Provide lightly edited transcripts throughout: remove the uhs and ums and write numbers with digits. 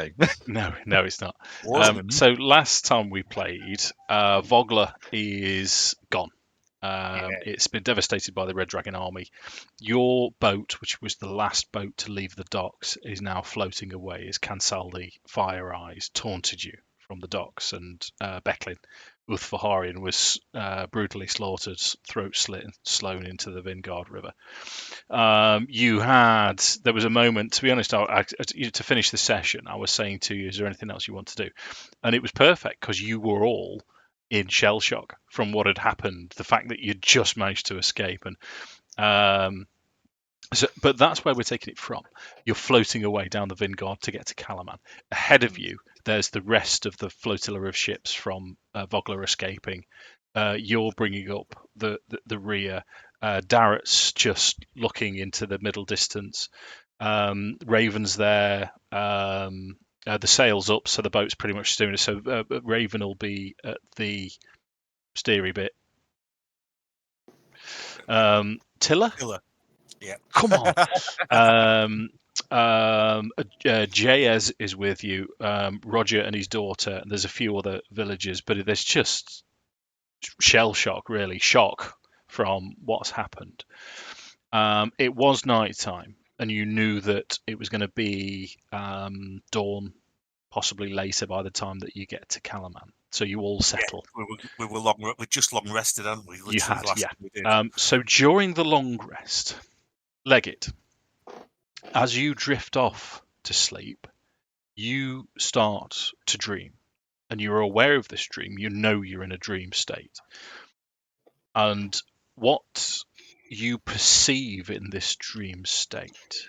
game. No, it's not. Wasn't. So last time we played, Vogler is gone. It's been devastated by the Red Dragon army. Your boat, which was the last boat to leave the docks, is now floating away as Kansaldi Fire Eyes taunted you from the docks, and Becklin Uthfaharian was brutally slaughtered, throat slit, and slown into the Vingard River. There was a moment, to be honest, to finish the session, I was saying to you, is there anything else you want to do? And it was perfect because you were all in shell shock from what had happened, the fact that you'd just managed to escape. And but that's where we're taking it from. You're floating away down the Vingard to get to Kalaman. Ahead of you, there's the rest of the flotilla of ships from Vogler escaping. You're bringing up the rear. Darrett's just looking into the middle distance. Raven's there. The sail's up, so the boat's pretty much steering. So Raven will be at the steery bit. Tiller? Yeah. Come on. Jayez is with you. Roger and his daughter. And there's a few other villagers, but there's just shell shock, really. Shock from what's happened. It was night time, and you knew that it was going to be dawn, possibly later by the time that you get to Kalaman. So you all settle. Yeah, we just long rested, hadn't we? You had, yeah. We did. So during the long rest, Leggit, as you drift off to sleep, you start to dream, and you're aware of this dream. You know you're in a dream state, and what you perceive in this dream state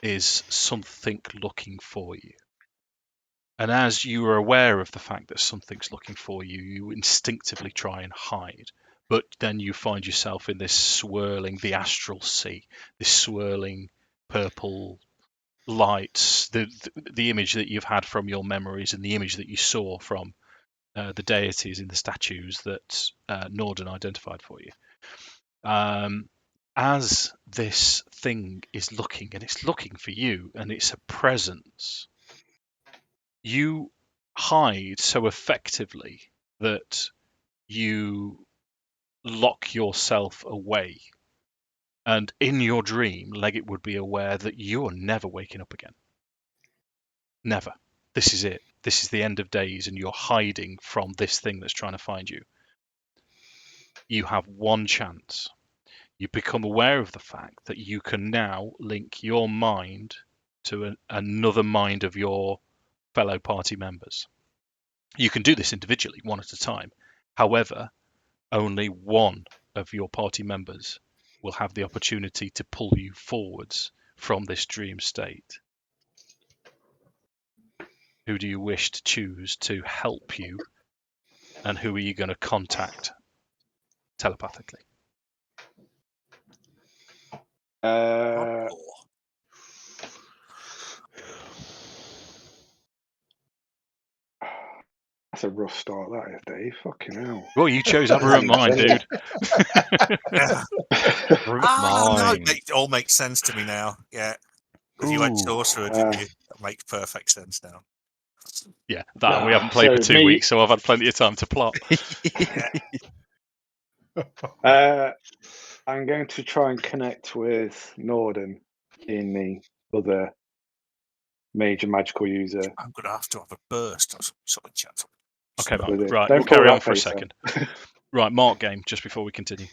is something looking for you. And as you are aware of the fact that something's looking for you, you instinctively try and hide. But then you find yourself in this swirling, the astral sea, this swirling purple lights, the image that you've had from your memories and the image that you saw from the deities in the statues that Nordan identified for you. As this thing is looking, and it's looking for you, and it's a presence, you hide so effectively that you lock yourself away. And in your dream, Leggit would be aware that you're never waking up again. Never. This is it. This is the end of days, and you're hiding from this thing that's trying to find you. You have one chance. You become aware of the fact that you can now link your mind to another mind of your fellow party members. You can do this individually, one at a time. However, only one of your party members will have the opportunity to pull you forwards from this dream state. Who do you wish to choose to help you, and who are you going to contact telepathically? That's a rough start, that is, Dave. Fucking hell. Well, you chose Aberrant Mind, dude. No, it all makes sense to me now. Yeah. Because you had Sorcerer, didn't you? That makes perfect sense now. Yeah, and we haven't played for 2 weeks, so I've had plenty of time to plot. I'm going to try and connect with Nordan in the other major magical user. I'm going to have a burst or something, chat. Okay, Mark. right, Don't we'll carry pull on that for a face second. Right, Mark game, just before we continue.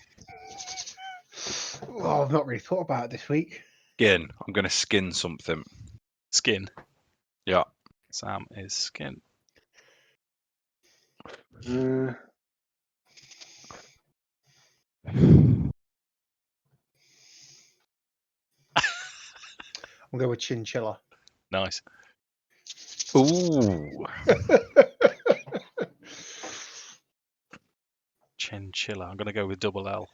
Well, I've not really thought about it this week. Skin. I'm going to skin something. Skin. Yeah. Sam is skin. I'm I'll go with Chinchilla. Nice. Ooh. Chinchilla. I'm going to go with double L.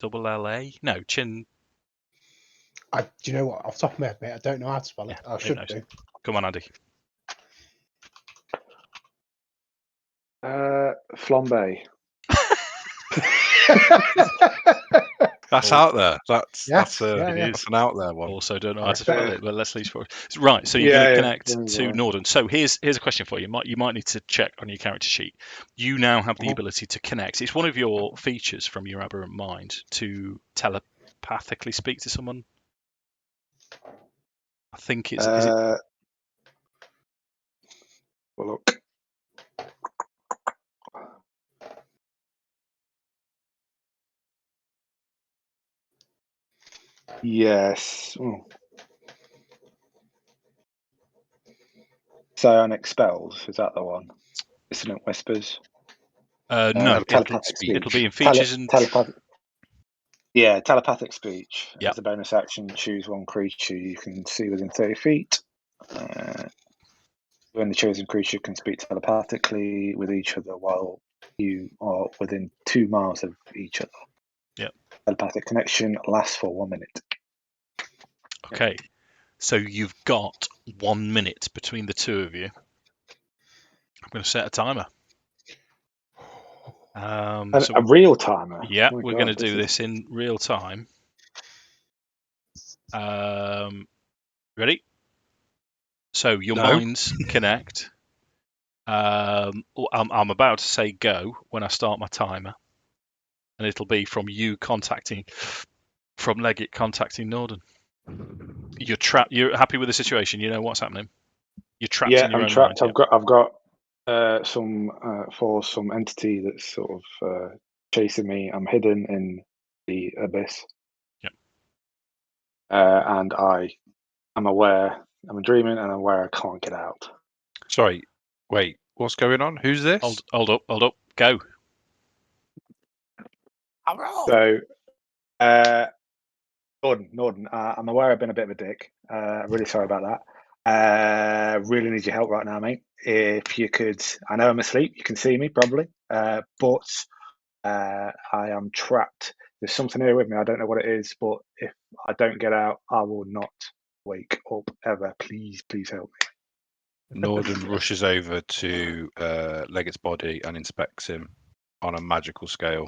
Double L-A? No, chin. Do you know what? Off the top of my head, mate, I don't know how to spell it. Yeah, I should do. Come on, Andy. Flambe. That's Oh. out there. That's Yeah, that's a yeah, It yeah. is. that's an out there one. Also, don't know how I to spell reckon. it, but let's leave for it. Right, so you're going to Yeah, connect yeah, to yeah. Nordan. So here's a question for you. You might need to check on your character sheet. You now have the Mhm. ability to connect. It's one of your features from your Aberrant mind to telepathically speak to someone. I think it's is it Well, look. Yes. Psionic spells, is that the one? Dissonant whispers. no. Telepathic It'll be in speech. features and Telepathic. Yeah, telepathic speech. Yep. As a bonus action, choose one creature you can see within 30 feet. When the chosen creature can speak telepathically with each other while you are within 2 miles of each other. Yep. Telepathic connection lasts for 1 minute. okay. So you've got 1 minute between the two of you. I'm going to set a timer. So A real timer. yeah, Oh my we're God, going to do is- this in real time. Ready? So your No. minds connect. I'm about to say go when I start my timer, and it'll be from Leggit contacting Nordan. You're trapped. You're happy with the situation. You know what's happening. You're trapped Yeah, in your I'm own trapped. mind. I've got some entity that's sort of chasing me. I'm hidden in the abyss. Yep. And I'm aware. I'm dreaming, and I'm aware I can't get out. Sorry, wait. What's going on? Who's this? Hold up. Go. So, Nordan, I'm aware I've been a bit of a dick. Really sorry about that. Really need your help right now, mate. If you could, I know I'm asleep. You can see me probably, but I am trapped. There's something here with me. I don't know what it is, but if I don't get out, I will not wake up ever. Please, please help me. Nordan rushes over to Leggit's body and inspects him on a magical scale.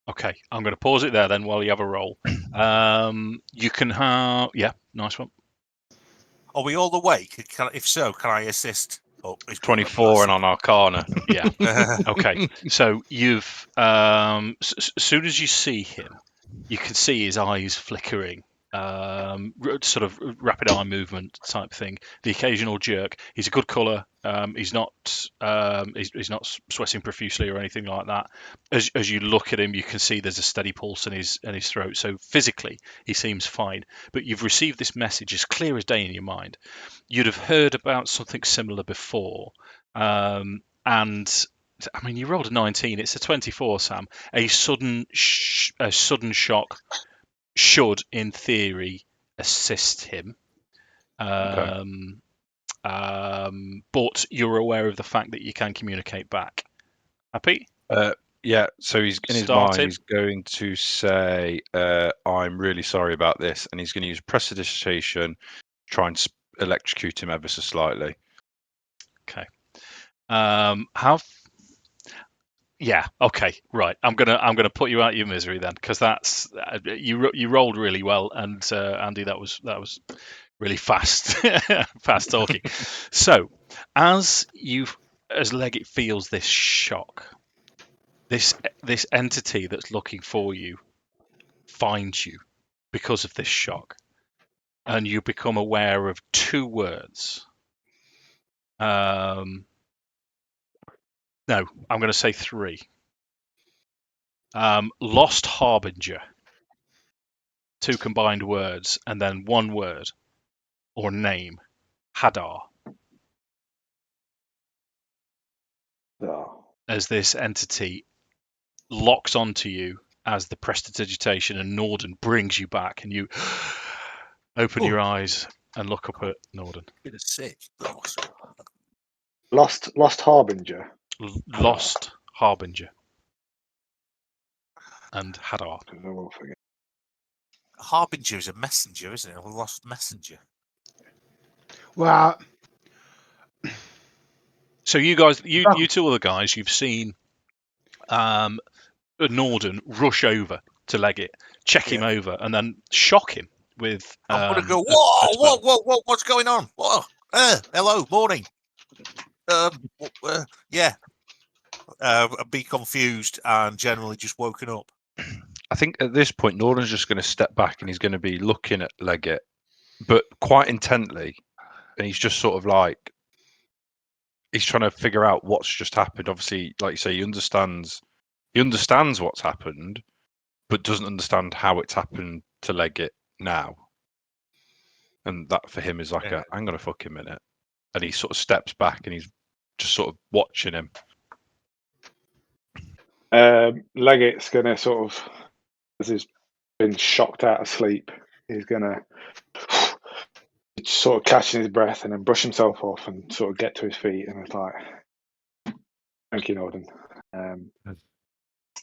Okay, I'm going to pause it there then while you have a roll. You can have nice one. Are we all awake? If so, can I assist? Oh, he's got 24 and on Arcana. Yeah. on. Okay, so you've as soon as you see him, you can see his eyes flickering, sort of rapid eye movement type thing. The occasional jerk. He's a good colour. He's not sweating profusely or anything like that. As you look at him, you can see there's a steady pulse in his throat. So physically, he seems fine. But you've received this message as clear as day in your mind. You'd have heard about something similar before, and I mean, you rolled a 19. It's a 24, Sam. A sudden shock should, in theory, assist him. But you're aware of the fact that you can communicate back. Happy? Yeah, so he's in his Started. mind, he's going to say, I'm really sorry about this, and he's going to use prestidigitation, try and electrocute him ever so slightly. Okay. Okay, right. I'm gonna put you out of your misery then, because that's you rolled really well, and Andy, that was really fast fast talking. So as Leggit feels this shock, this entity that's looking for you finds you because of this shock, and you become aware of 2 words. No, I'm going to say 3. Lost Harbinger. 2 combined words, and then 1 word or name. Hadar. Oh. As this entity locks onto you as the prestidigitation and Nordan brings you back, and you open your eyes and look up at Nordan. Bit of sick. Lost Harbinger. Lost Harbinger. And Hadar. I won't forget. Harbinger is a messenger, isn't it? A lost messenger. Well, So you guys, you 2 other guys, you've seen Nordan rush over to Leggit, check him over, and then shock him with. I'm gonna go. a spell. Whoa! What's going on? Whoa! Hello, morning. Yeah. Be confused and generally just woken up. I think at this point, Nordan's just going to step back and he's going to be looking at Leggit, but quite intently, and he's just sort of like he's trying to figure out what's just happened. Obviously, like you say, he understands what's happened, but doesn't understand how it's happened to Leggit now. And that for him is like I'm gonna fucking minute. And he sort of steps back and he's just sort of watching him. Leggit's gonna sort of, as he's been shocked out of sleep, he's gonna sort of catching his breath and then brush himself off and sort of get to his feet, and it's like, thank you, Nordan.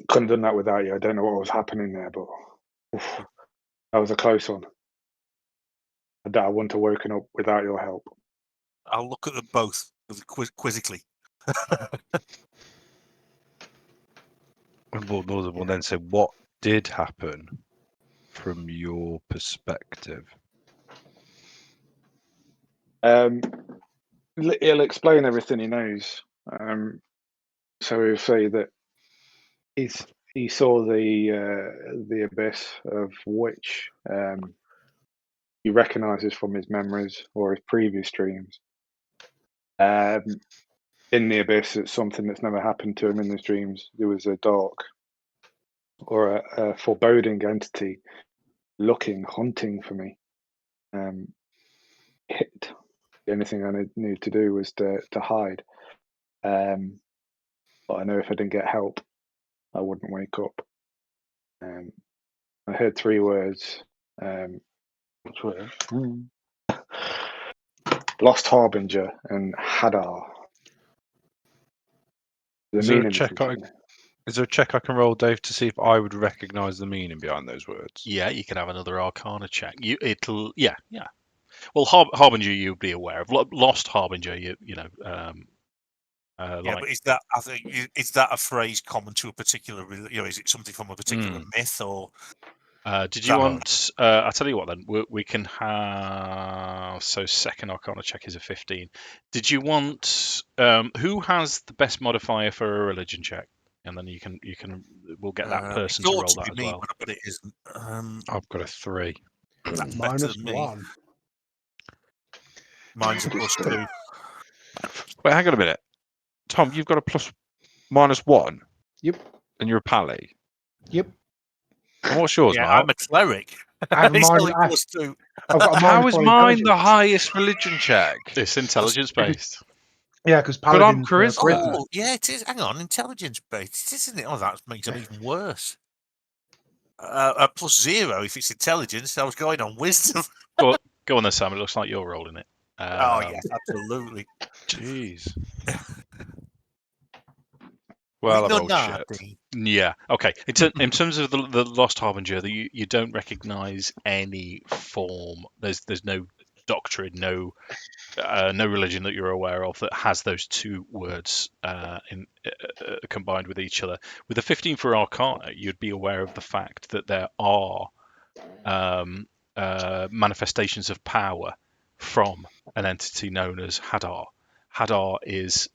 Couldn't have done that without you. I don't know what was happening there, but that was a close one. I wouldn't have woken up without your help. I'll look at them both quizzically. And Nordan will then say, "What did happen from your perspective?" He'll explain everything he knows. So he'll say that he saw the abyss, of which he recognises from his memories or his previous dreams. In the abyss, it's something that's never happened to him in his dreams. There was a dark or a foreboding entity hunting for me. The only thing I needed to do was to hide. But I know if I didn't get help, I wouldn't wake up. I heard 3 words. Which were Lost Harbinger and Hadar. Is there a check I can roll, Dave, to see if I would recognise the meaning behind those words? Yeah, you can have another Arcana check. Yeah. Well, Harbinger you'd be aware of. Lost Harbinger, you know. But is that a phrase common to a particular? Is it something from a particular myth or? Did you want? I'll tell you what. Then we can have. So second Arcana check is a 15. Did you want? Who has the best modifier for a religion check? And then we'll get that person to roll that as well. But it isn't. I've got a 3. That's -1. Mine's a +2. Wait, hang on a minute. Tom, you've got a -1. Yep. And you're a pally. Yep. And what's yours, Yeah, Mark? I'm a cleric. I have It's mine- only I- +2. I've got a How is -1 mine the intelligence. highest religion check? It's intelligence based. Yeah, because But I'm Paladin's charisma. Oh, yeah, it is. Hang on, intelligence based, isn't it? Oh, that makes it even worse. A +0 if it's intelligence. I was going on wisdom. Go on then, Sam. It looks like you're rolling it. Oh yes, absolutely. Jeez. Well, I rolled shit. Yeah. Okay. In terms of the Lost Harbinger, you don't recognise any form. There's no doctrine, no religion that you're aware of that has those 2 words combined with each other. With a 15 for Arcana, you'd be aware of the fact that there are manifestations of power from an entity known as Hadar. Hadar is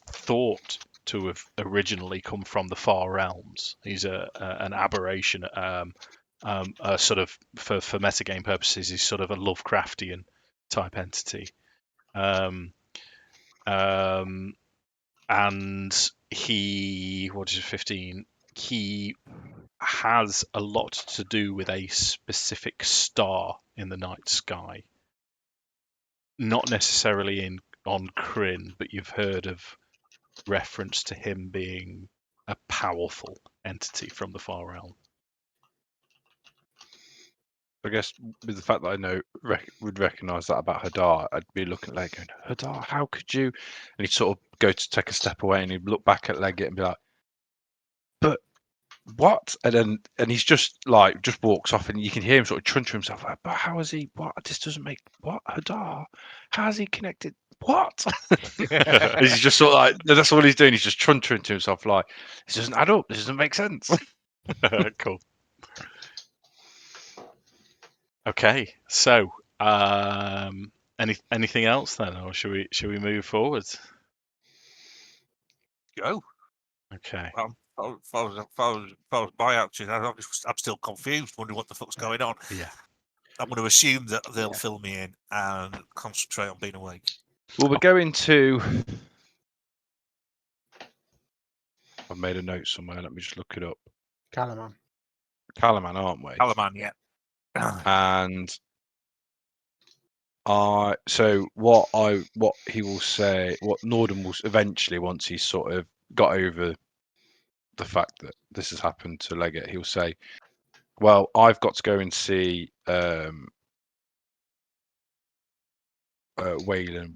thought to have originally come from the far realms. He's an aberration, a sort of for metagame purposes, he's sort of a Lovecraftian type entity, and he 15. He has a lot to do with a specific star in the night sky. Not necessarily on Kryn, but you've heard of reference to him being a powerful entity from the far realm. I guess with the fact that I would recognise that about Hadar, I'd be looking at Leggit going, Hadar, how could you? And he'd sort of go to take a step away and he'd look back at Leggit and be like, but what? And he's just walks off and you can hear him sort of trunch to himself like, but how is he? What? This doesn't make what? Hadar? How is he connected? What? He's just sort of like, that's all he's doing. He's just trunching to himself like, this doesn't add up. This doesn't make sense. Cool. Okay, so anything else then, or should we move forward? Go. Okay. If I was my action, I'm still confused, wondering what the fuck's going on. Yeah. I'm going to assume that they'll fill me in and concentrate on being awake. Well, we're going to. I've made a note somewhere. Let me just look it up. Kalaman. Kalaman, aren't we? Kalaman, yeah. And so what he will say, what Nordan will eventually, once he's sort of got over the fact that this has happened to Leggit, he'll say, well, I've got to go and see Wayland,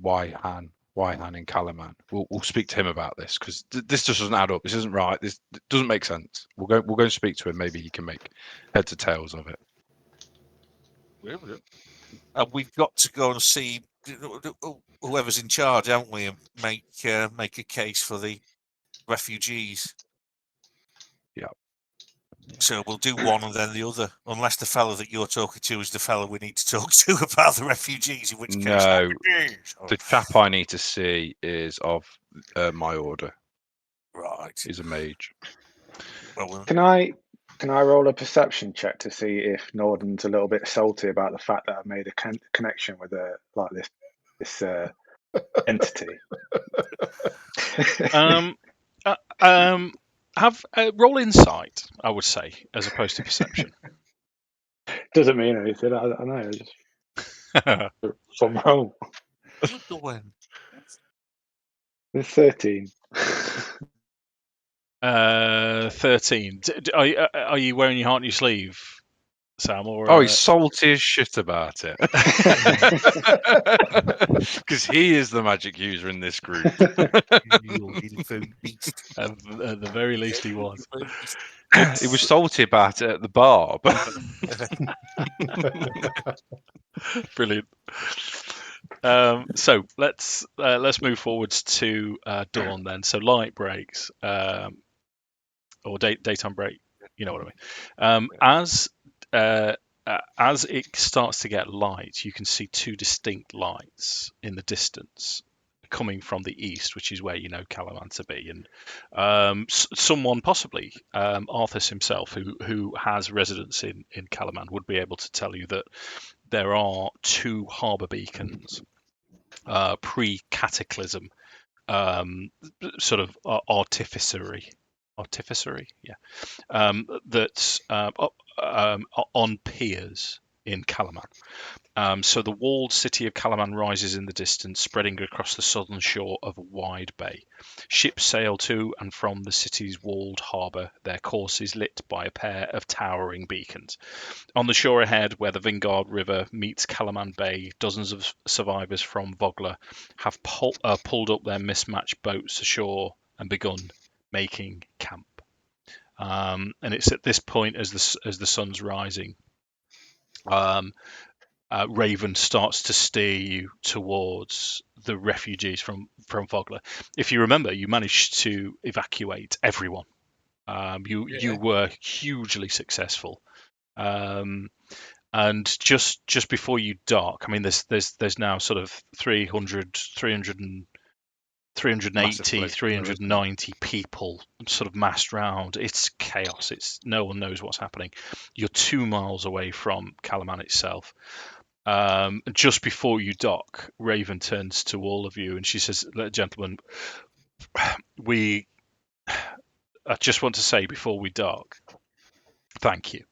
Wyhan in Kalaman. We'll speak to him about this, because this just doesn't add up. This isn't right. This doesn't make sense. We'll go and speak to him. Maybe he can make heads or tails of it. And we've got to go and see whoever's in charge, haven't we, and make a case for the refugees. Yeah. So we'll do one and then the other, unless the fellow that you're talking to is the fellow we need to talk to about the refugees, in which case... No, the chap I need to see is of my order. Right. He's a mage. Well, Can I roll a perception check to see if Nordan's a little bit salty about the fact that I've made a connection with this entity? Have roll insight, I would say, as opposed to perception. Doesn't mean anything. I know. Just some roll. It's 13. 13. Are you wearing your heart on your sleeve, Sam? Or Oh, he's salty as shit about it. Because he is the magic user in this group. At the very least, he was. He was salty about it at the bar. But Brilliant. So let's move forwards to dawn then. So light breaks, or daytime break. You know what I mean. As it starts to get light, you can see two distinct lights in the distance coming from the east, which is where you know Kalaman to be, and someone, possibly Arthas himself, who has residence in Kalaman, would be able to tell you that there are two harbour beacons pre-cataclysm, sort of artificery, yeah, that's on piers in Kalaman. So the walled city of Kalaman rises in the distance, spreading across the southern shore of a wide bay. Ships sail to and from the city's walled harbour, their courses lit by a pair of towering beacons. On the shore ahead, where the Vingard River meets Kalaman Bay, dozens of survivors from Vogler have pulled up their mismatched boats ashore and begun making camp. And it's at this point, as the sun's rising, Raven starts to steer you towards the refugees from Vogler. If you remember, you managed to evacuate everyone. You were hugely successful. And just before you dock, I mean, there's now sort of 380, 390 people sort of massed round. It's chaos. It's no one knows what's happening. You're 2 miles away from Kalaman itself. Just before you dock, Raven turns to all of you and she says, "Gentlemen, I just want to say before we dock, thank you.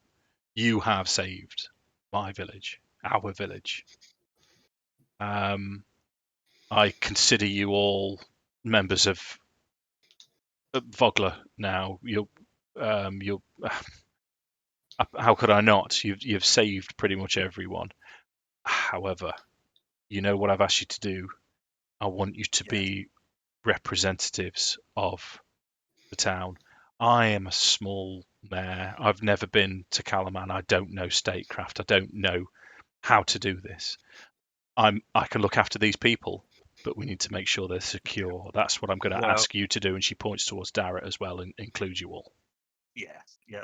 You have saved my village, our village. I consider you all members of Vogler now. How could I not? You've saved pretty much everyone. However, you know what I've asked you to do. I want you to be representatives of the town. I am a small mayor. I've never been to Kalaman. I don't know statecraft. I don't know how to do this. I can look after these people, but we need to make sure they're secure. That's what I'm going to ask you to do." And she points towards Darrett as well and includes you all. Yeah. Yeah.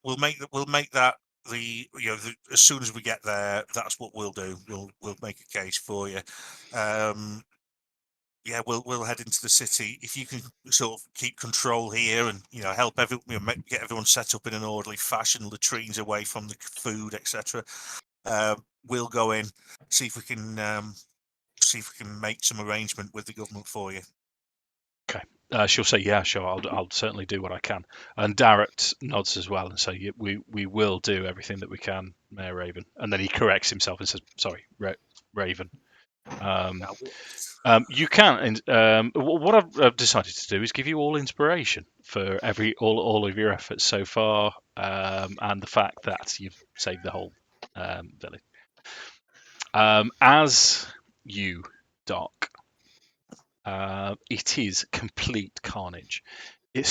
We'll make that as soon as we get there. That's what we'll do. We'll make a case for you. Yeah, we'll head into the city. If you can sort of keep control here and help get everyone set up in an orderly fashion, latrines away from the food, etc. We'll go in, see if we can make some arrangement with the government for you. Okay. She'll say, "Yeah, sure. I'll certainly do what I can." And Darrett nods as well and say, yeah, "We will do everything that we can, Mayor Raven." And then he corrects himself and says, "Sorry, Raven." You can. What I've decided to do is give you all inspiration for all of your efforts so far, and the fact that you've saved the whole village. As you dock, it is complete carnage. It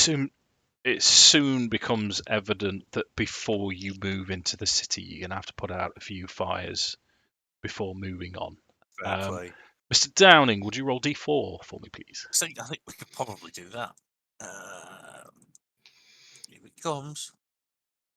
soon becomes evident that before you move into the city, you're going to have to put out a few fires before moving on. Fair play. Mr. Downing, would you roll D4 for me, please? I think we could probably do that. Here it comes.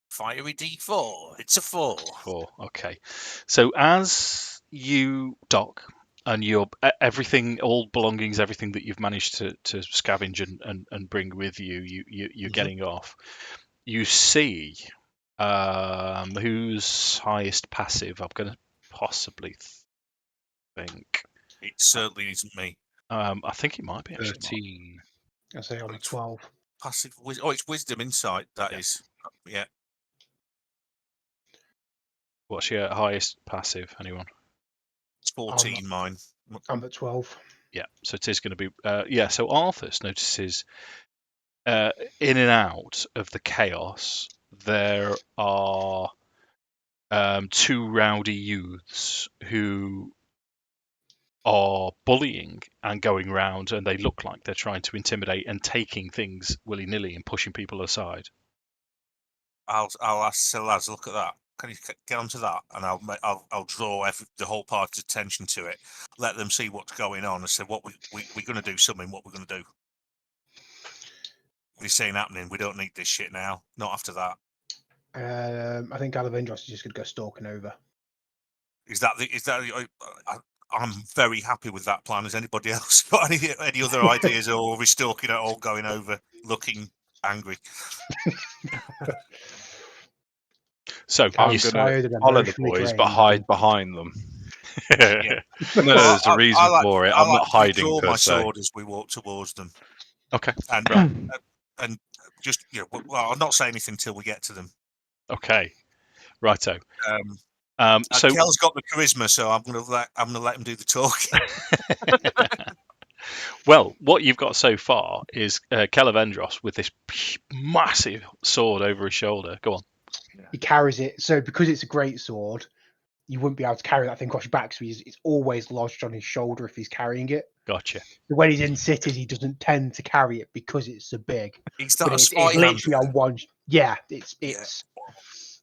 Fiery D4. It's a 4. 4. Okay. So as you dock and your everything, all belongings, everything that you've managed to scavenge and bring with you, you're getting off. You see whose highest passive. I'm going to possibly think. It certainly isn't me. I think it might be actually. 13. I say on a 12. Passive. It's wisdom insight. That is. Yeah. What's your highest passive? Anyone? It's 14. Mine. I'm at 12. Yeah, so it is going to be. So Arthas notices in and out of the chaos there are 2 rowdy youths who are bullying and going round, and they look like they're trying to intimidate and taking things willy-nilly and pushing people aside. I'll ask Selaz, look at that. Can you get onto that? And I'll draw the whole party's attention to it. Let them see what's going on and say what we're going to do something. What we're going to do. If this ain't happening, we don't need this shit now. Not after that. I think Kelevendros is just going to go stalking over. I'm very happy with that plan. Has anybody else got any other ideas, or are we stalking it all going over, looking angry? So I'm you going to follow the boys, but hide behind them. Yeah. No, there's a reason for it. I'm not hiding draw per my se. sword as we walk towards them. Okay. And just well, I'll not say anything until we get to them. Okay. Righto. So Kel's got the charisma, so I'm gonna let him do the talking. Well, what you've got so far is Kelevendros with this massive sword over his shoulder. Go on. He carries it, so because it's a great sword, you wouldn't be able to carry that thing across your back, so it's always lodged on his shoulder if he's carrying it. Gotcha. So when he's in cities, he doesn't tend to carry it because it's so big. It's literally on one. Yeah, it's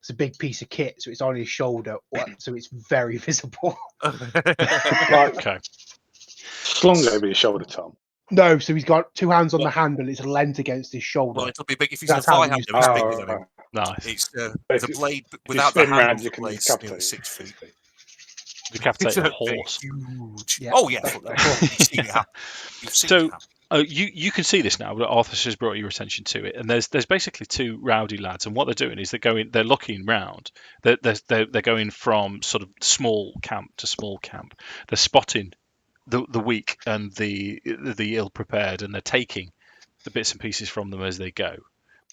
a big piece of kit, so it's on his shoulder, so it's very visible. Okay. Slung over your shoulder, Tom. No, so he's got 2 hands on the handle. It's lent against his shoulder. Well, it'll be big if he's in a That's how fly we hand. use It's it. bigger than him. Nice. It's the If you- blade If you without the spin round, handle. you The can blade's decapitate nearly it. 6 feet. Decapitate a It's horse. huge. Yeah. Oh yeah, That's fuck what yeah. they're called. You've seen it happen. So you can see this now, but Arthas has brought your attention to it, and there's basically 2 rowdy lads, and what they're doing is they're looking round. They're going from sort of small camp to small camp. They're spotting the weak and the ill prepared, and they're taking the bits and pieces from them as they go.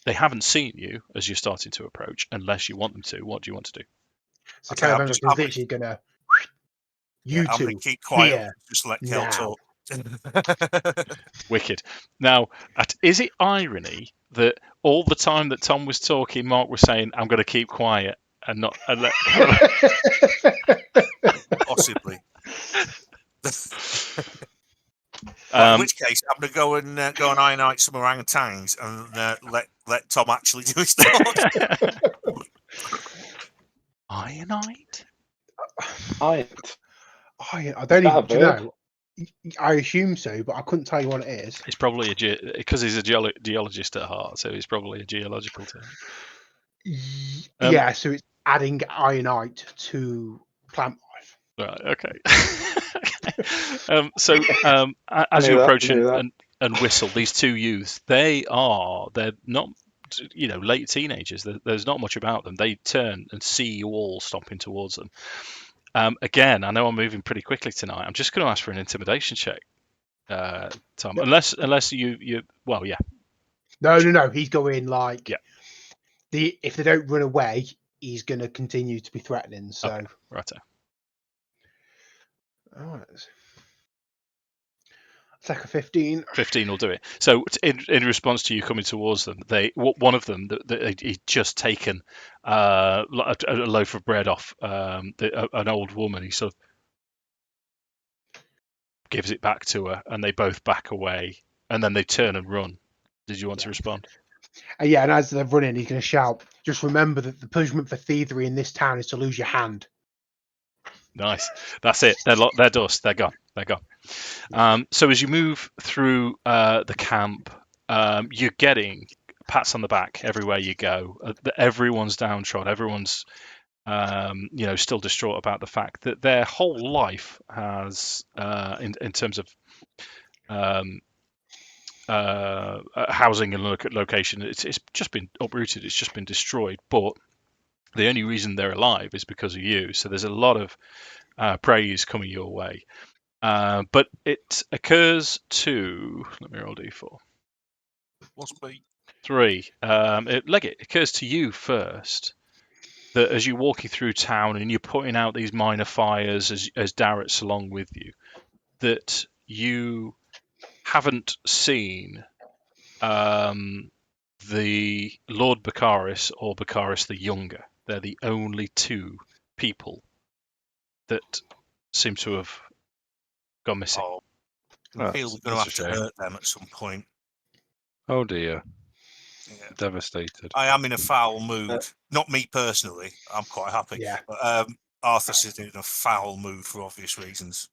They haven't seen you as you're starting to approach, unless you want them to. What do you want to do? So Okay, I'm Kelevendros is literally going to... I'm two going to keep quiet. here, Just let Kel now. talk. Wicked. Now, is it irony that all the time that Tom was talking, Mark was saying, "I'm going to keep quiet and not..." And let... Possibly. In which case, I'm going to go and ironite some orangutans and let Tom actually do his talk. Ironite? I I don't even... Do you know, I assume so, but I couldn't tell you what it is. It's probably because he's a geologist at heart, so it's probably a geological term. Yeah, so it's adding ironite to plant life. Right. Okay. As you approach and whistle, these two youths, they're not, late teenagers. There's not much about them. They turn and see you all stomping towards them. Again, I know I'm moving pretty quickly tonight. I'm just going to ask for an intimidation check, Tom. Unless you well, yeah. No. He's going like, yeah. If they don't run away, he's going to continue to be threatening. So okay. Righto. All right. It's like a 15. 15 will do it. So in response to you coming towards them, one of them he'd just taken a loaf of bread off an old woman. He sort of gives it back to her, and they both back away, and then they turn and run. Did you want to respond? Yeah, and as they're running, he's going to shout, "Just remember that the punishment for thievery in this town is to lose your hand." Nice. That's it. They're dust. They're gone. So as you move through the camp, you're getting pats on the back everywhere you go. Everyone's downtrodden. Everyone's still distraught about the fact that their whole life has, in terms of housing and location, it's just been uprooted. It's just been destroyed. But the only reason they're alive is because of you. So there's a lot of praise coming your way. But it occurs to, let me roll D4. What's B? 3. Leggit, it occurs to you first that as you're walking through town and you're putting out these minor fires as Darrett's along with you, that you haven't seen the Lord Baccharis or Baccharis the Younger. They're the only two people that seem to have gone missing. Oh, I feel we're going to have to hurt them at some point. Oh dear. Yeah. Devastated. I am in a foul mood. Not me personally. I'm quite happy. Yeah. But Arthas is in a foul mood for obvious reasons.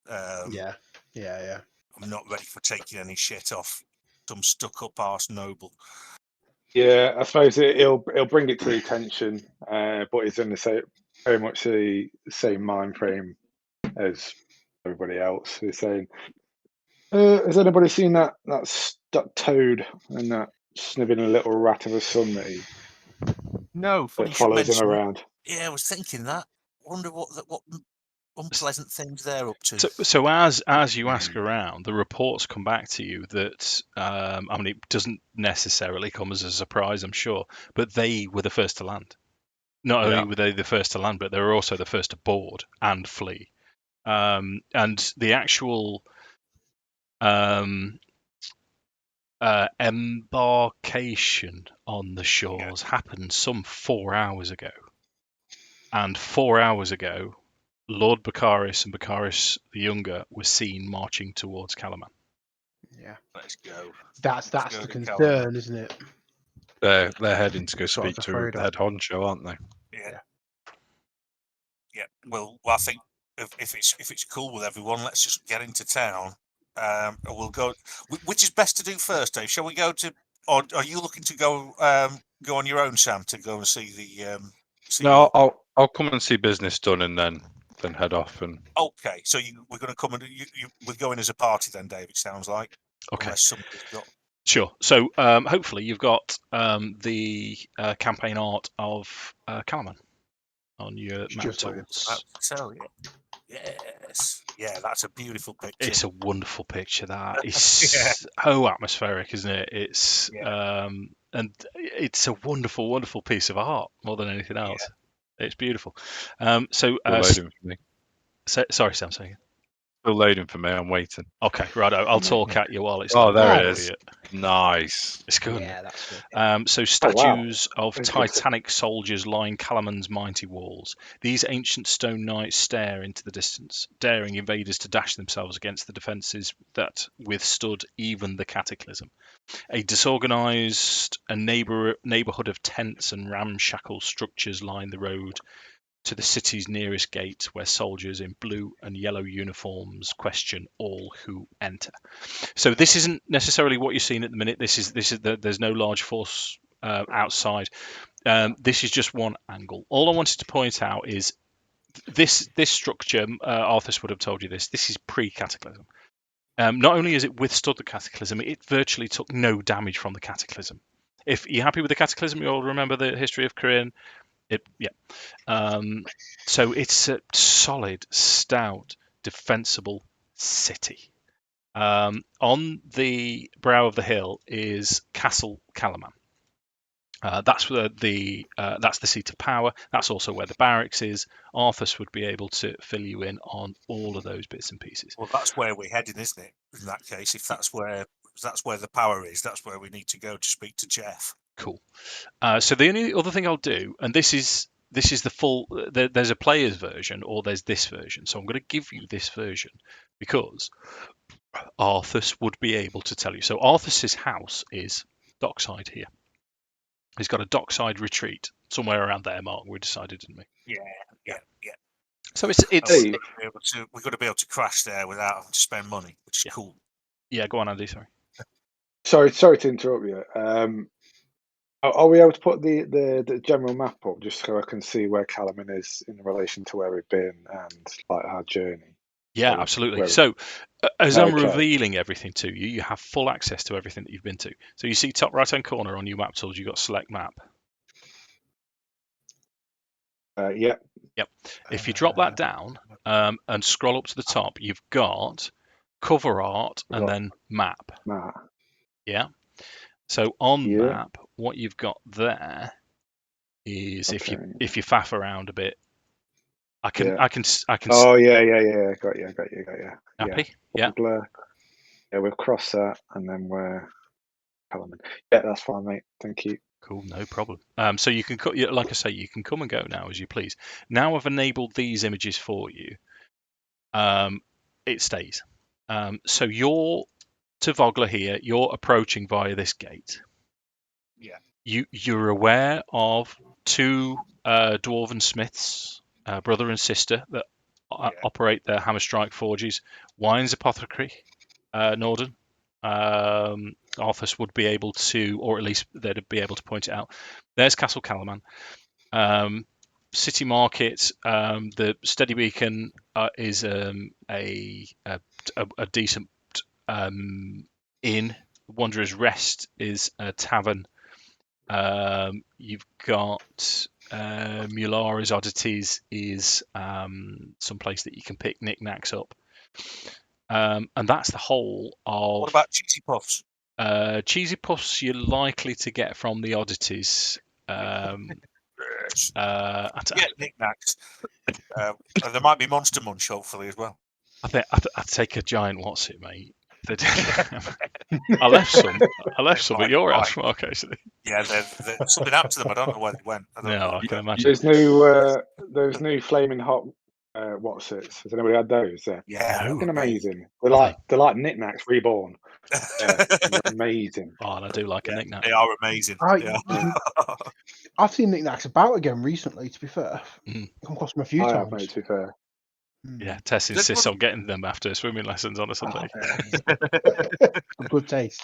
Yeah. I'm not ready for taking any shit off some stuck-up arse noble. Yeah, I suppose it'll bring it to attention, but it's in the very much the same mind frame as everybody else. Who's saying, "Has anybody seen that toad and that sniffing a little rat of a son that follows him around?" Yeah, I was thinking that. Wonder what unpleasant things they're up to. So as you ask around, the reports come back to you that it doesn't necessarily come as a surprise, I'm sure, but they were the first to land. Not only were they the first to land, but they were also the first to board and flee. And the actual embarkation on the shores happened some 4 hours ago. And 4 hours ago, Lord Baccharis and Baccharis the Younger were seen marching towards Kalaman. Yeah. Let's go. That's the concern, isn't it? They're heading to go speak to the head honcho, aren't they? Yeah. Well, I think if it's cool with everyone, let's just get into town. We'll go. Which is best to do first, Dave? Shall we go to, or are you looking to go on your own, Sam, to go and see the? No, I'll come and see business done and then head off. And okay, so we're going to come and we're going as a party then, Dave. It sounds like. Okay. Got... Sure. So hopefully you've got the campaign art of Kalaman on your map tools. So yes, that's a beautiful picture. It's a wonderful picture. That is so atmospheric, isn't it? It's and it's a wonderful, wonderful piece of art more than anything else. Yeah. It's beautiful. Still loading for me. Sorry, Sam. Say again. Still loading for me. I'm waiting. Okay, right. I'll talk at you while it's. Oh, there it is. Nice. It's good. Yeah, that's good. So statues of titanic soldiers line Kalaman's mighty walls. These ancient stone knights stare into the distance, daring invaders to dash themselves against the defences that withstood even the cataclysm. A disorganised neighbourhood of tents and ramshackle structures line the road to the city's nearest gate, where soldiers in blue and yellow uniforms question all who enter. So this isn't necessarily what you're seeing at the minute. There's no large force outside. This is just one angle. All I wanted to point out is this structure. Arthas would have told you this. This is pre-Cataclysm. Not only has it withstood the Cataclysm, it virtually took no damage from the Cataclysm. If you're happy with the Cataclysm, you all remember the history of Korean. So it's a solid, stout, defensible city. On the brow of the hill is Castle Kalaman. That's where that's the seat of power. That's also where the barracks is. Arthas would be able to fill you in on all of those bits and pieces. Well, that's where we're heading, isn't it? In that case, if that's where the power is, that's where we need to go to speak to Jeff. Cool. So the only other thing I'll do, and this is the full. There's a player's version, or there's this version. So I'm going to give you this version because Arthas would be able to tell you. So Arthas's house is dockside here. He's got a dockside retreat somewhere around there, Mark. We decided, didn't we? Yeah. So it's We've got to be able to crash there without having to spend money, which is cool. Yeah, go on, Andy. Sorry. Sorry to interrupt you. Are we able to put the general map up just so I can see where Kalaman is in relation to where we've been and like our journey? Yeah, absolutely. So as I'm revealing everything to you, you have full access to everything that you've been to. So you see top right-hand corner on your map tools, you've got select map. Yep. If you drop that down and scroll up to the top, you've got cover art and then map. Yeah. So on map, what you've got there is if you faff around a bit, I can. Oh yeah. Got you. Happy? Yeah. We'll cross that and then we're Kalaman. Yeah, that's fine, mate. Thank you. Cool, no problem. So you can like I say, you can come and go now as you please. Now I've enabled these images for you. It stays. So you're to Vogler here. You're approaching via this gate. Yeah. You're aware of two dwarven smiths, brother and sister, that operate their hammer strike forges. Wine's apothecary, Nordan. Arthas would be able to, or at least they'd be able to point it out. There's Castle Kalaman. City Market, the Steady Beacon is a decent inn. Wanderer's Rest is a tavern. You've got Mulara's Oddities is some place that you can pick knickknacks up. And that's the whole of... What about Cheesy Puffs? Cheesy Puffs you're likely to get from the Oddities. Knickknacks. There might be Monster Munch, hopefully, as well. I think I'd take a giant what's it, mate. I left some at your house, Mark, actually. Yeah, something happened to them. I don't know where they went. I can imagine. There's those new flaming hot what's it? Has anybody had those? Yeah, fucking amazing. They're like knickknacks reborn. They're amazing. Oh, and I do like a knickknack. They are amazing. I've seen knickknacks about again recently. To be fair, come across them a few times. Mate, to be fair. Yeah, Tess insists on getting them after swimming lessons on a Sunday. Good taste.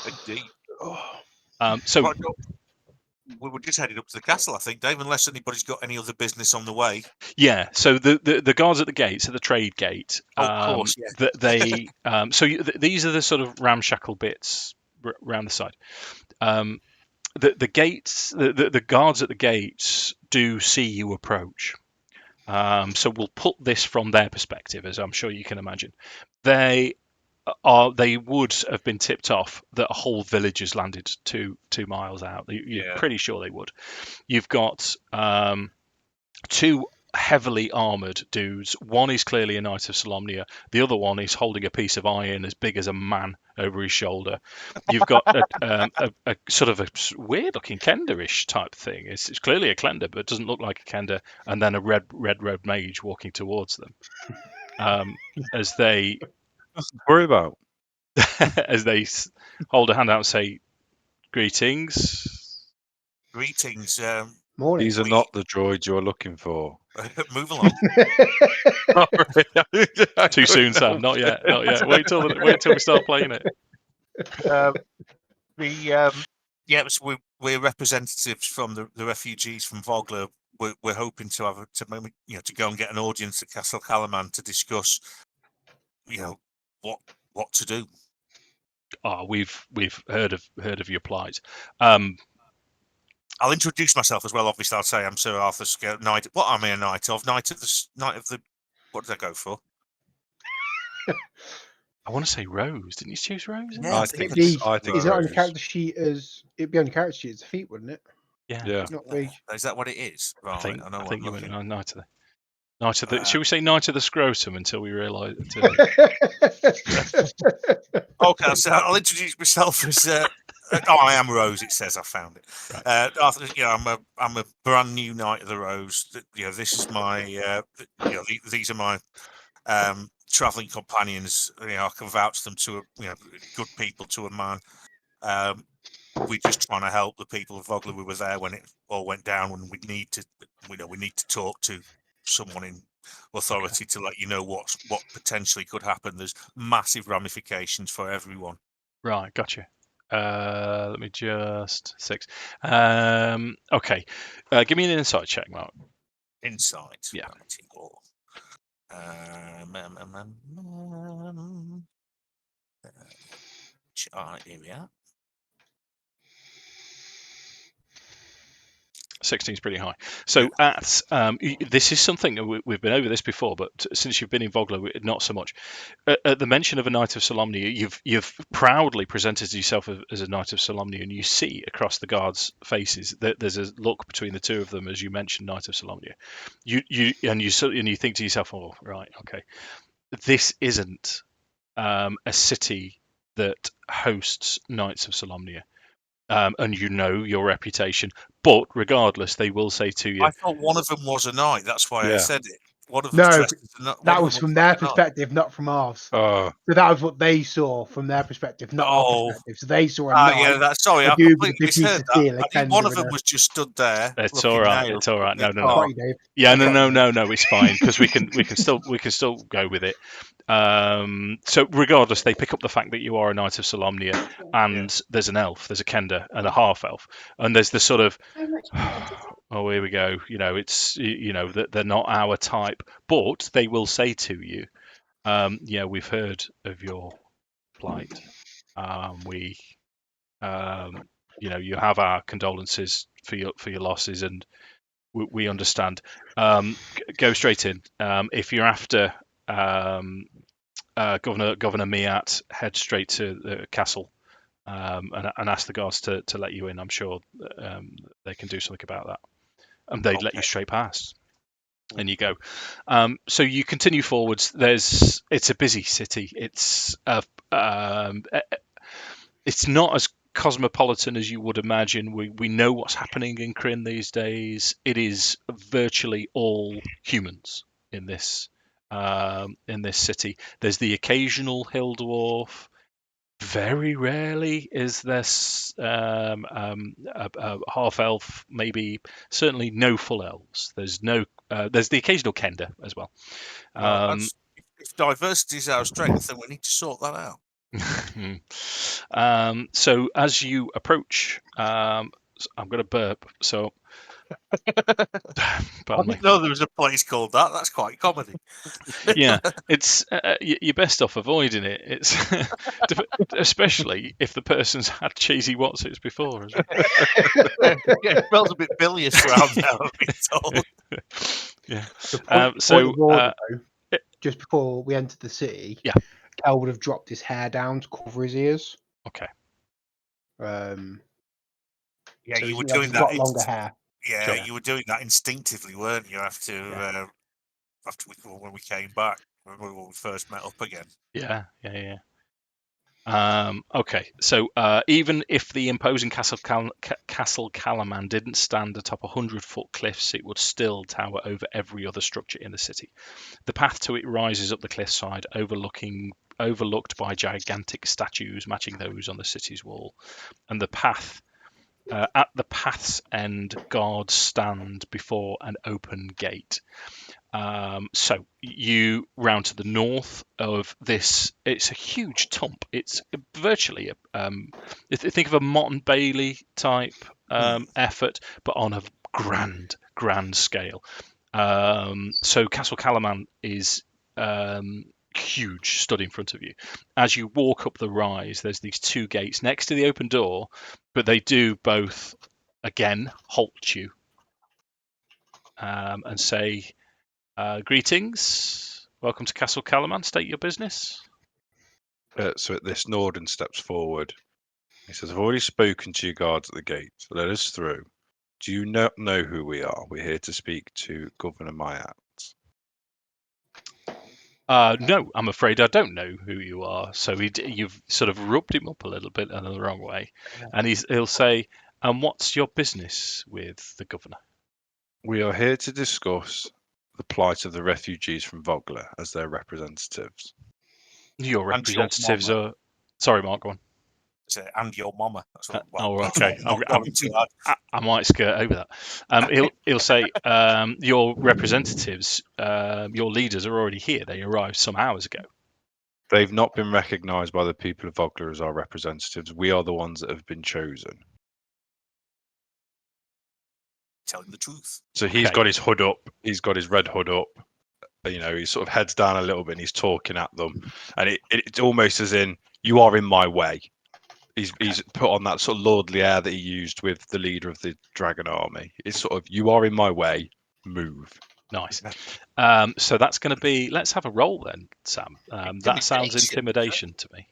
Indeed. So we were just headed up to the castle, I think, Dave, unless anybody's got any other business on the way. Yeah, so the guards at the gates, at the trade gate, of course, yeah. These are the sort of ramshackle bits around the side. The gates, the guards at the gates do see you approach. So we'll put this from their perspective, as I'm sure you can imagine. They would have been tipped off that a whole village has landed 2 miles out. You're pretty sure they would. You've got 2 heavily armoured dudes. One is clearly a knight of Solamnia. The other one is holding a piece of iron as big as a man over his shoulder. You've got a sort of a weird-looking Kender-ish type thing. It's clearly a Kender, but it doesn't look like a Kender. And then a red mage walking towards them as they worry about as they hold a hand out and say, "Greetings." Greetings. Morning. These are not the droids you're looking for. Move along. Too soon, Sam. Not yet. Not yet. Wait till we start playing it. So we're representatives from the refugees from Vogler. We're hoping to have to go and get an audience at Castle Kalaman to discuss, what to do. We've heard of your plight. I'll introduce myself as well. Obviously, I'll say I'm Sir Arthas, Knight. What am I a knight of? Knight of the. What did I go for? I want to say Rose. Didn't you choose Rose? Yeah, I think Is it's it on the Rose. character sheet as it'd be on the character sheet as a feat, wouldn't it? Yeah. Not Mage. Is that what it is? Right. I think know I what think I'm you went looking. on Knight of the. Should we say Knight of the Scrotum until we realise? Okay, so I'll introduce myself as. I am Rose. It says I found it. Right. I'm a brand new Knight of the Rose. This is my. These are my traveling companions. I can vouch them to good people to a man. We're just trying to help the people of Vogler. We were there when it all went down. When we need to talk to someone in authority to let you know what potentially could happen. There's massive ramifications for everyone. Right, gotcha. Let me just 6. Okay, give me an insight check, Mark. Insight. Yeah. Here we are. 16 is pretty high. So at this is something that we've been over this before, but since you've been in Vogler, not so much. At the mention of a Knight of Solamnia, you've proudly presented yourself as a Knight of Solamnia, and you see across the guards' faces that there's a look between the two of them as you mentioned Knight of Solamnia. You think to yourself, oh right, okay, this isn't a city that hosts Knights of Solamnia. And your reputation, but regardless, they will say to you. I thought one of them was a knight. That's why I said it. One of them No, dressed as a knight. that was from their perspective, not from ours. Oh, So that was what they saw from their perspective, not our perspective. So they saw a knight. Yeah, sorry, I Dude completely with a piece misheard of that. steel, a I think one of Kender them and a- was just stood there. It's looking all right. nailed. It's all right. No. Got you, Dave. Yeah, Got you. no. It's fine because we can still go with it. So regardless, they pick up the fact that you are a Knight of Solamnia, and there's an elf, there's a Kender, and a half elf, and there's the sort of, oh, here we go. It's that they're not our type, but they will say to you, we've heard of your plight. You have our condolences for your losses, and we understand. Go straight in. If you're after Governor Miat, head straight to the castle and ask the guards to let you in. I'm sure they can do something about that, and they'd let you straight past. And you go. So you continue forwards. It's a busy city. It's not as cosmopolitan as you would imagine. We know what's happening in Kryn these days. It is virtually all humans in this city. There's the occasional hill dwarf. Very rarely is this a half elf, maybe certainly no full elves. There's the occasional Kender as well. If diversity is our strength, then we need to sort that out. So as you approach, I'm going to burp. So, I didn't know there was a place called that. That's quite comedy. Yeah, it's you're best off avoiding it. It's especially if the person's had cheesy Wotsits before. As well. It smells a bit bilious around now. I've been told. Yeah. Point of order, though, just before we entered the city, Kel would have dropped his hair down to cover his ears. Okay. Yeah, so you were he's doing got that. longer hair. Yeah, Sure. you were doing that instinctively, weren't you? After when we came back, when we first met up again. Yeah. Okay, so even if the imposing Castle Kalaman didn't stand atop 100-foot cliffs, it would still tower over every other structure in the city. The path to it rises up the cliffside, overlooked by gigantic statues matching those on the city's wall, and the path At the path's end, guards stand before an open gate. So you round to the north of this. It's a huge tump. It's virtually think of a Mott and Bailey type effort, but on a grand scale. So Castle Kalaman is huge, stood in front of you. As you walk up the rise, there's these two gates next to the open door, but they do both again halt you and say, greetings, welcome to Castle Kalaman, state your business. So at this, Nordan steps forward. He says, I've already spoken to your guards at the gate. Let us through. Do you not know who we are? We're here to speak to Governor Mayat. No, I'm afraid I don't know who you are. So you've sort of rubbed him up a little bit in the wrong way. And he'll say, and what's your business with the governor? We are here to discuss the plight of the refugees from Vogler as their representatives. Your And your representatives mama. are... Sorry, Mark, go on. And your mama. That's what, Okay. not going too hard. I might skirt over that. He'll say, your representatives, your leaders are already here. They arrived some hours ago. They've not been recognised by the people of Vogler as our representatives. We are the ones that have been chosen. Telling the truth. So he's Okay. got his hood up. He's got his red hood up. You know, he sort of heads down a little bit and he's talking at them. And it's almost as in, you are in my way. He's put on that sort of lordly air that he used with the leader of the dragon army. It's sort of, you are in my way, move. Nice. So that's going to be... Let's have a roll then, Sam. That sounds intimidation to me.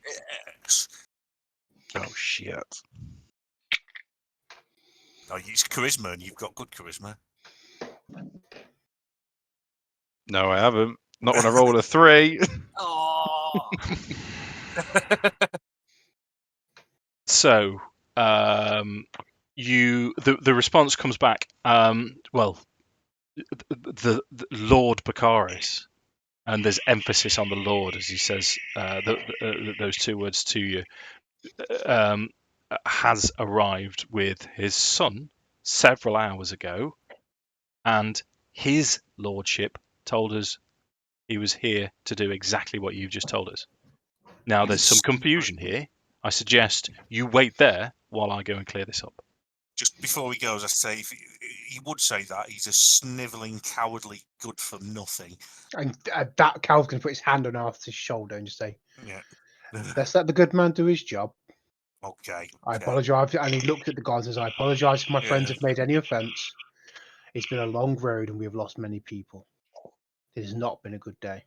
Yes. Oh, shit. I use charisma, and you've got good charisma. No, I haven't. Not when I roll a 3. Oh. So the response comes back. Well, the Lord Baccharis, and there's emphasis on the Lord as he says those two words to you. Has arrived with his son several hours ago, and his lordship told us he was here to do exactly what you've just told us. Now, there's some confusion here. I suggest you wait there while I go and clear this up. Just before he goes, I say, if he would say that, he's a snivelling, cowardly, good for nothing. And that Cal's going to put his hand on Arthas' shoulder and just say, Yeah. let's let the good man do his job. Okay. I apologise. And he looked at the guards and says, I apologise if my friends have made any offence. It's been a long road and we have lost many people. It has not been a good day.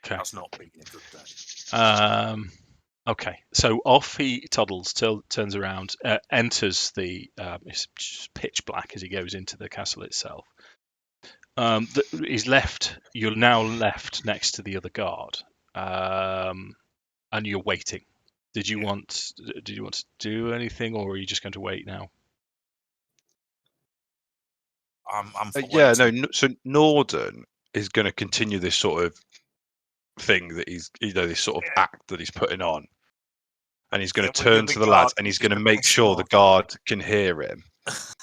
Okay. That's not been a good day. Okay, so off he toddles, turns around, enters the... it's just pitch black as he goes into the castle itself. He's left. You're now left next to the other guard, and you're waiting. Did you want to do anything, or are you just going to wait now? I'm for Yeah, waiting. no. So Nordan is going to continue this sort of thing that he's, this sort of act that he's putting on, and he's going to turn to the lads and he's going to make sure the guard can hear him,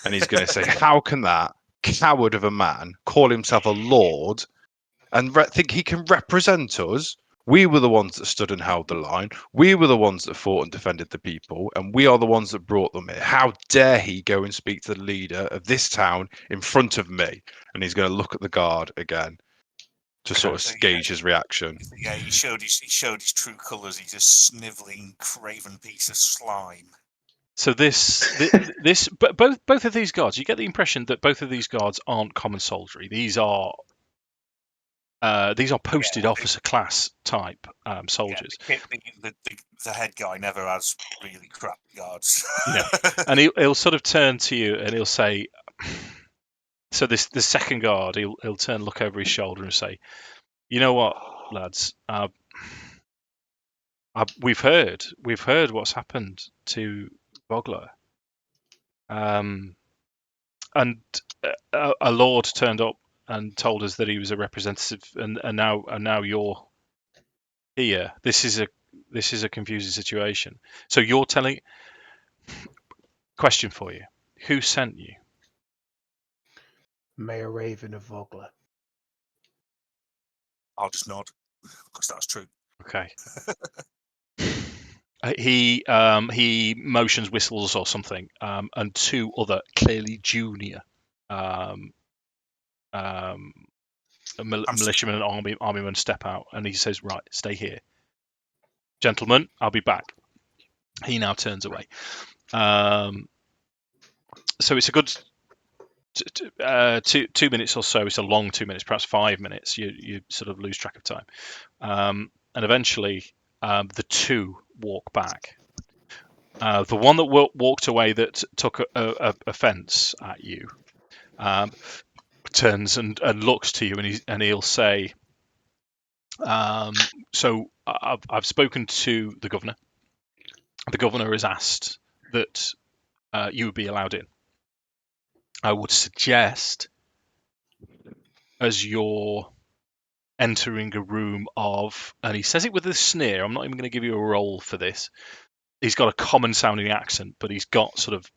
and he's going to say, "How can that coward of a man call himself a lord and think he can represent us? We were the ones that stood and held the line. We were the ones that fought and defended the people, and we are the ones that brought them here. How dare he go and speak to the leader of this town in front of me?" And he's going to look at the guard again to sort of gauge his reaction. Yeah, he showed his true colours. He's a snivelling, craven piece of slime. So both of these guards, you get the impression that both of these guards aren't common soldiery. These are posted officer class type soldiers. Yeah, the head guy never has really crap guards. Yeah, and he'll sort of turn to you and he'll say, so the second guard, he'll turn, look over his shoulder and say, "You know what, lads? We've heard what's happened to Vogler. And a lord turned up and told us that he was a representative, and now you're here. This is a confusing situation. So you're telling..." Question for you: who sent you? Mayor Raven of Vogler. I'll just nod because that's true. Okay. He motions, whistles, or something, and two other clearly junior militiamen and armymen step out, and he says, "Right, stay here, gentlemen. I'll be back." He now turns away. So it's a good 2 minutes or so. It's a long 2 minutes, perhaps 5 minutes. You sort of lose track of time, and eventually the two walk back. The one that walked away that took offence at you turns and looks to you, and he'll say, "So I've spoken to the governor. The governor has asked that you would be allowed in. I would suggest, as you're entering a room of," and he says it with a sneer. I'm not even going to give you a roll for this. He's got a common sounding accent, but he's got sort of,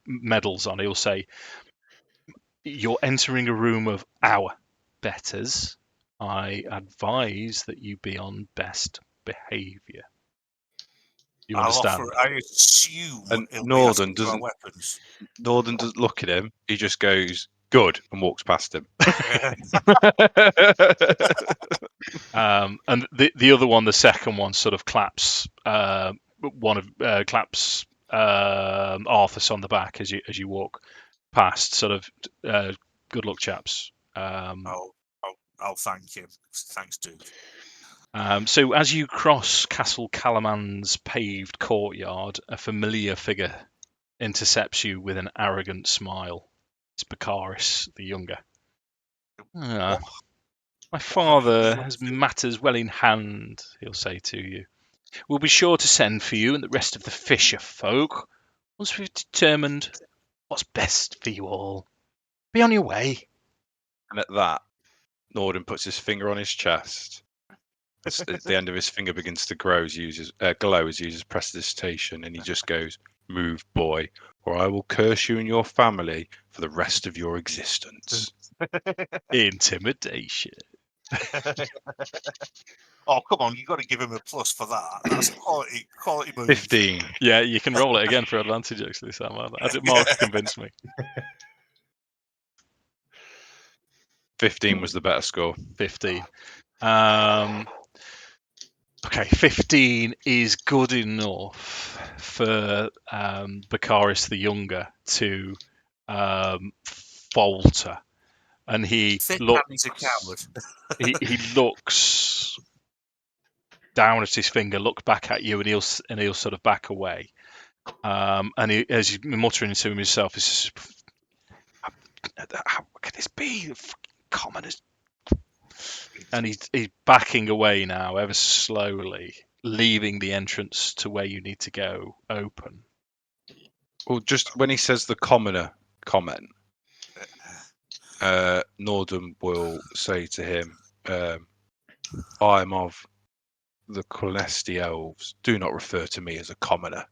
medals on. He'll say, "You're entering a room of our betters. I advise that you be on best behaviour." You understand? I assume And it'll be Nordan asking for our doesn't. weapons. Nordan doesn't look at him. He just goes, "Good," and walks past him. And the other one, the second one, sort of claps claps Arthas on the back as you walk past. Sort of, good luck, chaps. I'll thank him. Thanks, dude. So as you cross Castle Kalaman's paved courtyard, a familiar figure intercepts you with an arrogant smile. It's Bakaris the Younger. "My father has matters well in hand," he'll say to you. "We'll be sure to send for you and the rest of the fisher folk once we've determined what's best for you all. Be on your way." And at that, Nordan puts his finger on his chest. At the end of his finger begins to glow as he uses prestidigitation, and he just goes, "Move, boy, or I will curse you and your family for the rest of your existence." Intimidation. Oh, come on, you got to give him a plus for that. That's a quality move. 15. Yeah, you can roll it again for advantage, actually, Sam. Mark convinced me. 15 was the better score. 15. Okay, 15 is good enough for Bakaris the Younger to falter, and he He's a coward. he looks down at his finger, looks back at you, and he'll sort of back away. And as he's muttering to himself, he says, "How can this be? Commoners." And he's backing away now, ever slowly, leaving the entrance to where you need to go open. Well, just when he says the commoner comment, Nordan will say to him, "I am of the Colnesti elves. Do not refer to me as a commoner."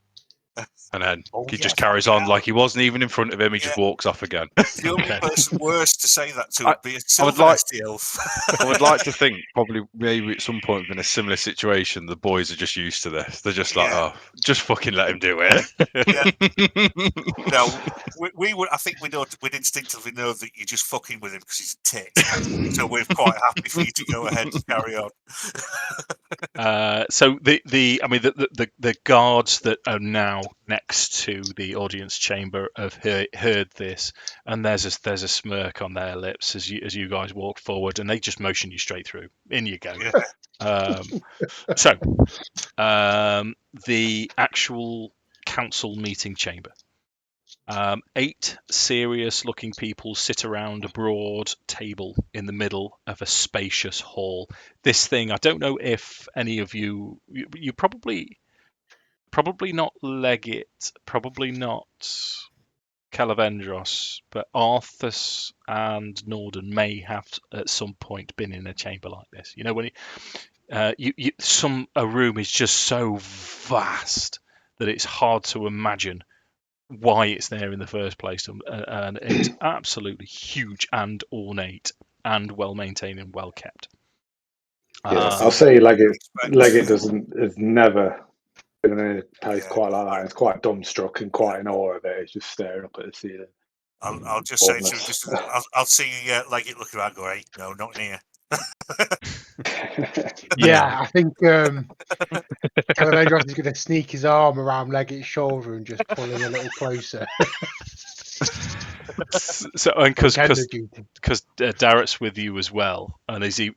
And then he just carries on like he wasn't even in front of him. He just walks off again. The only person worse to say that to would be a Silver elf. I would like to think probably maybe at some point in a similar situation, the boys are just used to this. They're just like, "Oh, just fucking let him do it." No, we would. I think we'd instinctively know that you're just fucking with him because he's a tit. So we're quite happy for you to go ahead and carry on. So the guards that are now next to the audience chamber have heard this, and there's a smirk on their lips as you guys walk forward, and they just motion you straight through. In you go. So the actual council meeting chamber. 8 serious-looking people sit around a broad table in the middle of a spacious hall. This thing, I don't know if any of you probably not Leggit, probably not Kelevendros, but Arthas and Nordan may have at some point been in a chamber like this. You know, when a room is just so vast that it's hard to imagine why it's there in the first place, and it's absolutely huge and ornate and well maintained and well kept. Yeah, I'll say Leggit has never been in a place quite like that. It's quite dumbstruck and quite in awe of it. It's just staring up at the ceiling. I'll just say to you, I'll see Leggit look around, go, hey, no, not in here. Yeah, I think Kelevendros is going to sneak his arm around Leggit's shoulder and just pull him a little closer. So, and because Darrett's with you as well, and as he's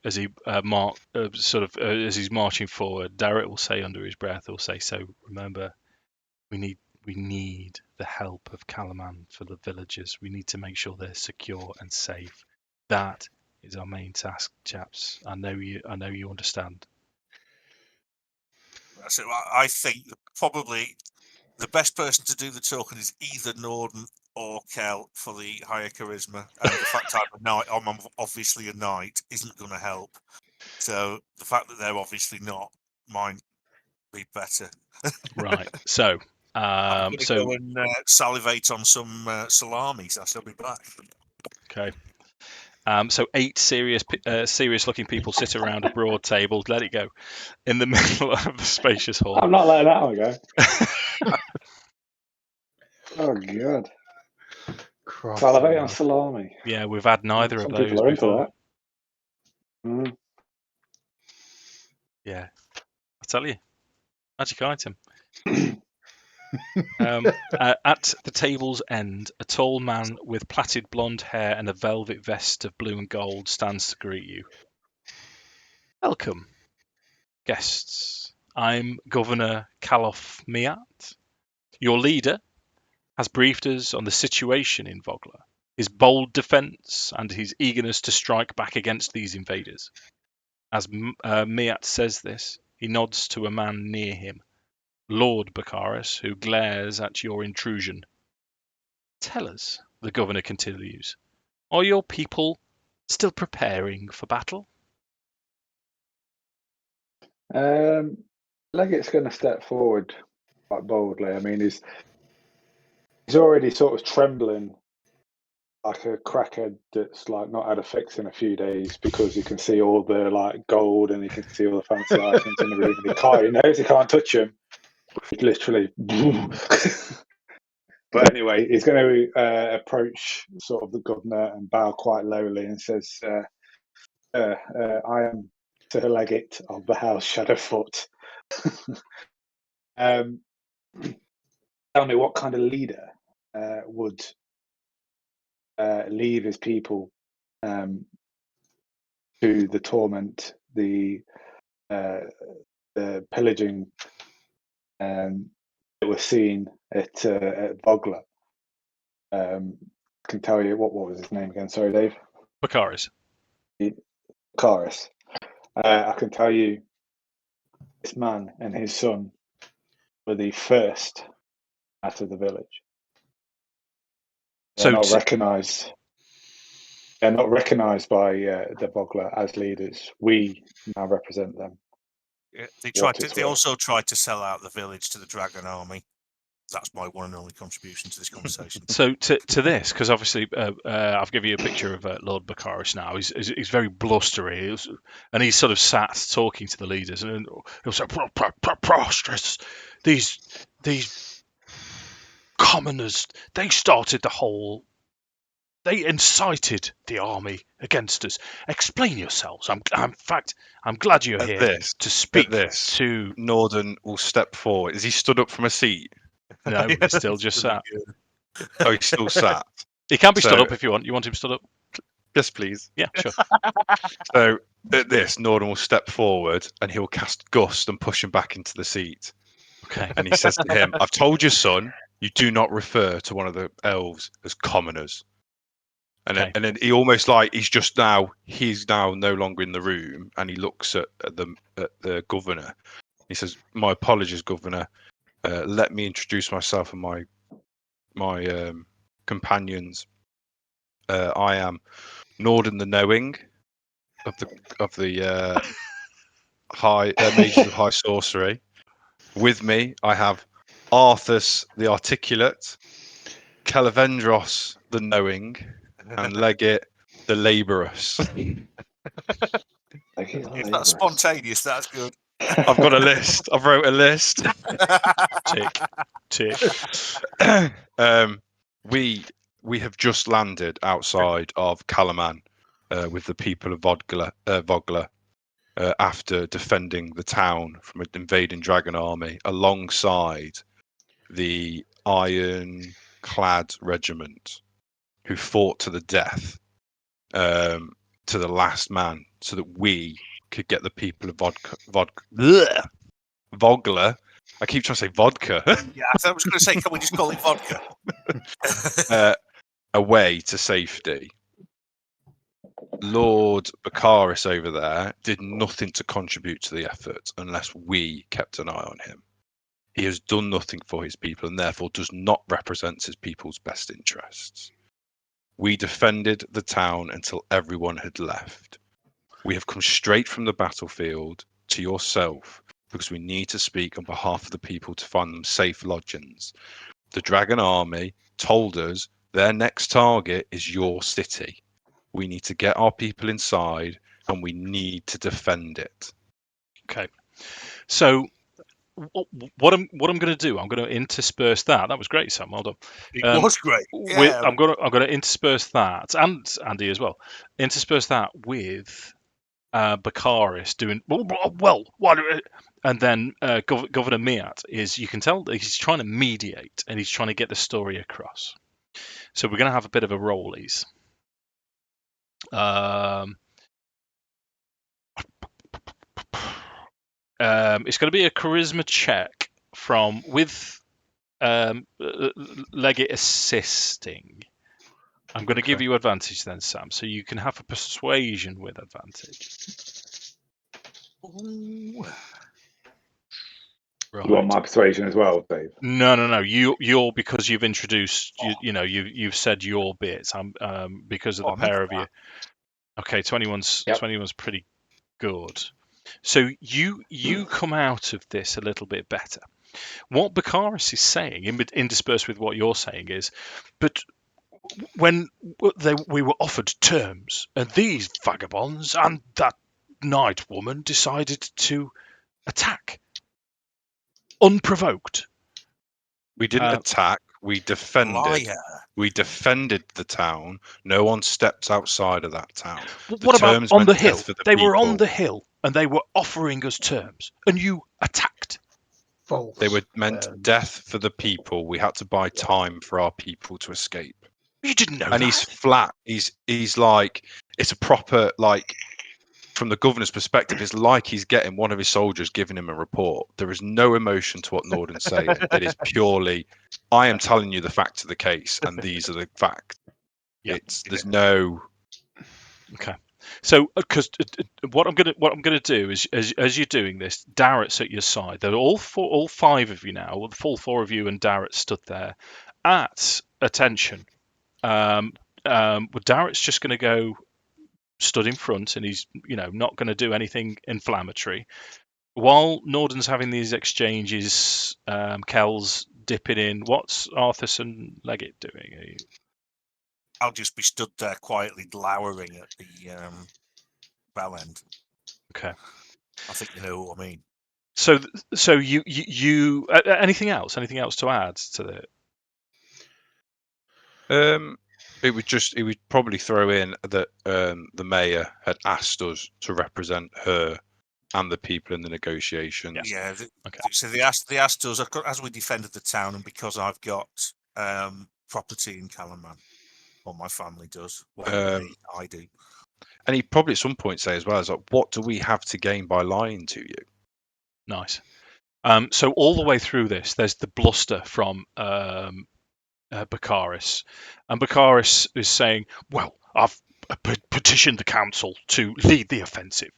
marching forward, Darrett will say under his breath, he'll say, "So remember, we need the help of Kalaman for the villagers. We need to make sure they're secure and safe. That is our main task, chaps. I know you understand." So I think probably the best person to do the talking is either Nordan or Kel for the higher charisma, and the fact I'm obviously a knight isn't going to help. So the fact that they're obviously not might be better. Right. So, I'm going to go and salivate on some salami. So I shall be back. Okay. So 8 serious-looking people sit around a broad table. Let it go in the middle of a spacious hall. I'm not letting that one go. Oh god! Salivate on salami. Yeah, we've had neither Some of those people are before. Into that. Yeah, I tell you, magic item. At the table's end, a tall man with plaited blonde hair and a velvet vest of blue and gold stands to greet you. Welcome, guests. I'm Governor Kalof Miat. Your leader has briefed us on the situation in Vogler, his bold defence and his eagerness to strike back against these invaders. As Miat says this, he nods to a man near him, Lord Baccharis, who glares at your intrusion. Tell us, the governor continues, are your people still preparing for battle? Leggett's going to step forward quite boldly. I mean, he's already sort of trembling like a crackhead that's like not had a fix in a few days because you can see all the like gold and you can see all the fancy items in the room. And he knows he can't touch them. He literally. But anyway, he's going to approach sort of the governor and bow quite lowly and says, "I am Sir Leggit of the House Shadowfoot. Tell me what kind of leader would leave his people to the torment, the pillaging that we're seeing at Vogler." I can tell you what was his name again? Sorry, Dave. Baccharis. Baccharis. I can tell you, this man and his son were the first out of the village. They're not recognised. They're not recognised by the Vogler as leaders. We now represent them. Yeah, they also tried to sell out the village to the Dragon Army. That's my one and only contribution to this conversation. So to this, because obviously I've given you a picture of Lord Baccharis now. He's very blustery, and he's sort of sat talking to the leaders, and he'll say, "Preposterous! These commoners, they started the whole. They incited the army against us. Explain yourselves. I'm glad you're here to speak to." Nordan will step forward. Is he stood up from a seat? No, he's still just sat. Oh, he's still sat. He can be stood up if you want. You want him stood up? Yes, please. Yeah, sure. So at this, Nordan will step forward and he'll cast Gust and push him back into the seat. Okay. And he says to him, "I've told your son, you do not refer to one of the elves as commoners." And then he almost like he's now no longer in the room, and he looks at the governor. He says, "My apologies, Governor. Let me introduce myself and my companions. I am Nordan the Knowing of the high mages of high sorcery. With me, I have Arthas the Articulate Kelevendros, the knowing, and Leggit, the laborious. If that's spontaneous, that's good. I've got a list. I've wrote a list. Tick. We have just landed outside of Kalaman with the people of Vogler after defending the town from an invading dragon army alongside the iron-clad regiment who fought to the death to the last man so that we could get the people of Vogler. I keep trying to say vodka. Yeah, I was going to say, can we just call it vodka? Away to safety. Lord Bakaris over there did nothing to contribute to the effort unless we kept an eye on him. He has done nothing for his people and therefore does not represent his people's best interests. We defended the town until everyone had left. We have come straight from the battlefield to yourself because we need to speak on behalf of the people to find them safe lodgings. The dragon army told us their next target is your city. We need to get our people inside and we need to defend it. Okay. So what I'm going to do, I'm going to intersperse that. That was great, Sam. Well done. It was great. Yeah. I'm going to intersperse that, and Andy as well. Intersperse that with Bakaris doing well. And then Governor Miat is, you can tell that he's trying to mediate and he's trying to get the story across. So we're going to have a bit of a rollies. It's going to be a charisma check with Leggit assisting. I'm going to give you advantage then, Sam, so you can have a persuasion with advantage. Ooh. Right. You want my persuasion as well, Dave? No. You're because you've introduced. You've said your bits. Because of the pair of you. Okay, 21's pretty good. So you come out of this a little bit better. What Bakaris is saying, interspersed with what you're saying, is, but when we were offered terms, and these vagabonds and that night woman decided to attack, unprovoked. We didn't attack. We defended. Liar. We defended the town. No one stepped outside of that town. What about on the hill? They were on people. the hill and they were offering us terms, and you attacked. False. They were meant death for the people. We had to buy time for our people to escape. You didn't know And that. he's flat. He's like, it's a proper, like, from the governor's perspective, it's like he's getting one of his soldiers giving him a report. There is no emotion to what Nordan's saying. It is purely, I am telling you the facts of the case, and these are the facts. Yeah. There's no. Okay. So, because what I'm gonna do is, as you're doing this, Darrett's at your side. They're all five of you now. The full four of you and Darrett stood there at attention. Darrett's just going to go stood in front, and he's not going to do anything inflammatory. While Nordan's having these exchanges, Kel's dipping in. What's Arthas and Leggit doing? I'll just be stood there quietly glowering at the bell end. Okay. I think you know what I mean. So you anything else? Anything else to add to the? It would probably throw in that the mayor had asked us to represent her and the people in the negotiations. Yeah. Okay. So they asked us, as we defended the town, and because I've got property in Kalaman, or my family does, I do. And he'd probably at some point say as well, is like, what do we have to gain by lying to you? Nice. So all the way through this, there's the bluster from Bakaris, and Bakaris is saying, "Well, I've petitioned the council to lead the offensive.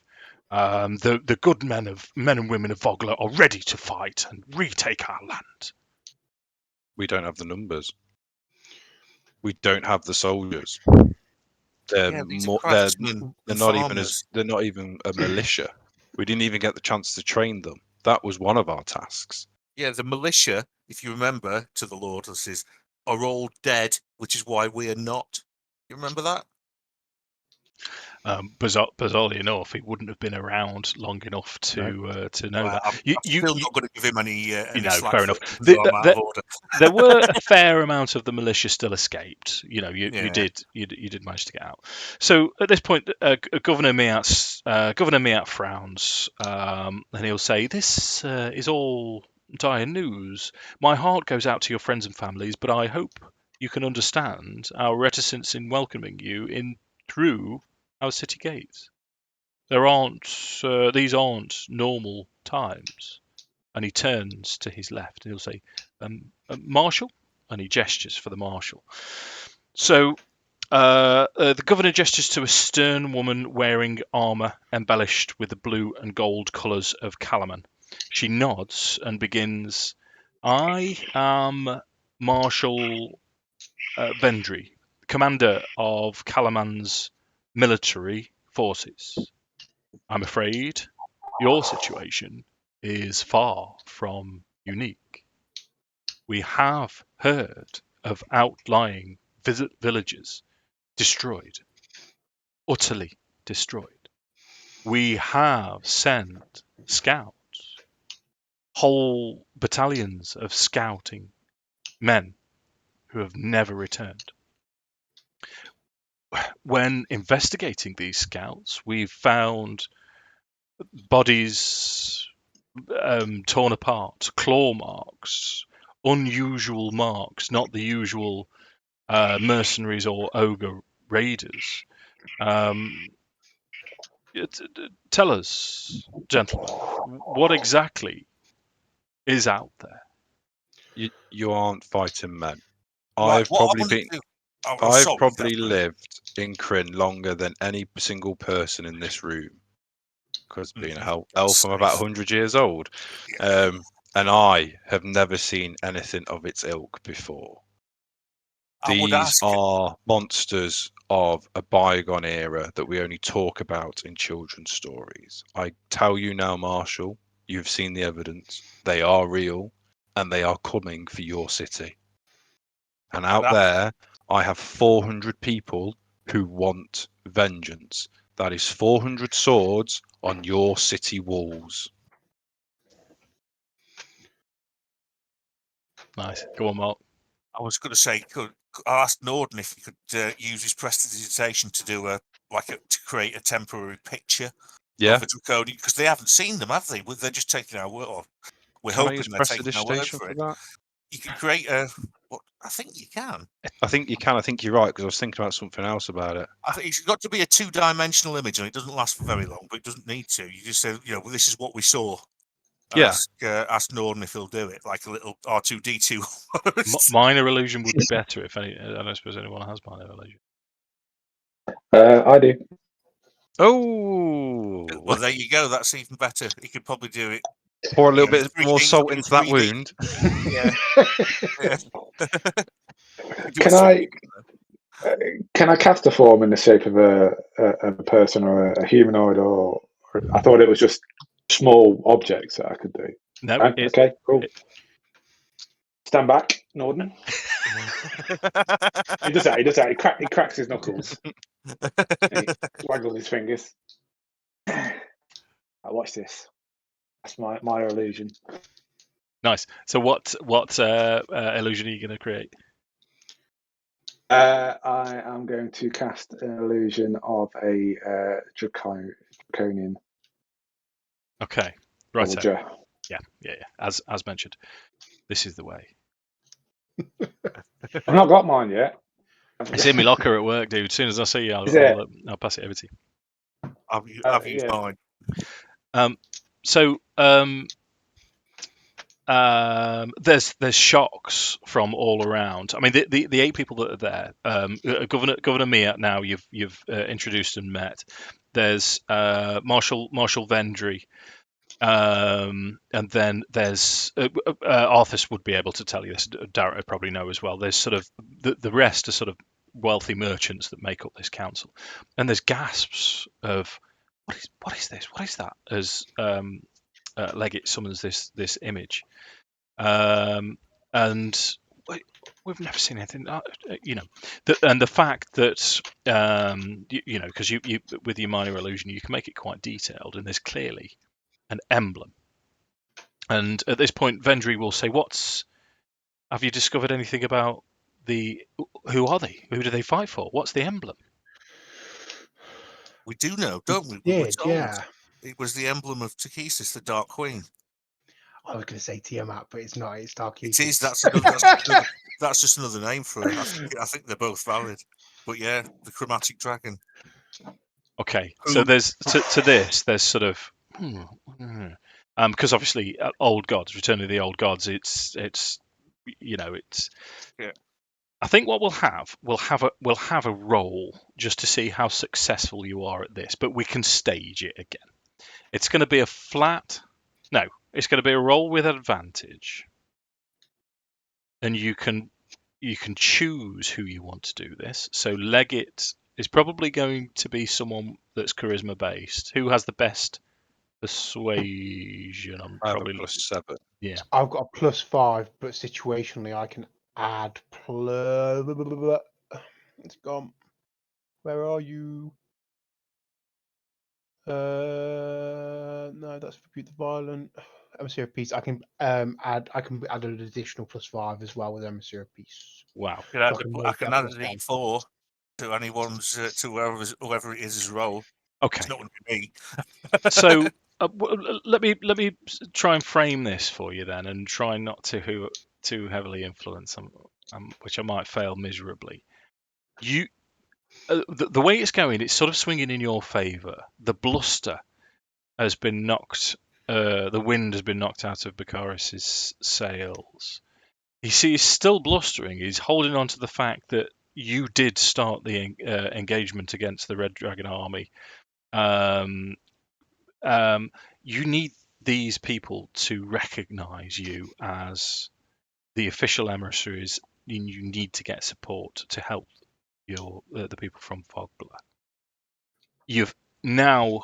The good men and women of Vogler are ready to fight and retake our land." We don't have the numbers. We don't have the soldiers. They're not even a militia. We didn't even get the chance to train them. That was one of our tasks. Yeah, the militia, if you remember, to the Lord, this is are all dead, which is why we are not. You remember that? Bizarrely enough, he wouldn't have been around long enough to know Well, that. I'm still not going to give him any slack fair for enough. it, even though I'm out of order. There were a fair amount of the militia still escaped. You Yeah. did manage to get out. So at this point, Governor Miat frowns, and he'll say, "This is all dire news. My heart goes out to your friends and families, but I hope you can understand our reticence in welcoming you in through our city gates. These aren't normal times." And he turns to his left and he'll say, "Marshal," and he gestures for the marshal. So the governor gestures to a stern woman wearing armor embellished with the blue and gold colors of Kalaman. She nods and begins, "I am Marshal Vendry, commander of Kalaman's military forces. I'm afraid your situation is far from unique. We have heard of outlying villages destroyed, utterly destroyed. We have sent scouts, whole battalions of scouting men who have never returned. When investigating these scouts, we've found bodies torn apart, claw marks, unusual marks, not the usual mercenaries or ogre raiders. Tell us, gentlemen, what exactly is out there?" You aren't fighting men. Right, I've what I probably wanted been. to do. Oh, I've sorry, probably Dan. lived in Kryn longer than any single person in this room, because being an elf, I'm about 100 years old, and I have never seen anything of its ilk before. I would These ask. are monsters of a bygone era that we only talk about in children's stories. I tell you now, Marshal, you've seen the evidence. They are real, and they are coming for your city. And out there, I have 400 people who want vengeance. That is 400 swords on your city walls. Nice. Go on, Mark. I was going to say, I asked Nordan if he could use his prestidigitation to do to create a temporary picture of a draconian, because they haven't seen them, have they? They're just taking our word. We're hoping they're taking our word for it. That? You can create a. What I think you can. I think you can. I think you're right, because I was thinking about something else about it. I think it's got to be a 2-dimensional image, and it doesn't last for very long, but it doesn't need to. You just say, well, this is what we saw. Ask Nordan if he'll do it, like a little R2D2. Minor illusion would be better if any. I don't suppose anyone has minor illusion. I do. Oh, well, there you go. That's even better. He could probably do it. Pour a little bit more salt into that wound. Yeah. Can I cast a form in the shape of a person or a humanoid, or I thought it was just small objects that I could do? No. Okay, cool. Stand back, Nordan. He does that. He cracks his knuckles. He waggles his fingers. Watch this. That's my illusion. Nice. So what illusion are you going to create? I am going to cast an illusion of a draconian. Okay. Right. Soldier. Yeah. As mentioned, this is the way. I've not got mine yet. It's in my locker at work, dude. As soon as I see you, I'll pass it over to you. I've used mine. There's shocks from all around. I mean, the 8 people that are there. Governor Miat. Now you've introduced and met. There's Marshal Vendry. And then there's Arthas would be able to tell you this. Darrett would probably know as well. There's sort of the rest are sort of wealthy merchants that make up this council, and there's gasps of what is this? What is that? As Leggit summons this image, and we've never seen anything. And the fact that because you with your minor illusion, you can make it quite detailed, and there's clearly an emblem. And at this point, Vendry will say, have you discovered anything about who are they? Who do they fight for? What's the emblem? We do know, don't we? Yeah, We were told. yeah. It was the emblem of Takesis, the Dark Queen. I was going to say Tiamat, but it's not. It's Darkesis. It is. That's just another name for her. I think they're both valid. But yeah, the chromatic dragon. Okay, so there's to this. There's sort of because obviously old gods, Return of the Old Gods. It's Yeah. I think what we'll have a roll just to see how successful you are at this, but we can stage it again. It's going to be a flat. No, it's going to be a roll with advantage, and you can choose who you want to do this. So Leggit is probably going to be someone that's charisma based. Who has the best persuasion? I'm I have probably a +7. Yeah. I've got a +5, but situationally I can add plus. It's gone. Where are you? No, that's Rebuke the Violent. Emissary of Peace. I can add an additional +5 as well with Emissary of Peace. Wow. I make can that add an +1. E4 to anyone's to whoever it is as roll. Okay. It's not going to be me. So let me try and frame this for you then, and try not to too heavily influence them, which I might fail miserably. The way it's going, it's sort of swinging in your favour. The bluster has been knocked. The wind has been knocked out of Bakaris's sails. He's still blustering. He's holding on to the fact that you did start the engagement against the Red Dragon army. You need these people to recognise you as the official emissaries. You need to get support to help the people from Fogbler. You've now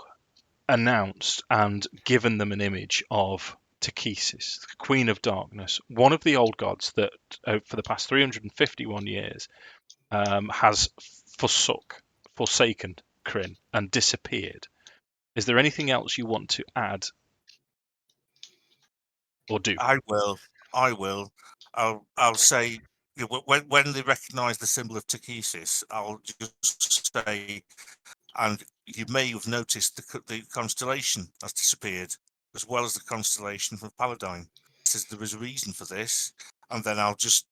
announced and given them an image of Takesis, the Queen of Darkness, one of the old gods that for the past 351 years has forsaken Kryn and disappeared. Is there anything else you want to add or do? I will. I'll say when they recognise the symbol of Takesis, I'll just say, and you may have noticed the constellation has disappeared, as well as the constellation from Paladin. Says there is a reason for this, and then I'll just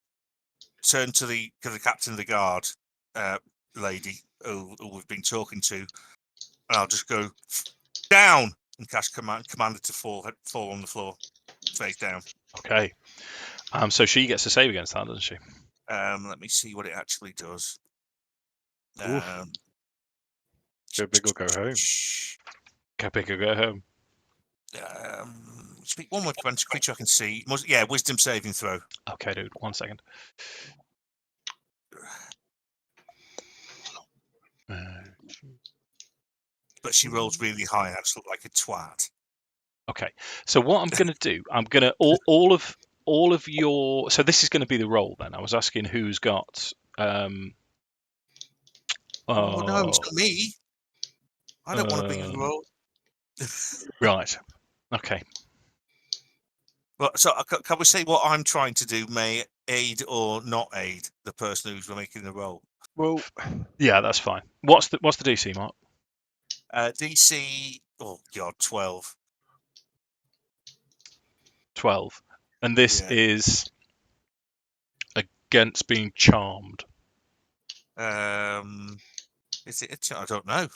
turn to the captain of the guard, lady who we've been talking to, and I'll just go down and cast commander to fall on the floor, face down. Okay. So she gets a save against that, doesn't she? Let me see what it actually does. Go big or go home. Go big or go home. Speak one more creature I can see. Wisdom saving throw. Okay, dude. 1 second. But she rolls really high. I just look like a twat. Okay. So what I'm going to do, I'm going to all of your. So this is going to be the roll then. I was asking who's got. No, it's not me. I don't want to be in the roll. Right. Okay. Well, so can we say what I'm trying to do may aid or not aid the person who's making the roll? Well, yeah, that's fine. What's the DC, Mark? DC. Oh God, 12. 12, and this is against being charmed. Is it? I don't know.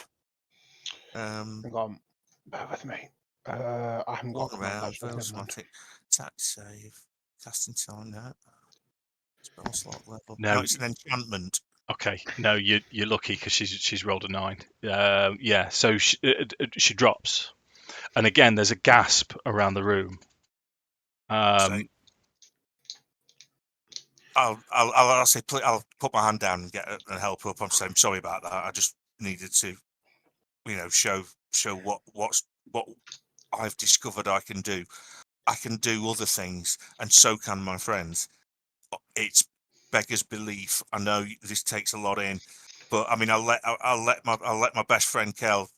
Hang on, bear with me. I haven't got around. Attack save. Casting time. No. Spell slot level. No, it's an enchantment. Okay, no, you're lucky because she's rolled a 9. Yeah, so she drops, and again there's a gasp around the room. I'll say I'll put my hand down and get and help her up. I'm sorry about that. I just needed to, show what I've discovered I can do. I can do other things, and so can my friends. It's beggars belief. I know this takes a lot in, but I mean, I'll let my best friend Kel,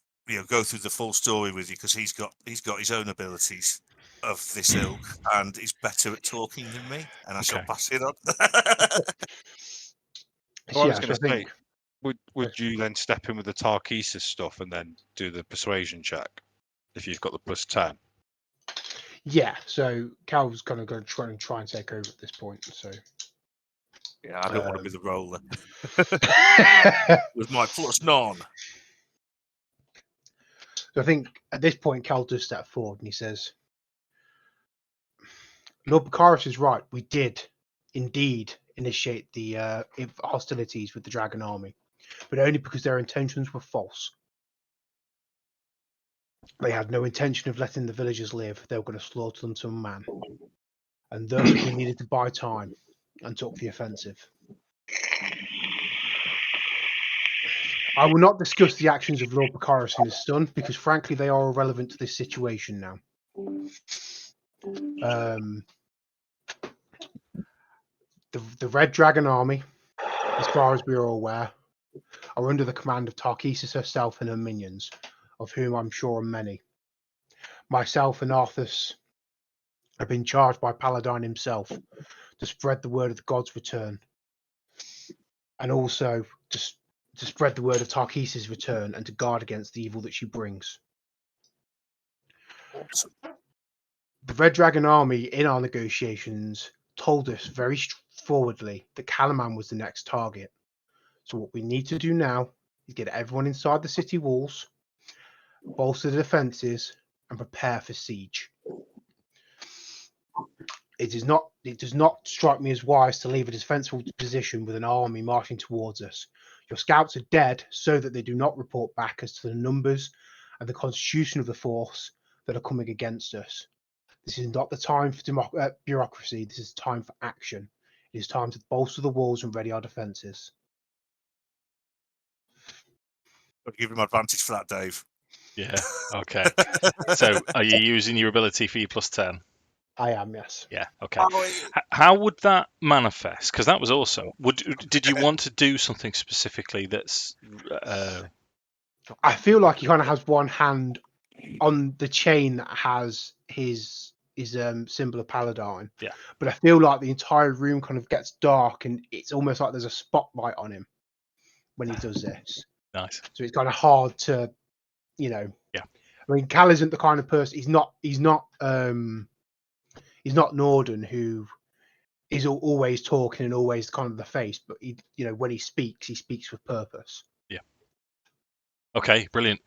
go through the full story with you, because he's got his own abilities of this ilk, and he's better at talking than me, and I shall pass it on. Well, I was so going to say, think would you then step in with the Tarkesis stuff and then do the persuasion check if you've got the +10? yeah. So Cal's kind of going to try and take over at this point. So Yeah, I don't want to be the roller with my +9. So I think at this point, Cal does step forward and he says, Lord Bakaris is right. We did indeed initiate the hostilities with the Dragon Army, but only because their intentions were false. They had no intention of letting the villagers live. They were going to slaughter them to a man. And thus we needed to buy time and took the offensive. I will not discuss the actions of Lord Bakaris and his son, because frankly they are irrelevant to this situation now. The Red Dragon Army, as far as we are aware, are under the command of Tarkesis herself and her minions, of whom I'm sure are many. Myself and Arthas have been charged by Paladin himself to spread the word of the gods' return, and also to spread the word of Tarkesis' return and to guard against the evil that she brings. The Red Dragon Army, in our negotiations, told us very straightforwardly that Kalaman was the next target. So what we need to do now is get everyone inside the city walls, bolster the defences, and prepare for siege. It does not strike me as wise to leave a defensible position with an army marching towards us. Your scouts are dead so that they do not report back as to the numbers and the constitution of the force that are coming against us. This is not the time for bureaucracy. This is time for action. It is time to bolster the walls and ready our defences. I'll give him advantage for that, Dave. Yeah. Okay. So, are you using your ability for your +10? I am, yes. Yeah. Okay. How would that manifest? Because that was awesome. Did you want to do something specifically that's? I feel like he kind of has one hand on the chain that has his symbol of Paladin. Yeah. But I feel like the entire room kind of gets dark, and it's almost like there's a spotlight on him when he does this. Nice. So it's kind of hard to, Yeah. I mean, Cal isn't the kind of person. He's not Nordan, who is always talking and always kind of the face. But he, when he speaks with purpose. Yeah. Okay. Brilliant.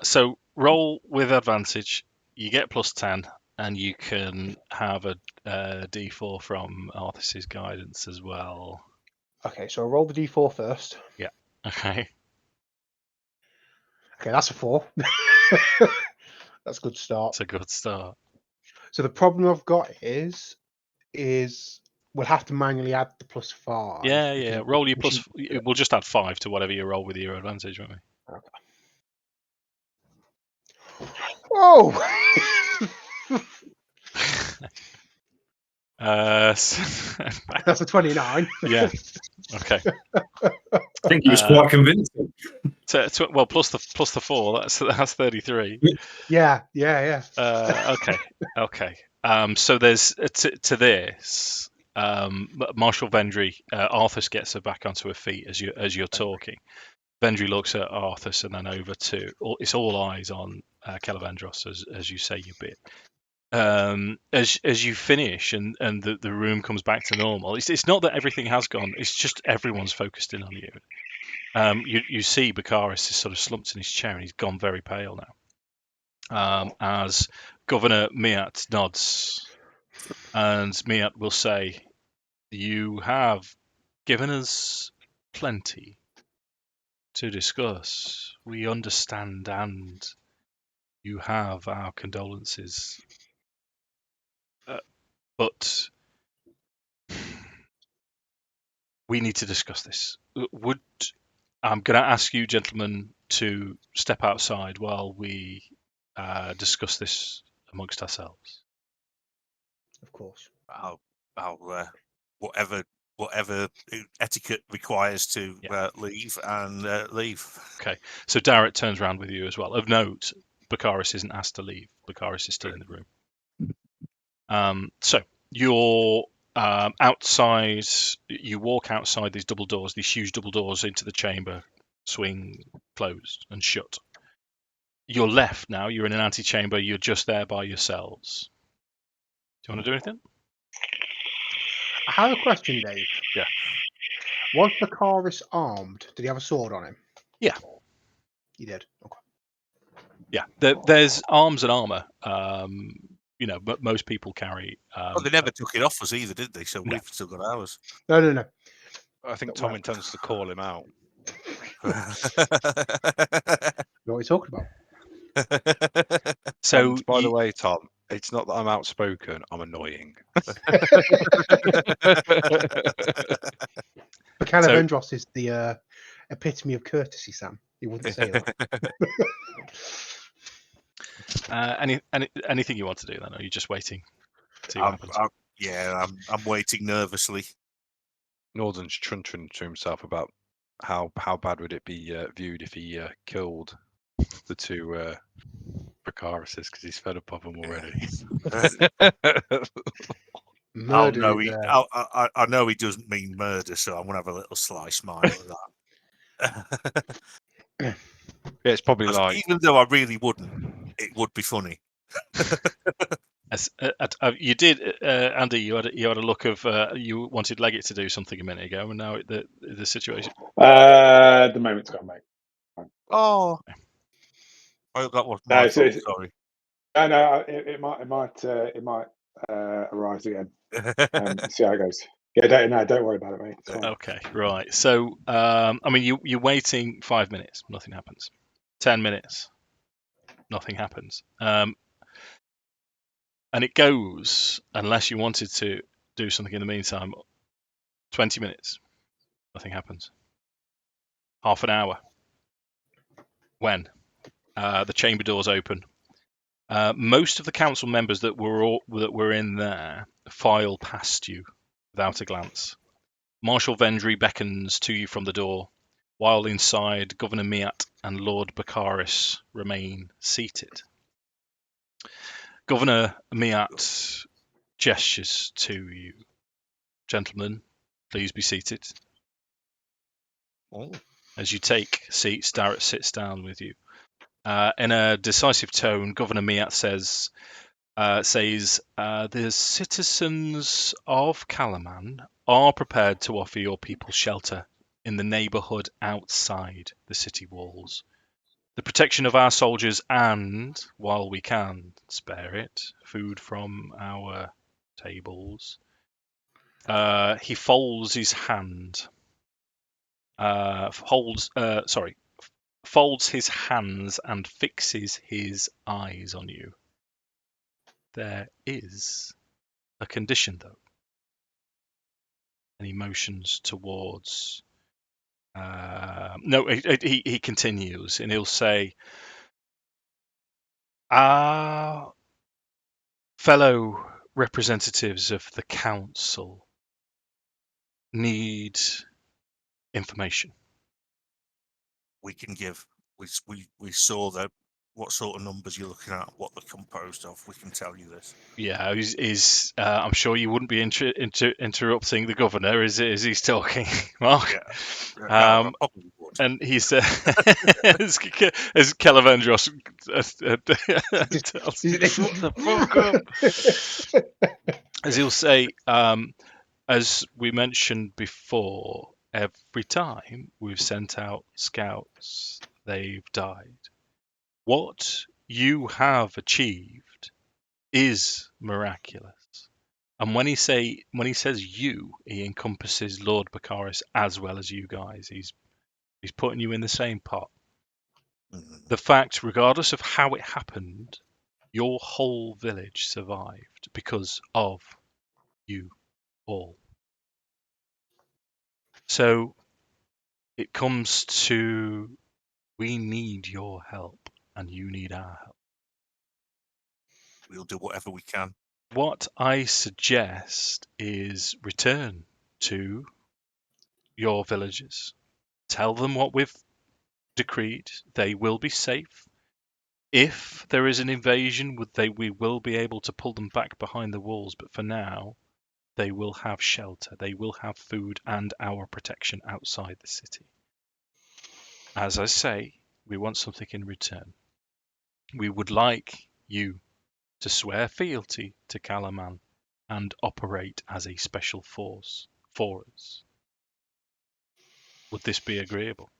So roll with advantage. You get +10, and you can have a D4 from Arthas's guidance as well. Okay, so I'll roll the D4 first. Yeah. Okay. Okay, that's a 4. That's a good start. It's a good start. So the problem I've got is we'll have to manually add the +5. Yeah. Roll your We'll just add 5 to whatever you roll with your advantage, won't we? Okay. Oh! That's a 29. Yeah. Okay. I think he was quite convincing. Well, plus the 4, that's 33. Yeah. Okay. So there's to this. Marshal Vendry, Arthas gets her back onto her feet as you're talking. Vendry looks at Arthas and then over to. It's all eyes on Kelevendros as you say your bit. As you finish and the room comes back to normal, it's not that everything has gone. It's just everyone's focused in on you. You see Bakaris is sort of slumped in his chair and he's gone very pale now. As Governor Miat nods, and Miat will say, "You have given us plenty to discuss. We understand, and you have our condolences. But we need to discuss this. I'm going to ask you, gentlemen, to step outside while we discuss this amongst ourselves." Of course. I'll whatever whatever etiquette requires to leave and leave. Okay, so Darrett turns around with you as well. Of note, Bakaris isn't asked to leave. Bakaris is still in the room. So you're outside. You walk outside these double doors, these huge double doors into the chamber, swing closed and shut. You're left now. You're in an antechamber. You're just there by yourselves. Do you want to do anything? I have a question, Dave. Yeah. Was Bakaris armed? Did he have a sword on him? Yeah. He did. Okay. Yeah. There's arms and armor. But most people carry. Well, they never took it off us either, did they? So we've still got ours. No. I think Tom intends to call him out. You know what he's talking about? So, and by the way, Tom, it's not that I'm outspoken. I'm annoying. But Kelevendros is the epitome of courtesy, Sam. He wouldn't say that. Anything you want to do then? Or are you just waiting to see what happens? I'm waiting nervously. Nordan's chuntering to himself about how bad would it be viewed if he killed the two Bacarises because he's fed up of them already. I know he doesn't mean murder, so I'm gonna have a little sly smile at that. Yeah, it's probably like, even though I really wouldn't, it would be funny. You did, Andy. You had a look of you wanted Leggit to do something a minute ago, and now the situation. The moment's gone, mate. Oh, that was my fault. Sorry. No, it might arise again. See how it goes. Yeah, don't worry about it, mate. It's fine. Okay, right. So, you're waiting 5 minutes, nothing happens. 10 minutes, nothing happens. And it goes, unless you wanted to do something in the meantime, 20 minutes, nothing happens. Half an hour. When the chamber doors open, most of the council members that were in there file past you without a glance. Marshal Vendry beckons to you from the door, while inside Governor Miat and Lord Bakaris remain seated. Governor Miat gestures to you. Gentlemen, please be seated. Oh. As you take seats, Darrett sits down with you. In a decisive tone, Governor Miat says, the citizens of Kalaman are prepared to offer your people shelter in the neighbourhood outside the city walls. The protection of our soldiers and, while we can spare it, food from our tables. He folds his hand. Folds his hands and fixes his eyes on you. There is a condition, though. And he motions towards. He continues, and he'll say, "Our fellow representatives of the council need information. We can give. We saw that. What sort of numbers you're looking at? What they're composed of? We can tell you this. Yeah, I'm sure you wouldn't be interrupting the governor as he's talking, Mark. Yeah. No, I probably would. And he said, as Kelevendros tells you, as he'll say, as we mentioned before, every time we've sent out scouts, they've died. What you have achieved is miraculous. And when he says you, he encompasses Lord Bakaris as well as you guys. He's putting you in the same pot. Mm-hmm. The fact, regardless of how it happened, your whole village survived because of you all. So it comes to, we need your help and you need our help. We'll do whatever we can. What I suggest is return to your villagers. Tell them what we've decreed. They will be safe. If there is an invasion, we will be able to pull them back behind the walls. But for now, they will have shelter. They will have food and our protection outside the city. As I say, we want something in return. We would like you to swear fealty to Kalaman and operate as a special force for us. Would this be agreeable?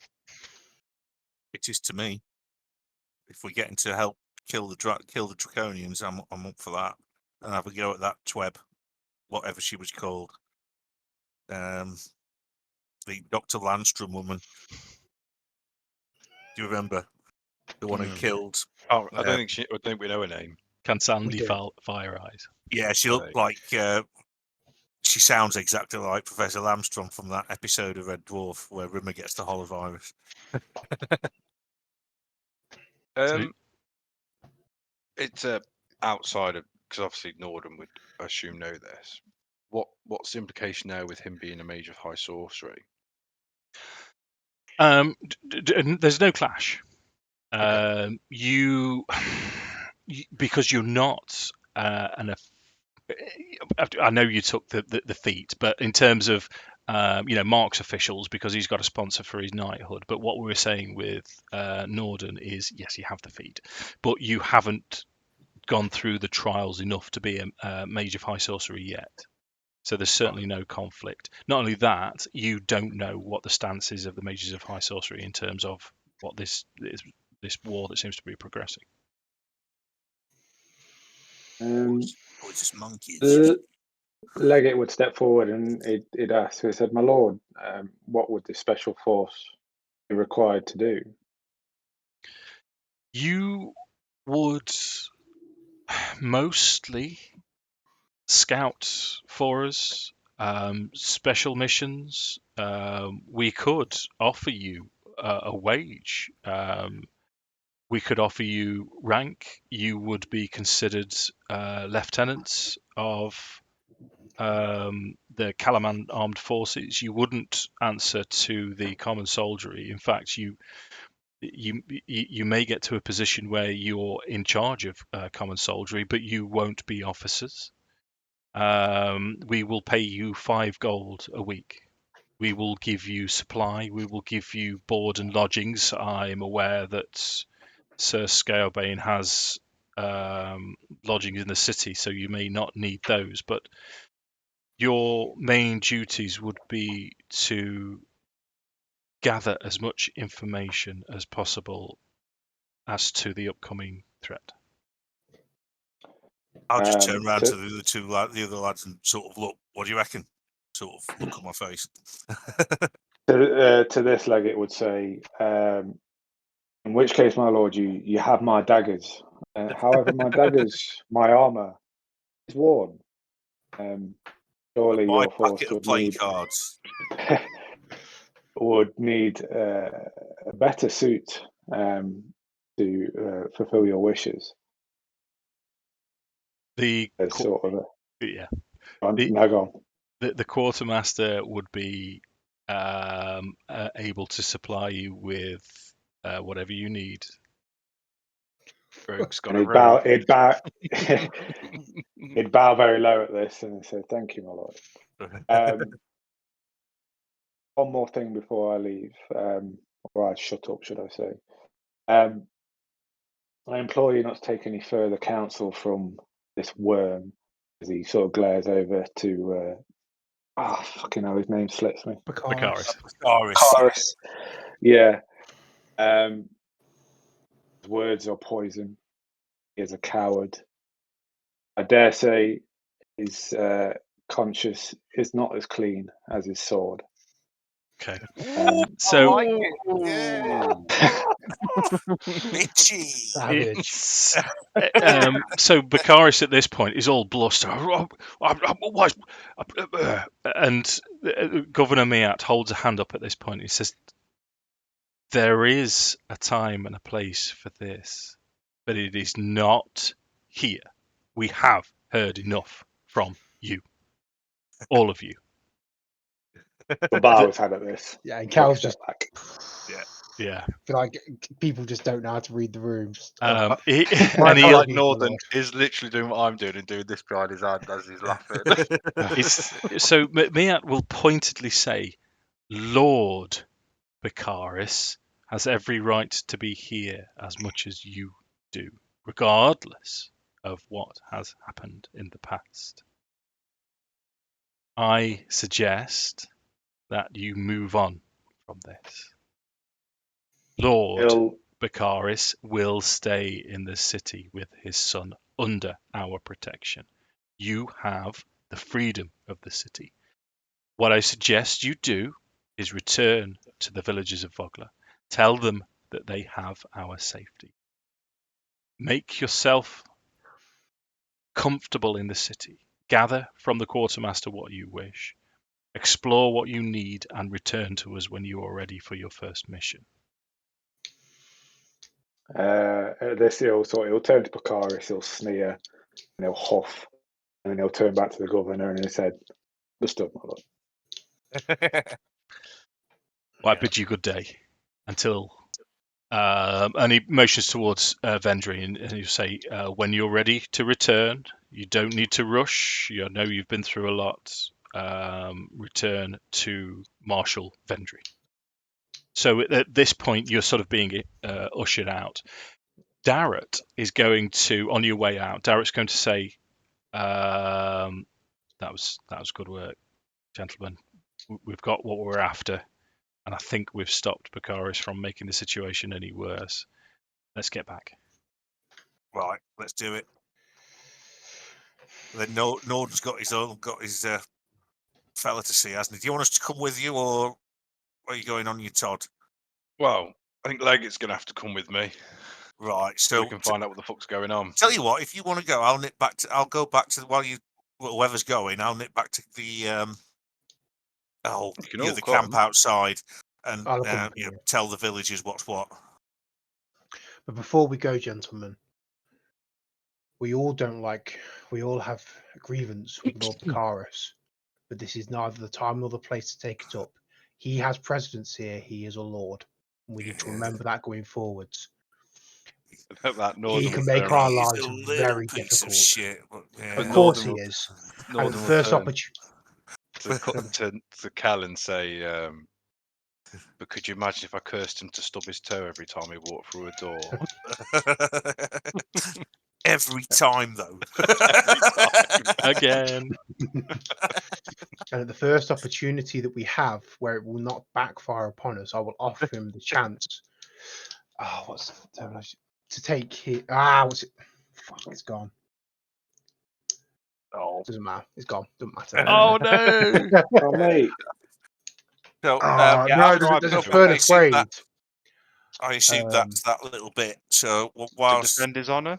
It is to me. If we're getting to help kill the Draconians, I'm up for that. And have a go at that Tweb, whatever she was called. The Dr. Landstrom woman. Do you remember? The one who killed. Oh, I don't think we know her name. Can Sandy do. Fire Eyes? Yeah, she looked like. She sounds exactly like Professor Lamstrom from that episode of Red Dwarf where Rimmer gets the holovirus. It's outside of, because obviously Nordan would, I assume, know this. What's the implication there with him being a mage of high sorcery? There's no clash. Okay. You because you're not I know you took the feat, but in terms of Mark's officials, because he's got a sponsor for his knighthood. But what we were saying with Nordan is, yes, you have the feat, but you haven't gone through the trials enough to be a mage of high sorcery yet. So there's certainly no conflict. Not only that, you don't know what the stance is of the mages of high sorcery in terms of what this war that seems to be progressing. Just monkeys. Leggit would step forward and he'd ask. He said, "My lord, what would this special force be required to do?" You would mostly scout for us, special missions. We could offer you a wage. We could offer you rank. You would be considered lieutenants of the Kalaman armed forces. You wouldn't answer to the common soldiery. In fact, you may get to a position where you're in charge of common soldiery, but you won't be officers. We will pay you 5 gold a week. We will give you supply. We will give you board and lodgings. I'm aware that Sir Scalebane has lodgings in the city, so you may not need those. But your main duties would be to gather as much information as possible as to the upcoming threat. I'll just turn around to the other lads and sort of look. What do you reckon? Sort of look at my face. To this, Leggit would say, "In which case, my lord, you have my daggers. However, my armor is worn. Surely My your force packet of playing cards would need a better suit to fulfill your wishes." The sort of yeah. Now go on. The quartermaster would be able to supply you with whatever you need. Rogue's got And he'd bow very low at this and say, "Thank you, my lord." One more thing before I leave, or I shut up, should I say? I implore you not to take any further counsel from this worm, as he sort of glares over to. Fucking hell, his name slips me. Bakaris. Yeah. His words are poison. He is a coward. I dare say his conscience is not as clean as his sword. Okay. So, bitchy. Savage. So Bakaris at this point is all bluster, and Governor Miat holds a hand up at this point. He says, "There is a time and a place for this, but it is not here. We have heard enough from you, all of you. But bow his head at this. Yeah, and Take a Cal's step just back. Yeah. like people just don't know how to read the rooms. And I Mine feel he'll, like Nordan is literally doing what I'm doing and doing this behind his hand as he's laughing. so Miat will pointedly say, Lord Becaris has every right to be here as much as you do, regardless of what has happened in the past. I suggest that you move on from this. Lord He'll Becaris will stay in the city with his son under our protection. You have the freedom of the city. What I suggest you do is return to the villagers of Vogler. Tell them that they have our safety. Make yourself comfortable in the city. Gather from the quartermaster what you wish. Explore what you need and return to us when you are ready for your first mission. at this he'll turn to Becaris, he'll sneer, and he'll huff, and then he'll turn back to the governor and he said, "Understood, my lord." Well, I bid you good day until. And he motions towards Vendry and you say, when you're ready to return, you don't need to rush. You know you've been through a lot. Return to Marshal Vendry. So at this point, you're sort of being ushered out. Darrett is going to, on your way out, Darrett's going to say, that was good work, gentlemen. We've got what we're after. And I think we've stopped Becaris from making the situation any worse. Let's get back. Right, let's do it. Then Nordan's got his fella to see, hasn't he? Do you want us to come with you, or are you going on your Todd? Well, I think Leggit's going to have to come with me. Right, So so we can find out what the fuck's going on. tell you what, if you want to go, I'll go back to while whoever's going. I'll nip back to the can all the come. camp outside and I'll accompany you. tell the villagers what's what. But before we go, gentlemen, we all have a grievance with Lord Becaris, but this is neither the time nor the place to take it up. He has precedence here. He is a lord. And we need to remember that going forwards. That He Nordan can will make turn our around. He's lives a little very piece difficult. of shit. But, yeah. Of course Nordan he will- is. And Nordan the will first turn opportunity. to Cal and say, but could you imagine if I cursed him to stub his toe every time he walked through a door? Every time, though. Again. And at the first opportunity that we have where it will not backfire upon us, I will offer him the chance. What's the terminology? To take his. What's it? Fuck, it's gone. Oh, Doesn't matter. It's gone. Doesn't matter. Oh no! Oh, mate. so, No, there's a further phrase. I assume that's that little bit. So, To whilst defend his honour?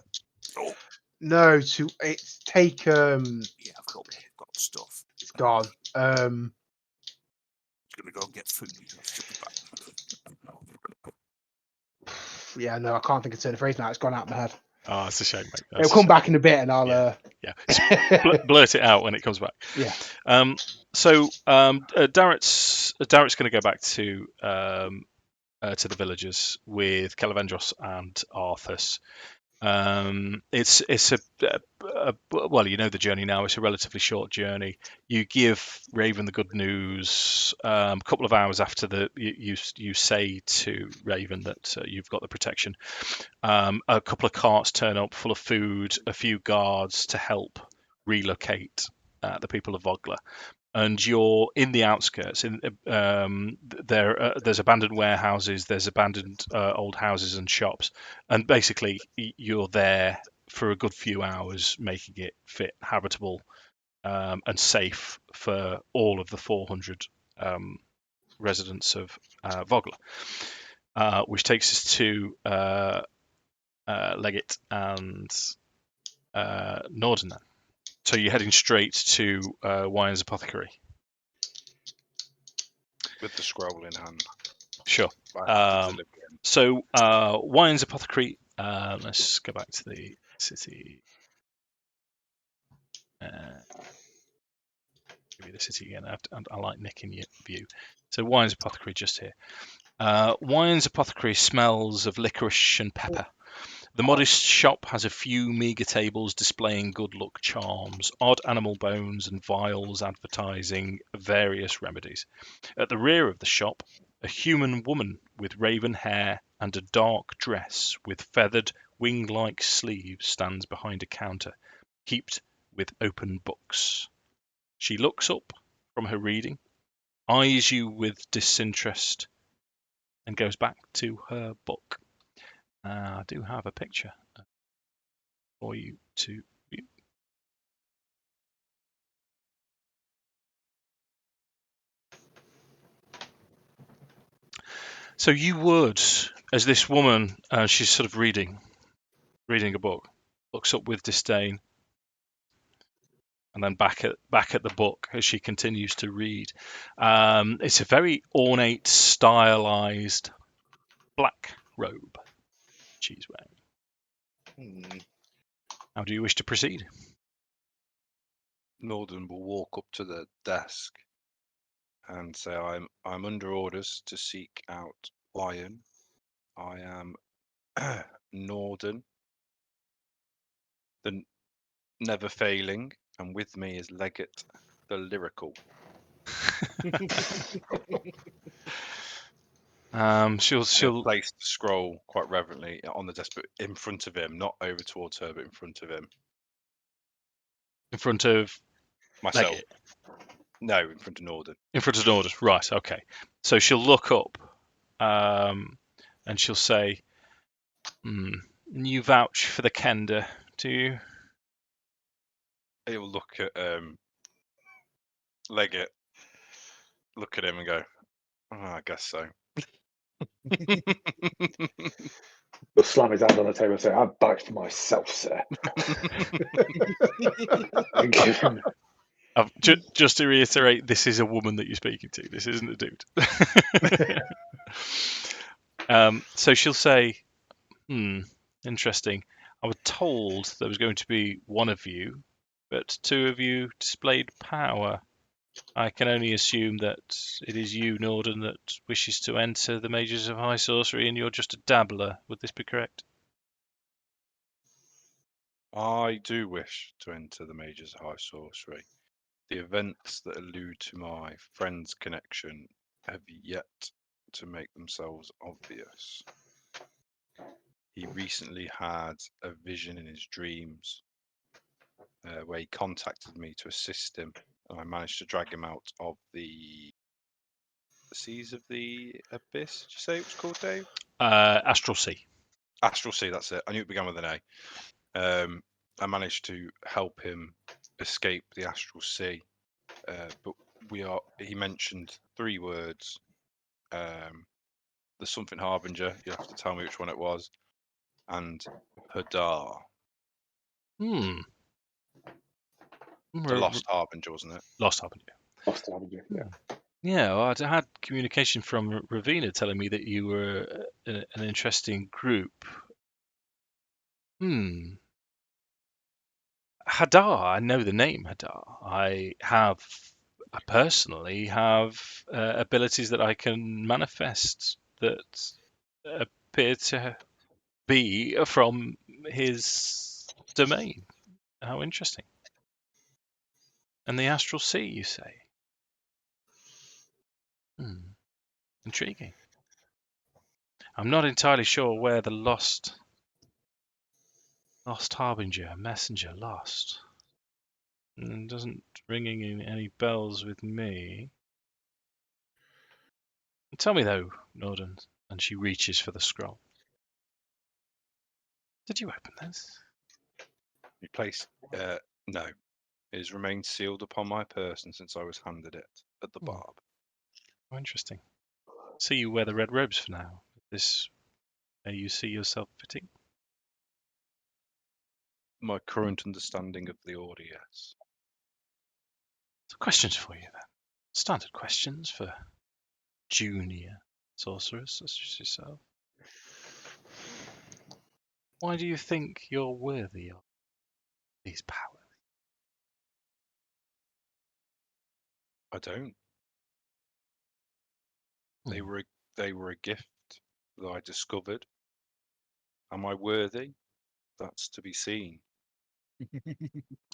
No, it's take. yeah, I've got stuff. It's gone. I'm gonna go and get food. I should be back. Yeah, no, I can't think of the phrase now. It's gone out of my head. Oh, it's a shame, mate. It'll come back in a bit, and I'll. Yeah. Blurt it out when it comes back. Yeah. So Darrett's going to go back to the villagers with Kelevendros and Arthas. It's a well, you know the journey now. It's a relatively short journey. You give Raven the good news a couple of hours after you say to Raven that you've got the protection. A couple of carts turn up full of food, a few guards to help relocate the people of Vogler. And you're in the outskirts. There's abandoned warehouses, there's abandoned old houses and shops, and basically you're there for a good few hours, making it fit, habitable, and safe for all of the 400 residents of Vogler. Which takes us to Leggit and Nordan. So you're heading straight to Wyon's Apothecary. With the scroll in hand. Sure. Right, So Wyon's Apothecary. Let's go back to the city. give you the city again. I like nicking your view. So Wine's Apothecary just here. Wine's Apothecary smells of licorice and pepper. The modest shop has a few meagre tables displaying good luck charms, odd animal bones, and vials advertising various remedies. At the rear of the shop, a human woman with raven hair and a dark dress with feathered, wing-like sleeves stands behind a counter, heaped with open books. She looks up from her reading, eyes you with disinterest, and goes back to her book. I do have a picture for you to view. So you would, as this woman, she's sort of reading a book, looks up with disdain, and then back at the book as she continues to read. It's a very ornate, stylized black robe she's wearing. How do you wish to proceed? Nordan will walk up to the desk and say, I'm under orders to seek out Lion. I am Nordan, the never failing, and with me is Leggit, the lyrical. She'll place the scroll quite reverently on the desk, but in front of him, not over towards her, but in front of him. in front of Myself. Leggit. No, in front of Nordan. In front of Nordan, right? Okay. So she'll look up, and she'll say, "You vouch for the Kender, do you?" He'll look at Leggit, look at him and go, oh, I guess so. He'll slam his hand on the table and say, I vouch for myself, sir. And give him... Just to reiterate, this is a woman that you're speaking to. This isn't a dude. So she'll say, interesting. I was told there was going to be one of you, but two of you displayed power. I can only assume that it is you, Nordan, that wishes to enter the Mages of High Sorcery, and you're just a dabbler. Would this be correct? I do wish to enter the Mages of High Sorcery. The events that allude to my friend's connection have yet to make themselves obvious. He recently had a vision in his dreams where he contacted me to assist him, and I managed to drag him out of the Seas of the Abyss. Did you say it was called, Dave? Astral Sea. Astral Sea, that's it. I knew it began with an A. I managed to help him escape the Astral Sea, but he mentioned 3 words. The something Harbinger, you have to tell me which one it was, and Hadar. The Lost Harbinger, wasn't it? Lost Harbinger. Lost Harbinger, yeah. Yeah, well, I had communication from Ravina telling me that you were an interesting group. Hadar, I know the name Hadar. I personally have abilities that I can manifest that appear to be from his domain. How interesting. And the Astral Sea, you say? Intriguing. I'm not entirely sure where the Lost Harbinger, messenger, lost. Doesn't ringing in any bells with me. Tell me though, Nordan, and she reaches for the scroll. Did you open this? No. It has remained sealed upon my person since I was handed it at the barb. Oh, interesting. See you wear the red robes for now. This, you see yourself fitting? My current understanding of the order, yes. So questions for you then. Standard questions for junior sorcerers such as yourself. Why do you think you're worthy of these powers? I don't. They were a gift that I discovered. Am I worthy? That's to be seen.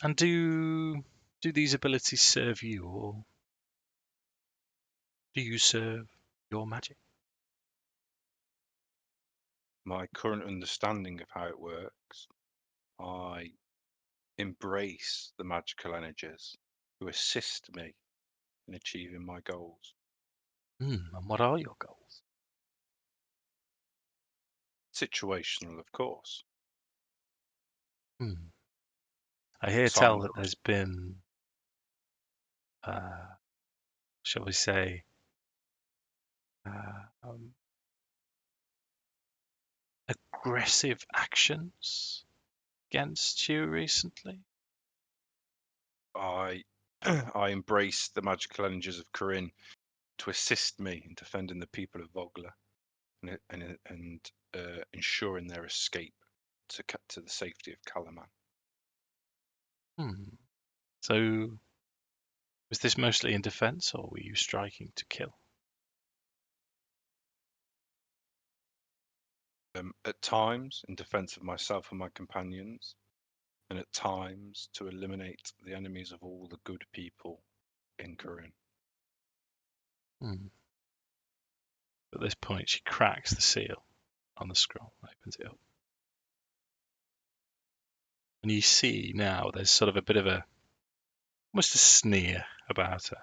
And do these abilities serve you, or do you serve your magic? My current understanding of how it works, I embrace the magical energies who assist me in achieving my goals. And what are your goals? Situational, of course. I hear So tell that there's been, shall we say, aggressive actions against you recently. I embrace the magical energies of Corinne to assist me in defending the people of Vogler and ensuring their escape to the safety of Kalaman. So, was this mostly in defense, or were you striking to kill? At times, in defense of myself and my companions, and at times to eliminate the enemies of all the good people in Corinne. At this point, she cracks the seal on the scroll, opens it up. And you see now there's sort of a bit of almost a sneer about her.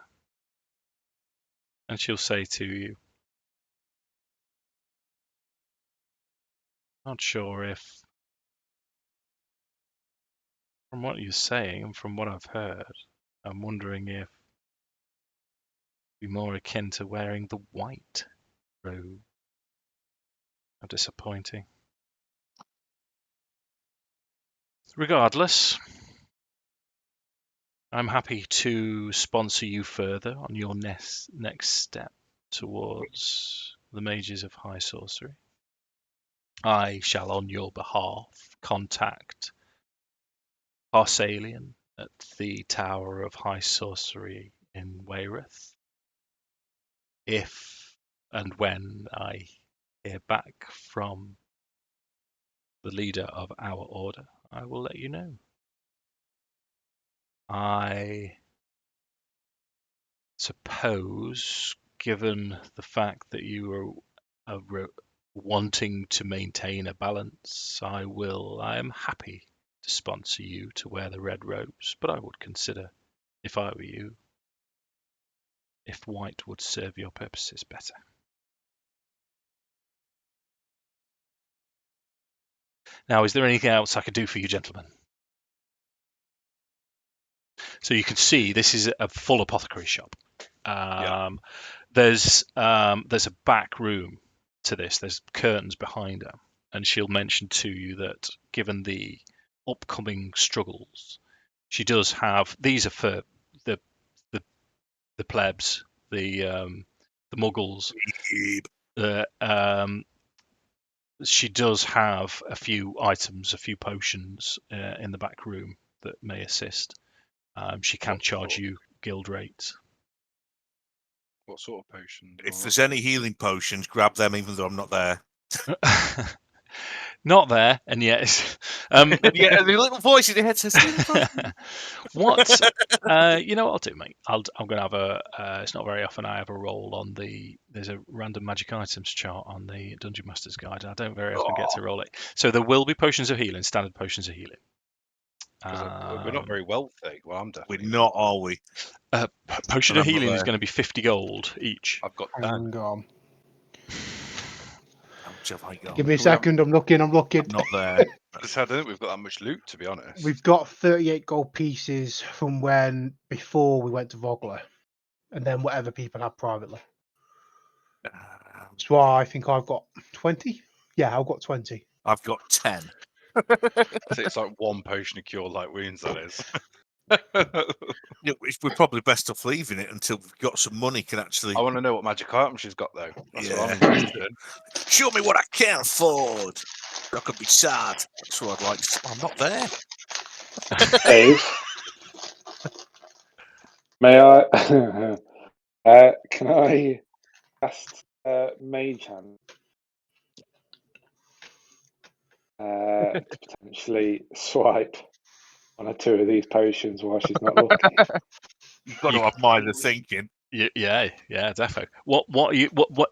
And she'll say to you, not sure if, from what you're saying and from what I've heard, I'm wondering if it'd be more akin to wearing the white robe. How disappointing. Regardless, I'm happy to sponsor you further on your next step towards the Mages of High Sorcery. I shall, on your behalf, contact Harsalian at the Tower of High Sorcery in Wayreth. If and when I hear back from the leader of our order, I will let you know. I suppose, given the fact that you are wanting to maintain a balance, I am happy to sponsor you to wear the red robes, but I would consider, if I were you, if white would serve your purposes better. Now, is there anything else I could do for you, gentlemen? So you can see this is a full apothecary shop. There's a back room to this. There's curtains behind her, and she'll mention to you that given the upcoming struggles, she does have. These are for the plebs, the muggles. She does have a few items, a few potions in the back room that may assist. She can charge you guild rates. What sort of potion? If there's any healing potions, grab them even though I'm not there. Not there, and yet and yet the little voice in your head says healing potion. What? You know what I'll do, mate? I'm going to have it's not very often I have a roll on there's a random magic items chart on the Dungeonmaster's Guide. I don't very often get to roll it. So there will be potions of healing, standard potions of healing. We're not very wealthy. Well, I'm definitely. We're not, are we? Potion of healing is going to be 50 gold each. I've got 10. Hang on. Got? Give me a second. I'm looking. I'm not there. I don't think we've got that much loot, to be honest. We've got 38 gold pieces from before we went to Vogler, and then whatever people have privately. That's why I think I've got 20. Yeah, I've got 20. I've got 10. I think it's like one potion of cure light wounds, that is. We're probably best off leaving it until we've got some money. Can actually. I want to know what magic item she's got, though. That's what I'm interested in. Show me what I can afford. I could be sad. That's what I'd like to. I'm not there. Dave, May I? Can I cast Mage Hand to potentially swipe one or two of these potions while she's not looking? You've got You to have minor thinking. Yeah, definitely. What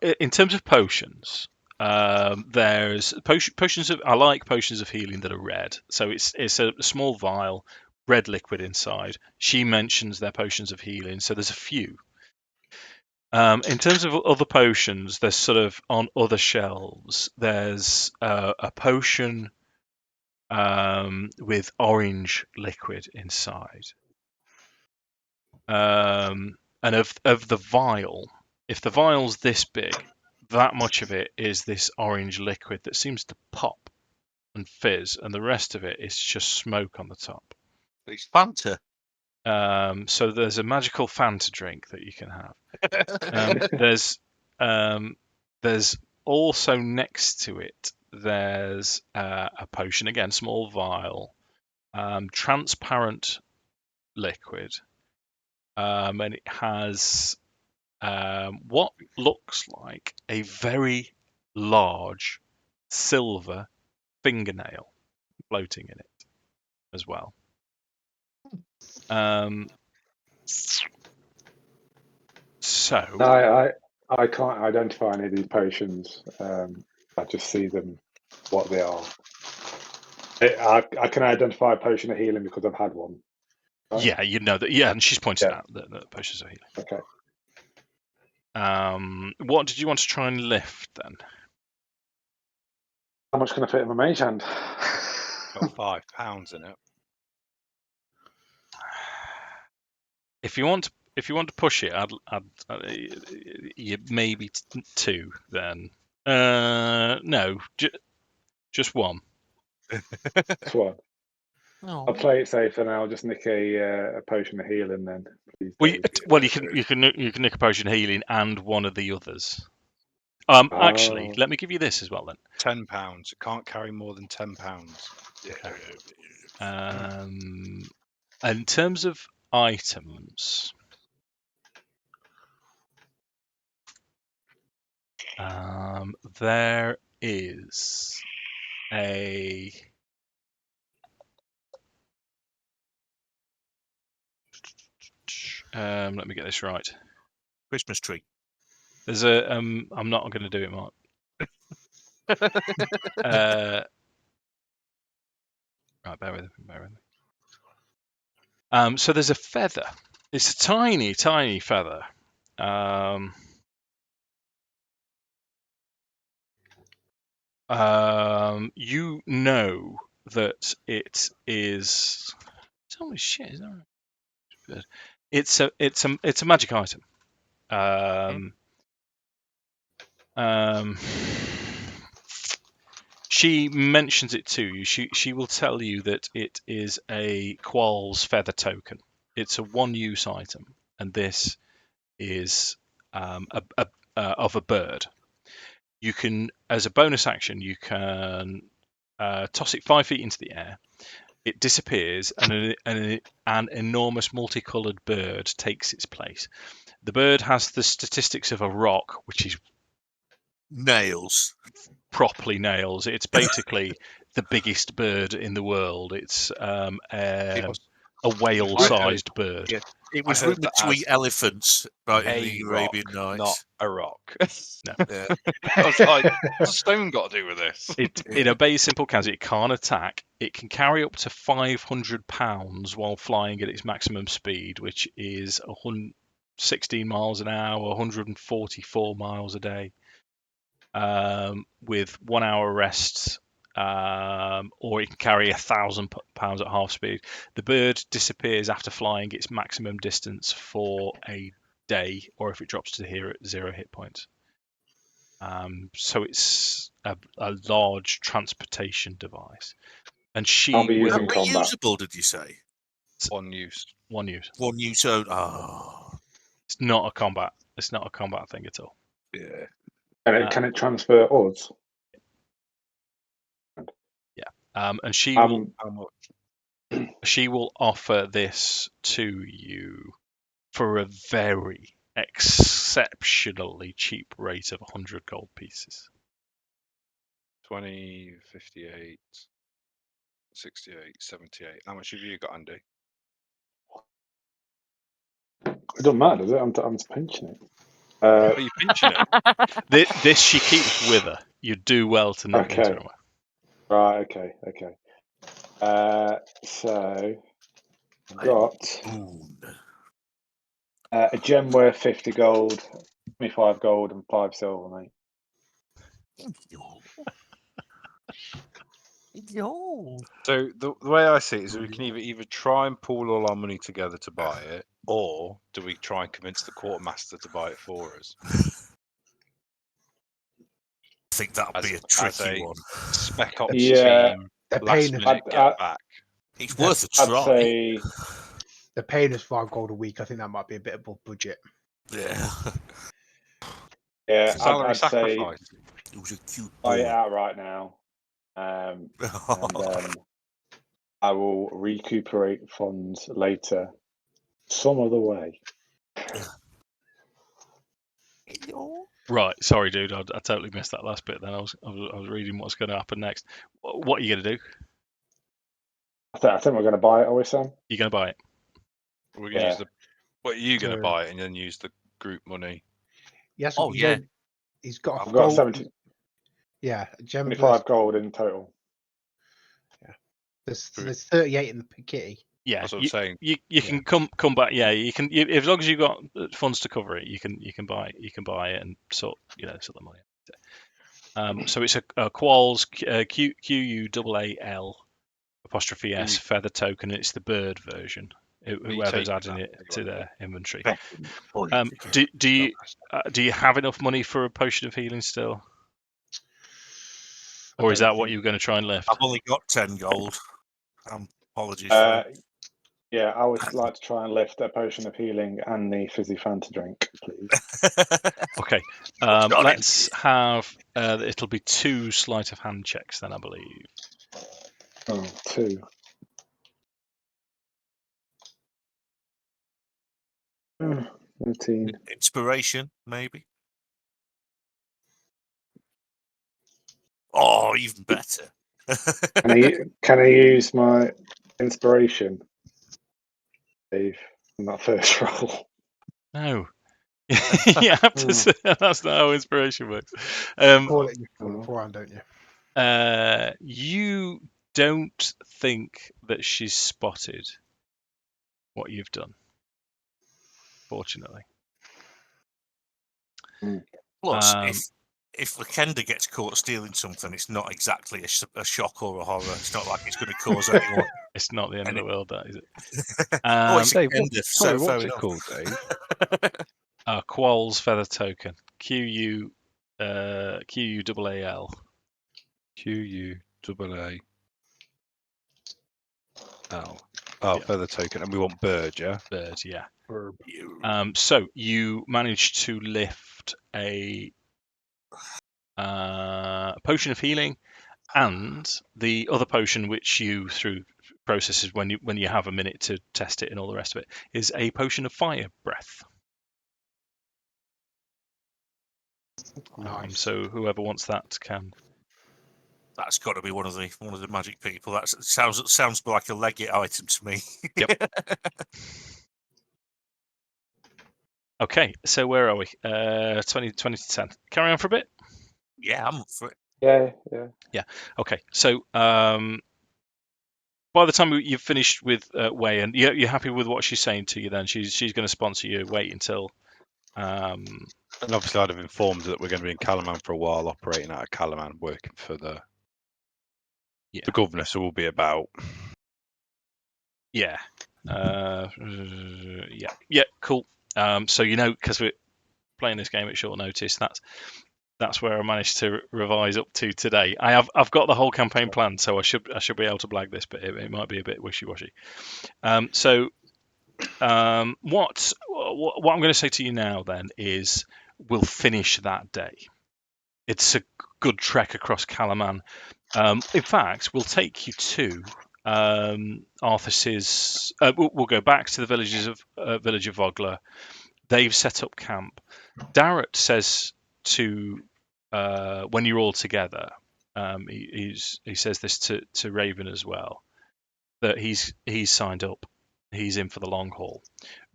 in terms of potions? There's potions of I like potions of healing that are red. So it's a small vial, red liquid inside. She mentions they're potions of healing, so there's a few. In terms of other potions, there's sort of on other shelves. There's a potion with orange liquid inside. And of the vial, if the vial's this big, that much of it is this orange liquid that seems to pop and fizz, and the rest of it is just smoke on the top. It's Fanta. So there's a magical Fanta drink that you can have. There's also next to it, there's a potion, again, small vial, transparent liquid, and it has what looks like a very large silver fingernail floating in it as well. So I can't identify any of these potions. I just see them, what they are. I can identify a potion of healing because I've had one. Right? Yeah, you know that. Yeah, and she's pointed Yeah. out that the potions are healing. Okay. What did you want to try and lift then? How much can I fit in my mage hand? Got £5 in it. If you want to push it, I'd you maybe 2 then. No, just 1. That's one. Oh. I'll play it safe and I'll just nick a potion of healing then. Please, Well, Dave. you can nick a potion of healing and one of the others. Actually, Oh. let me give you this as well then. £10. It can't carry more than £10. In terms of items, there is a let me get this right. Christmas tree. There's a I'm not going to do it, Mark. Right, bear with me. So there's a feather. It's a tiny, tiny feather. You know that it is. Holy shit! Is that right? It's a magic item. She mentions it to you. She will tell you that it is a Qual's feather token. It's a one-use item, and this is of a bird. You can, as a bonus action, you can toss it 5 feet into the air. It disappears, and an enormous multicolored bird takes its place. The bird has the statistics of a rock, which is Nails. properly nails. It's basically the biggest bird in the world. It's a whale-sized bird. Yeah. It was I heard rumored that to as eat elephants right in the a Arabian rock, Nights. not a rock. No. Yeah. I was like, what's a stone got to do with this? It obeys simple commands. It can't attack. It can carry up to 500 pounds while flying at its maximum speed, which is 16 miles an hour, 144 miles a day, with 1 hour rest, or it can carry 1,000 pounds at half speed. The bird disappears after flying its maximum distance for a day, or if it drops to 0 hit points. So it's a large transportation device, and she Can't be used will in combat. Reusable, did you say? One use. one use. One use own. Oh. It's not a combat. It's not a combat thing at all. Yeah. Can it transfer odds? And she How much? will offer this to you for a very exceptionally cheap rate of 100 gold pieces. 20, 58, 68, 78. How much have you got, Andy? It doesn't matter, does it? I'm just pinching it. Are you pinching it? This she keeps with her. You do well to not give Okay. her away. Right, okay. So I've got a gem worth 50 gold, 25 gold, and 5 silver, mate. So the way I see it is we can either try and pool all our money together to buy it, or do we try and convince the quartermaster to buy it for us? I think that'll be a tricky one. Spec ops Yeah, team, They're last paying us. minute get back. It's worth a I'd try. say They're paying us 5 gold a week. I think that might be a bit above budget. Yeah. yeah, Salary I'd say sacrifice. It was a cute buy it boy. out right now, and I will recuperate funds later, some other way. Right, sorry, dude. I totally missed that last bit. Then I was reading what's going to happen next. What are you going to do? I think we're going to buy it, are we, Sam? You're going to buy it. We're gonna Yeah. use the. What are you going to So- buy it and then use the group money? Yes. Oh, he's yeah. on- He's got a I've got gold. 70, Yeah, gem. 25 gold in total. There's 38 in the kitty. Yeah, That's what I'm saying. you can come back. Yeah, you can. As long as you've got funds to cover it, you can buy it and sort the money out. So it's a Qualls QUAAL apostrophe S feather token. It's the bird version. Whoever's taking adding that it to their inventory. Oh, Do you have enough money for a potion of healing still, or is that what you're going to try and lift? I've only got 10 gold. Apologies for Yeah, I would like to try and lift a potion of healing and the fizzy Fanta drink, please. Okay, let's have. It'll be 2 sleight of hand checks then, I believe. Oh, 2. Oh, 13. Inspiration, maybe. Oh, even better. Can I use my inspiration, Dave, in that first roll? No. You have to say that's not how inspiration works. Call it beforehand, don't you? You don't think that she's spotted what you've done, fortunately. Plus, if the Kender gets caught stealing something, it's not exactly a shock or a horror. It's not like it's going to cause anyone. It's not the end of the world, that is it? It's a Dave, Kender, so what's fair it enough. called, Dave? Qualls feather token. QUAAL. QUAAL. Oh, Yeah. feather token, and we want bird, yeah. Bird, yeah. Verb. So you managed to lift a potion of healing, and the other potion, which you through processes when you have a minute to test it and all the rest of it, is a potion of fire breath. Nice. So whoever wants that can. That's got to be one of the magic people. That sounds like a Leggit item to me. Yep. Okay, so where are we? 20 to 10. Carry on for a bit. Yeah, I'm up for it. Yeah. Okay, so by the time you've finished with Way, and you're happy with what she's saying to you, then she's going to sponsor you. Wait until. And obviously, I'd have informed her that we're going to be in Kalaman for a while, operating out of Kalaman, working for the governor. So we'll be about. Yeah. Yeah. Cool. So because we're playing this game at short notice, that's where I managed to revise up to today. I've got the whole campaign planned, so I should be able to blag this, but it might be a bit wishy-washy. What I'm going to say to you now then is we'll finish that day. It's a good trek across Kalaman. In fact, we'll take you to Arthas we'll go back to the village of Vogler. They've set up camp. Darrett says to when you're all together, he says this to Raven as well, that he's signed up. He's in for the long haul.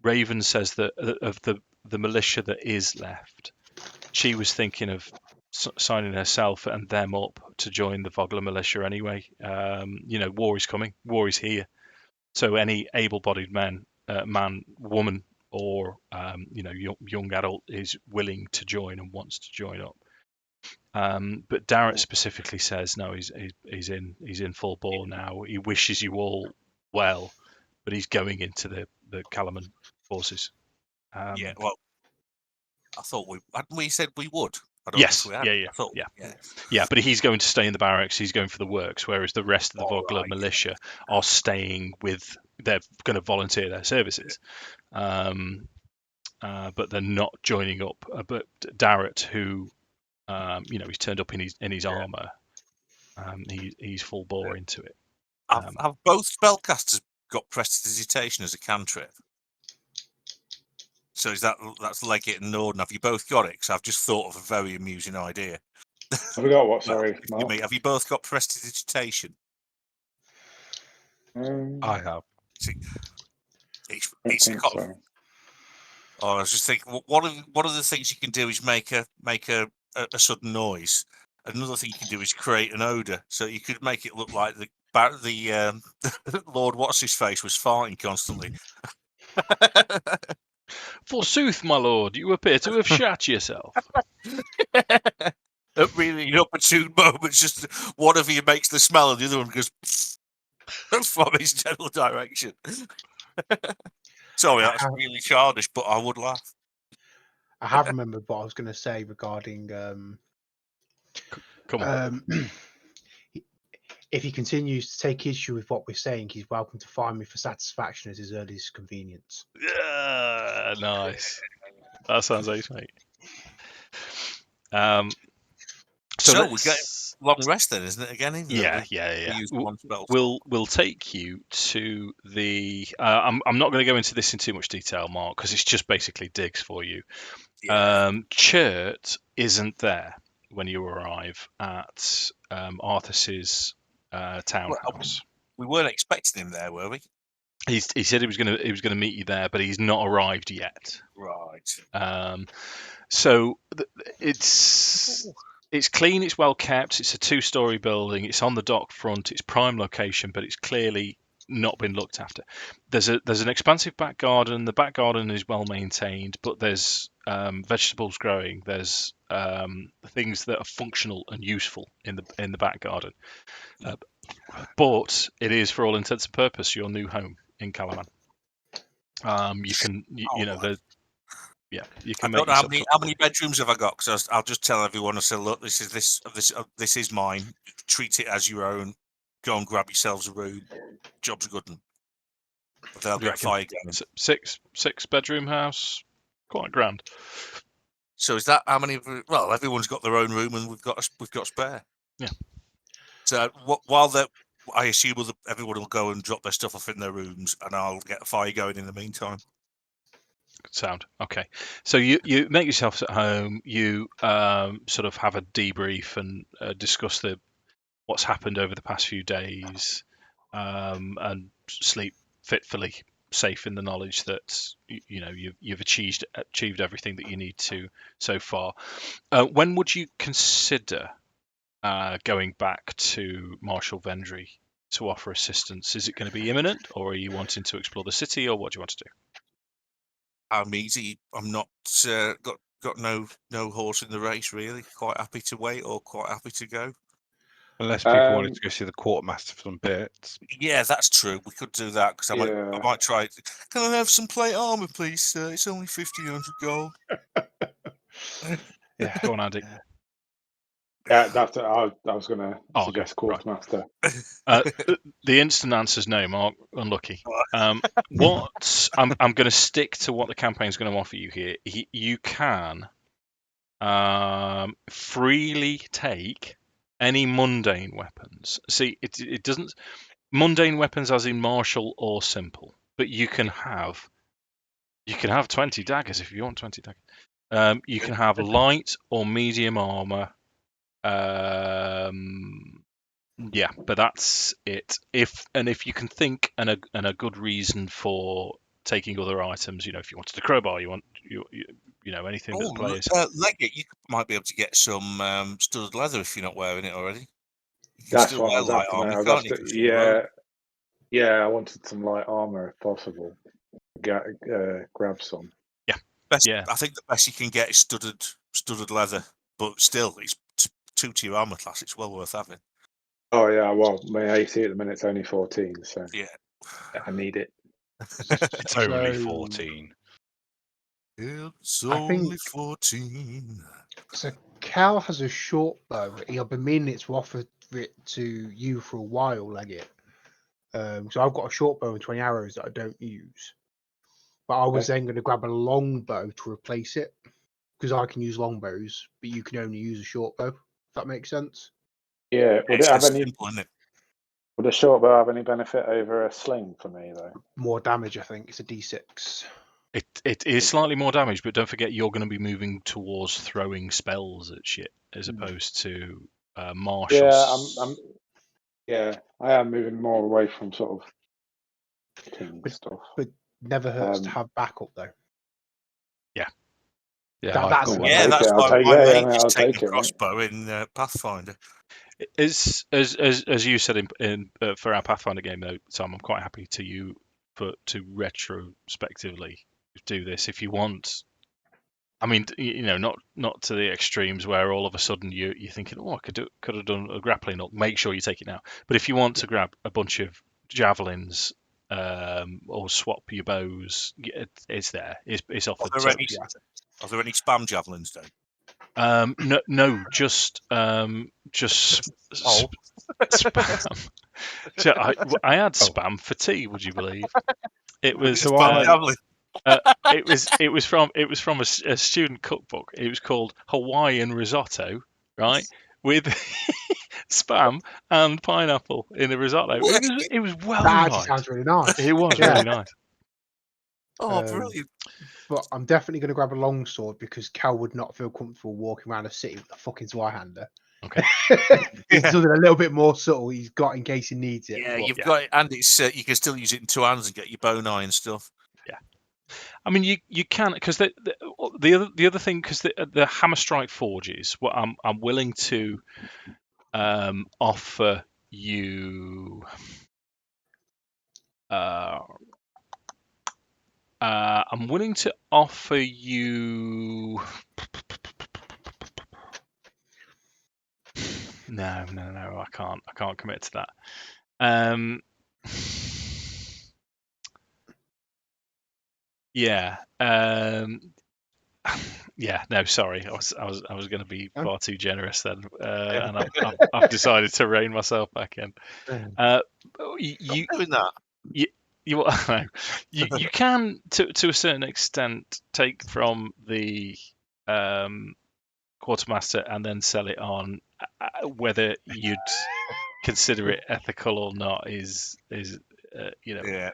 Raven says that of the militia that is left, she was thinking of signing herself and them up to join the Vogler militia anyway. War is coming. War is here. So any able-bodied man, woman, or young adult is willing to join and wants to join up. But Darrett specifically says no. He's in full bore now. He wishes you all well, but he's going into the Kalaman forces. Yeah, well, I thought we said we would. I don't Yes, know if we had. Yeah, but he's going to stay in the barracks. He's going for the works, whereas the rest of the Vogler militia are staying with. They're going to volunteer their services, but they're not joining up. But Darrett, who, he's turned up in his armor. He's full bore into it. Have both spellcasters got prestidigitation as a cantrip? So that's Leggit and Nordan? Have you both got it? Because I've just thought of a very amusing idea. Have we got what? Sorry, Mark? Have you both got prestidigitation? I have. It's a kind of, I was just thinking, one of the things you can do is make a sudden noise. Another thing you can do is create an odor. So you could make it look like the Lord What's His Face was farting constantly. Forsooth, my lord, you appear to have shat yourself. At really inopportune moments, just one of you makes the smell and the other one goes from his general direction. Sorry, that's really childish, but I would laugh. I have remembered what I was going to say regarding. Come on. If he continues to take issue with what we're saying, he's welcome to find me for satisfaction at his earliest convenience. Yeah, nice. That sounds ace, mate. So we get long rest then, isn't it? Again, Yeah. We'll take you to the. I'm not going to go into this in too much detail, Mark, because it's just basically digs for you. Yeah. Chert isn't there when you arrive at Arthas's townhouse. We weren't expecting him there, were we? He said he was going to meet you there, but he's not arrived yet. Right. So it's clean, it's well kept, it's a 2-story building, it's on the dock front, it's prime location, but it's clearly not been looked after. There's an expansive back garden. The back garden is well maintained, but there's vegetables growing. There's things that are functional and useful in the back garden. But it is, for all intents and purposes, your new home in Kalaman. You can you can make. How many bedrooms have I got? Because I'll just tell everyone. I say, look, this is mine. Treat it as your own. Go and grab yourselves a room. Job's good. They'll get fire going. 6 bedroom house, quite grand. So is that how many? Well, everyone's got their own room, and we've got spare. Yeah. So I assume everyone will go and drop their stuff off in their rooms, and I'll get a fire going in the meantime. Sound okay. So you make yourselves at home. You sort of have a debrief and discuss what's happened over the past few days, and sleep fitfully, safe in the knowledge that you've achieved everything that you need to so far. When would you consider going back to Marshal Vendry to offer assistance? Is it going to be imminent, or are you wanting to explore the city, or what do you want to do? I'm easy. I'm not got no horse in the race, really. Quite happy to wait, or quite happy to go. Unless people wanted to go see the quartermaster for some bits. Yeah, that's true. We could do that, because I might try. Can I have some plate armor, please? It's only 1,500 gold. Yeah, go on, Andy. Yeah, I was going to suggest quartermaster. The instant answer's no, Mark. Unlucky. What I'm going to stick to what the campaign's going to offer you here. You can freely take any mundane weapons. See, it doesn't. mundane weapons, as in martial or simple, but you can have 20 daggers if you want 20 daggers. You can have light or medium armor. Yeah, but that's it. If you can think and a good reason for taking other items, if you wanted a crowbar, you know anything that the players. Leggit, you might be able to get some studded leather if you're not wearing it already. You can That's still what I wear was light after, mate. armor, I was can't you? after, 'Cause you roll. yeah, I wanted some light armor if possible. Grab some. Yeah. I think the best you can get is studded leather, but still, it's 2 to your armor class. It's well worth having. Oh yeah, well, my AC at the minute's only 14, so Yeah. I need it. It's only So- 14. It's I think- only 14. So Cal has a short bow. I've been meaning to offer it to you for a while, Leggit. So I've got a short bow and 20 arrows that I don't use. But I was Okay. then going to grab a long bow to replace it because I can use long bows, but you can only use a short bow. If that makes sense. Yeah, would It's it have just any? simple, isn't it? Would a short bow have any benefit over a sling for me though? More damage, I think. It's a D6. It is slightly more damage, but don't forget you're going to be moving towards throwing spells at shit as opposed to martial. Yeah, I am moving more away from sort of hitting stuff. But never hurts to Um, have backup though. Yeah, That's I've got it. one. Yeah, take that's it, I'll why take- my yeah, mage mate, is I'll taking take a it, mate. crossbow in Pathfinder. As you said for our Pathfinder game though, Tom, I'm quite happy to retrospectively do this if you want. I mean, not to the extremes where all of a sudden you're thinking, oh, I could have done a grappling hook. Make sure you take it now. But if you want to grab a bunch of javelins or swap your bows, it's there. It's offered. Are there any spam javelins then? No, just spam. So I had spam for tea. Would you believe? It was So Spam javelin. it was from a student cookbook. It was called Hawaiian risotto, right? With spam and pineapple in the risotto. It was well That actually right. sounds really nice. It was Yeah. really nice. Oh, Um, brilliant. But I'm definitely going to grab a long sword because Cal would not feel comfortable walking around a city with a fucking Zweihander. Okay. It's something a little bit more subtle he's got in case he needs it. Yeah, but- you've got it, and it's you can still use it in 2 hands and get your bone eye and stuff. I mean, you can because the other thing because the hammer strike forges. What I'm willing to offer you. I'm willing to offer you. No, I can't commit to that. Yeah. Yeah. No, sorry. I was going to be far too generous then, and I've decided to rein myself back in. You Doing that. you can to a certain extent take from the quartermaster and then sell it on. Whether you'd consider it ethical or not is Yeah.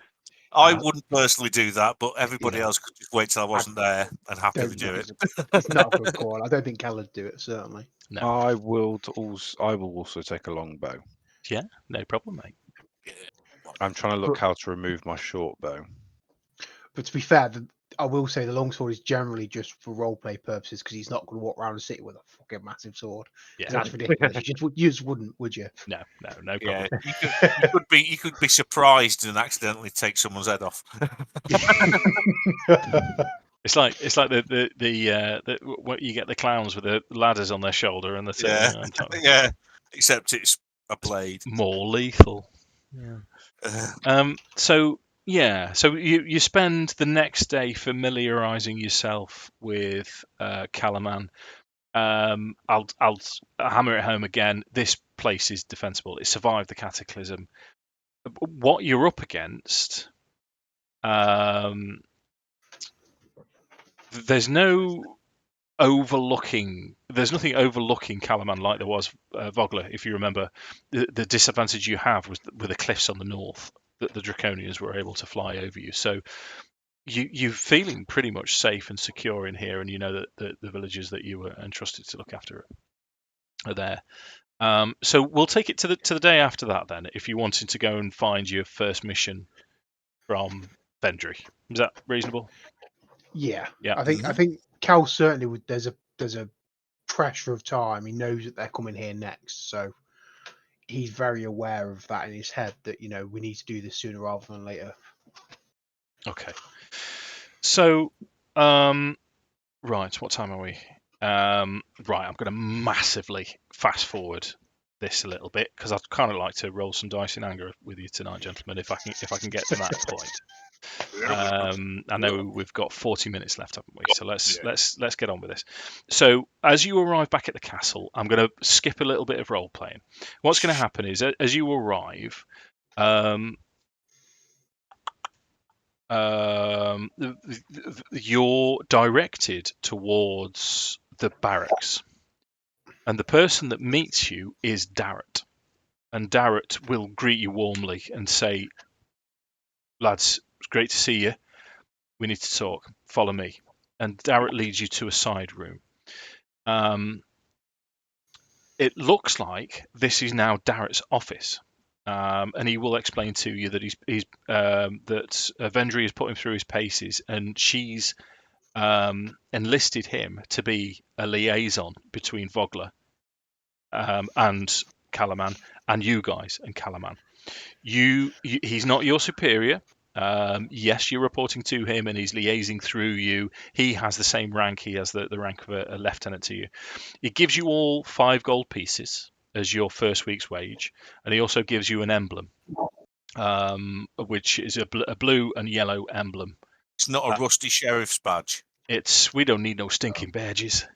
I wouldn't personally do that, but everybody else could just wait till I wasn't there and happily Don't do think it. it's not a good call. I don't think Cal would do it, certainly. No. I will also take a longbow. Yeah, no problem, mate. I'm trying to look how to remove my short bow. But to be fair, I will say the longsword is generally just for roleplay purposes because he's not going to walk around the city with a fucking massive sword. Yeah. That's ridiculous. You just wouldn't, would you? No problem. Yeah, you could be surprised and accidentally take someone's head off. It's like the what you get the clowns with the ladders on their shoulder and the on top. Yeah, except it's a blade. More lethal. Yeah. So you spend the next day familiarizing yourself with Kalaman. I'll hammer it home again. This place is defensible. It survived the cataclysm. What you're up against, there's no overlooking. There's nothing overlooking Kalaman like there was Vogler. If you remember, the disadvantage you have was with the cliffs on the north that the Draconians were able to fly over you. So you're feeling pretty much safe and secure in here, and you know that the villagers that you were entrusted to look after are there. So we'll take it to the day after that then. If you wanted to go and find your first mission from Vendry, is that reasonable? Yeah. Yeah. I think Cal certainly would. There's a pressure of time. He knows that they're coming here next, so he's very aware of that in his head. That we need to do this sooner rather than later. Okay. So, right, what time are we? Right, I'm going to massively fast forward this a little bit because I'd kind of like to roll some dice in anger with you tonight, gentlemen. If I can get to that point. I know we've got 40 minutes left, haven't we? So let's get on with this. So as you arrive back at the castle, I'm going to skip a little bit of role playing. What's going to happen is as you arrive. You're directed towards the barracks, and the person that meets you is Darrett, and Darrett will greet you warmly and say, "Lads, it's great to see you. We need to talk. Follow me." And Darrett leads you to a side room. It looks like this is now Darrett's office. And he will explain to you that that Vendry has put him through his paces, and she's enlisted him to be a liaison between Vogler and Kalaman, and you guys and Kalaman. He's not your superior. Yes, you're reporting to him, and he's liaising through you. He has the same rank. He has the rank of a lieutenant to you. He gives you all 5 gold pieces as your first week's wage, and he also gives you an emblem, which is a blue and yellow emblem. It's not a rusty sheriff's badge. We don't need no stinking badges.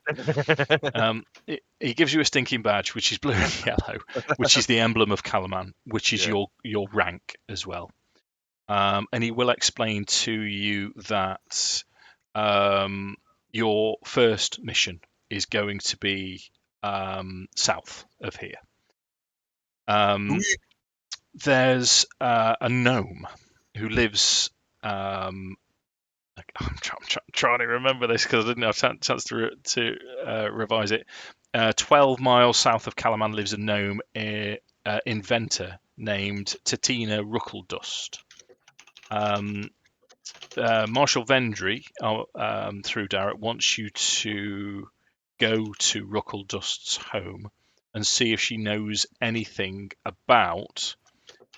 He gives you a stinking badge, which is blue and yellow, which is the emblem of Kalaman, which is your rank as well. And he will explain to you that your first mission is going to be south of here. There's a gnome who lives. I'm trying to remember this because I didn't have a chance to revise it. 12 miles south of Kalaman lives a gnome inventor named Tatina Ruckledust. Marshal Vendry, through Darrett, wants you to go to Ruckledust's home and see if she knows anything about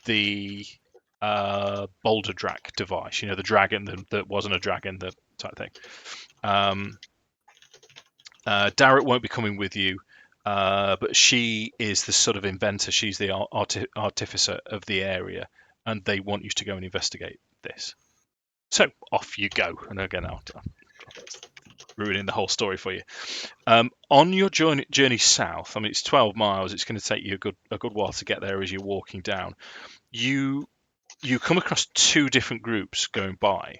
the Boulder Drak device. The dragon that wasn't a dragon, the type thing. Darrett won't be coming with you, but she is the sort of inventor. She's the artificer of the area, and they want you to go and investigate this. So off you go. And again, I'm ruining the whole story for you. On your journey south, I mean, it's 12 miles. It's going to take you a good while to get there as you're walking down. You come across 2 different groups going by.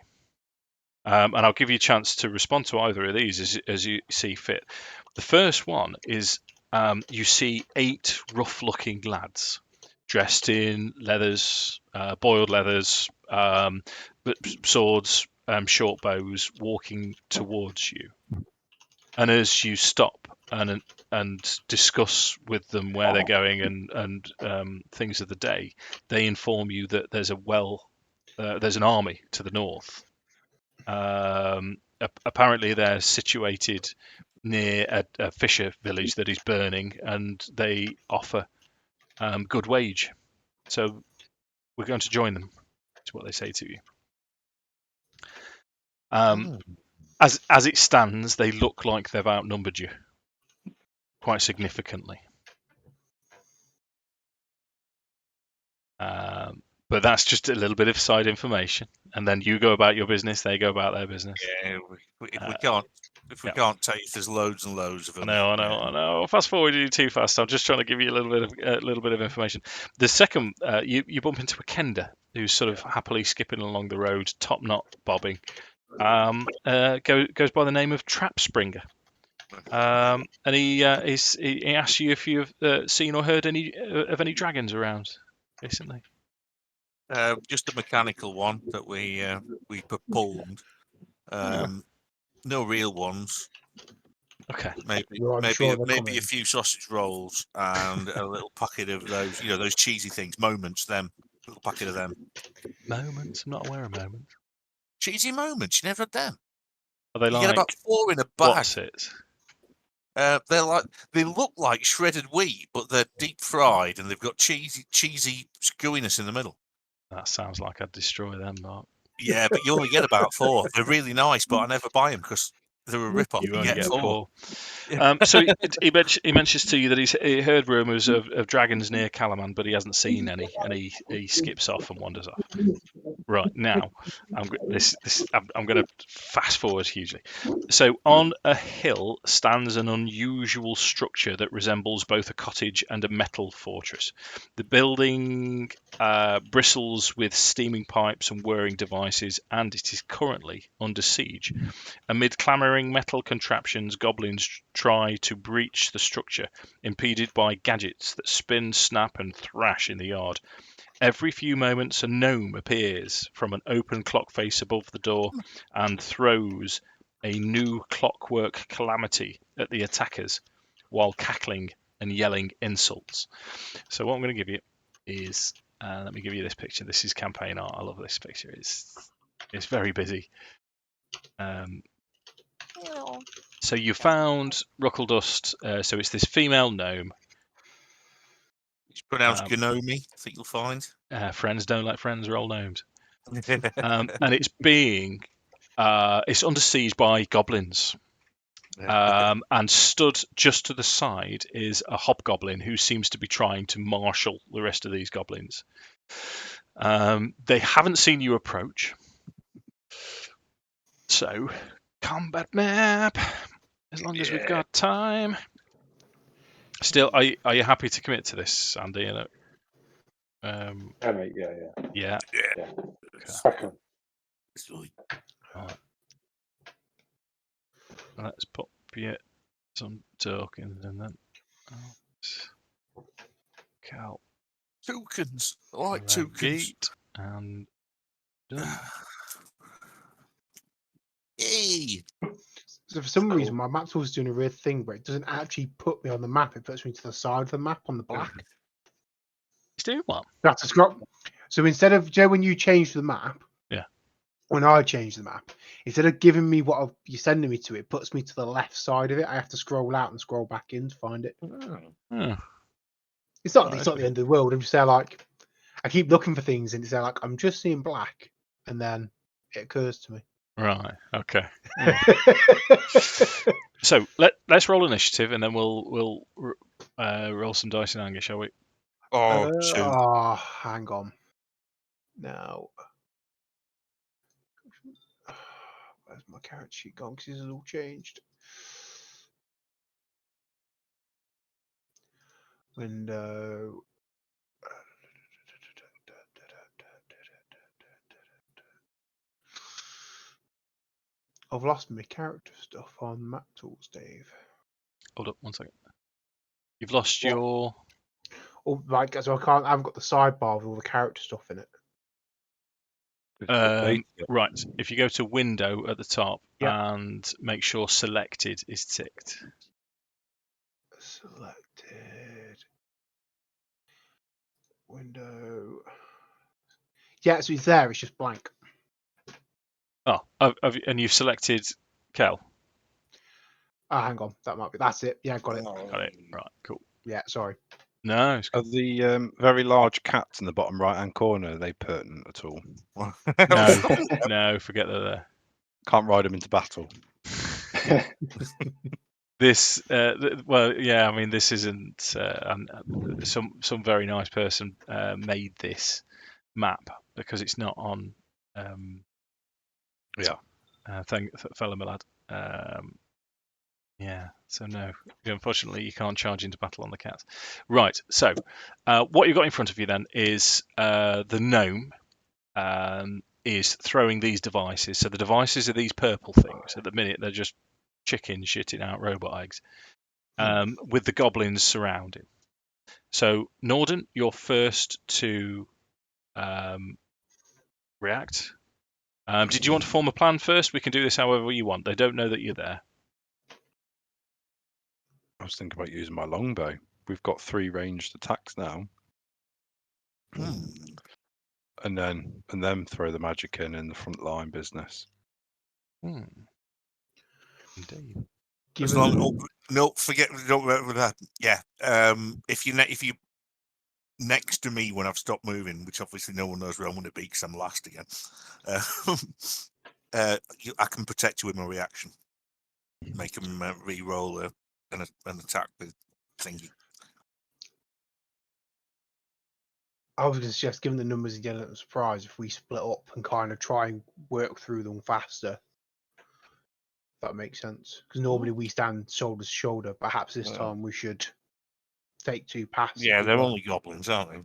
And I'll give you a chance to respond to either of these as you see fit. The first one is you see 8 rough-looking lads dressed in leathers, boiled leathers, but swords, short bows, walking towards you. And as you stop and discuss with them where they're going and things of the day, they inform you that there's an army to the north. Apparently, they're situated near a fisher village that is burning, and they offer good wage. So we're going to join them. That's what they say to you. As it stands, they look like they've outnumbered you quite significantly. But that's just a little bit of side information, and then you go about your business, they go about their business. Yeah, if we can't tell you if there's loads and loads of them. I know. Fast forward you too fast. I'm just trying to give you a little bit of information. The second, you bump into a Kender who's sort of happily skipping along the road, top knot bobbing. Goes by the name of Trap Springer. And he asks you if you've seen or heard any of any dragons around recently. Just a mechanical one that we performed. No real ones. Okay. Maybe Well, I'm sure they're maybe coming. a few sausage rolls and a little packet of those, those cheesy things. Moments, them. A little packet of them. Moments. I'm not aware of moments. Cheesy moments. You never had them. Are they You like get about 4 in a bag. what's it? They look like shredded wheat, but they're deep fried and they've got cheesy screwiness in the middle. That sounds like I'd destroy them, Mark. Yeah, but you only get about 4. They're really nice, but I never buy them because they're a rip-off. You only get get 4. 4. So he mentions to you that he heard rumours of dragons near Kalaman, but he hasn't seen any, and he skips off and wanders off. Right, now I'm going to fast forward hugely. So on a hill stands an unusual structure that resembles both a cottage and a metal fortress. The building bristles with steaming pipes and whirring devices, and it is currently under siege. Amid clamouring metal contraptions, goblins try to breach the structure, impeded by gadgets that spin, snap, and thrash in the yard. Every few moments, a gnome appears from an open clock face above the door and throws a new clockwork calamity at the attackers while cackling and yelling insults. So what I'm going to give you is, let me give you this picture. This is campaign art. I love this picture. It's very busy. So you found Ruckledust. So it's this female gnome. It's pronounced Gnomi, I think you'll find. Friends don't like friends, roll gnomes. And it's it's under siege by goblins. And stood just to the side is a hobgoblin who seems to be trying to marshal the rest of these goblins. They haven't seen you approach. So, combat map, as long as we've got time. Still, are you happy to commit to this, Andy? Yeah, mate, yeah. Yeah. Second. Right. Let's pop some tokens and then Cal. Tokens. I like tokens. Leggit and done. Yay! So for some reason, my map tool's doing a weird thing where it doesn't actually put me on the map. It puts me to the side of the map on the black. It's doing what? That's a scroll. So instead of, Joe, when you change the map, when I change the map, instead of giving me what you're sending me to, it puts me to the left side of it. I have to scroll out and scroll back in to find it. It's not the end of the world. I'm just there like, I keep looking for things and it's there like, I'm just seeing black. And then it occurs to me. Right. Okay. So let's roll initiative and then we'll roll some dice in anger, shall we? Hang on. Now, where's my character sheet gone? Because this is all changed. Window. I've lost my character stuff on map tools, Dave. Hold up 1 second. You've lost your. Oh, right, so I haven't got the sidebar with all the character stuff in it. Right. If you go to window at the top and make sure selected is ticked. Selected. Window. Yeah, so it's there. It's just blank. Oh, and you've selected Kel. Hang on. That's it. Yeah, got it. Got it. Right. Cool. Yeah, sorry. No. It's Are the very large cats in the bottom right-hand corner, are they pertinent at all? No. Forget they're there. Can't ride them into battle. This, I mean, this isn't. Some very nice person made this map because it's not on. Fellow my lad. So no, unfortunately you can't charge into battle on the cats. Right, so what you've got in front of you then is the gnome is throwing these devices. So the devices are these purple things. At the minute they're just chickens shitting out robot eggs, with the goblins surrounding. So, Nordan, you're first to react. Did you want to form a plan first? We can do this however you want. They don't know that you're there. I was thinking about using my longbow. We've got 3 ranged attacks now. And then throw the magic in the front line business. Indeed. As long, no, forget, don't remember that. Yeah, if you next to me when I've stopped moving, which obviously no one knows where I'm going to be because I'm last again, I can protect you with my reaction. Make them re-roll an attack with thingy. I was going to suggest, given the numbers and getting a surprise, if we split up and kind of try and work through them faster. That makes sense. Because normally we stand shoulder to shoulder. Perhaps this time we should take 2 paths. Yeah, they're only goblins, aren't they?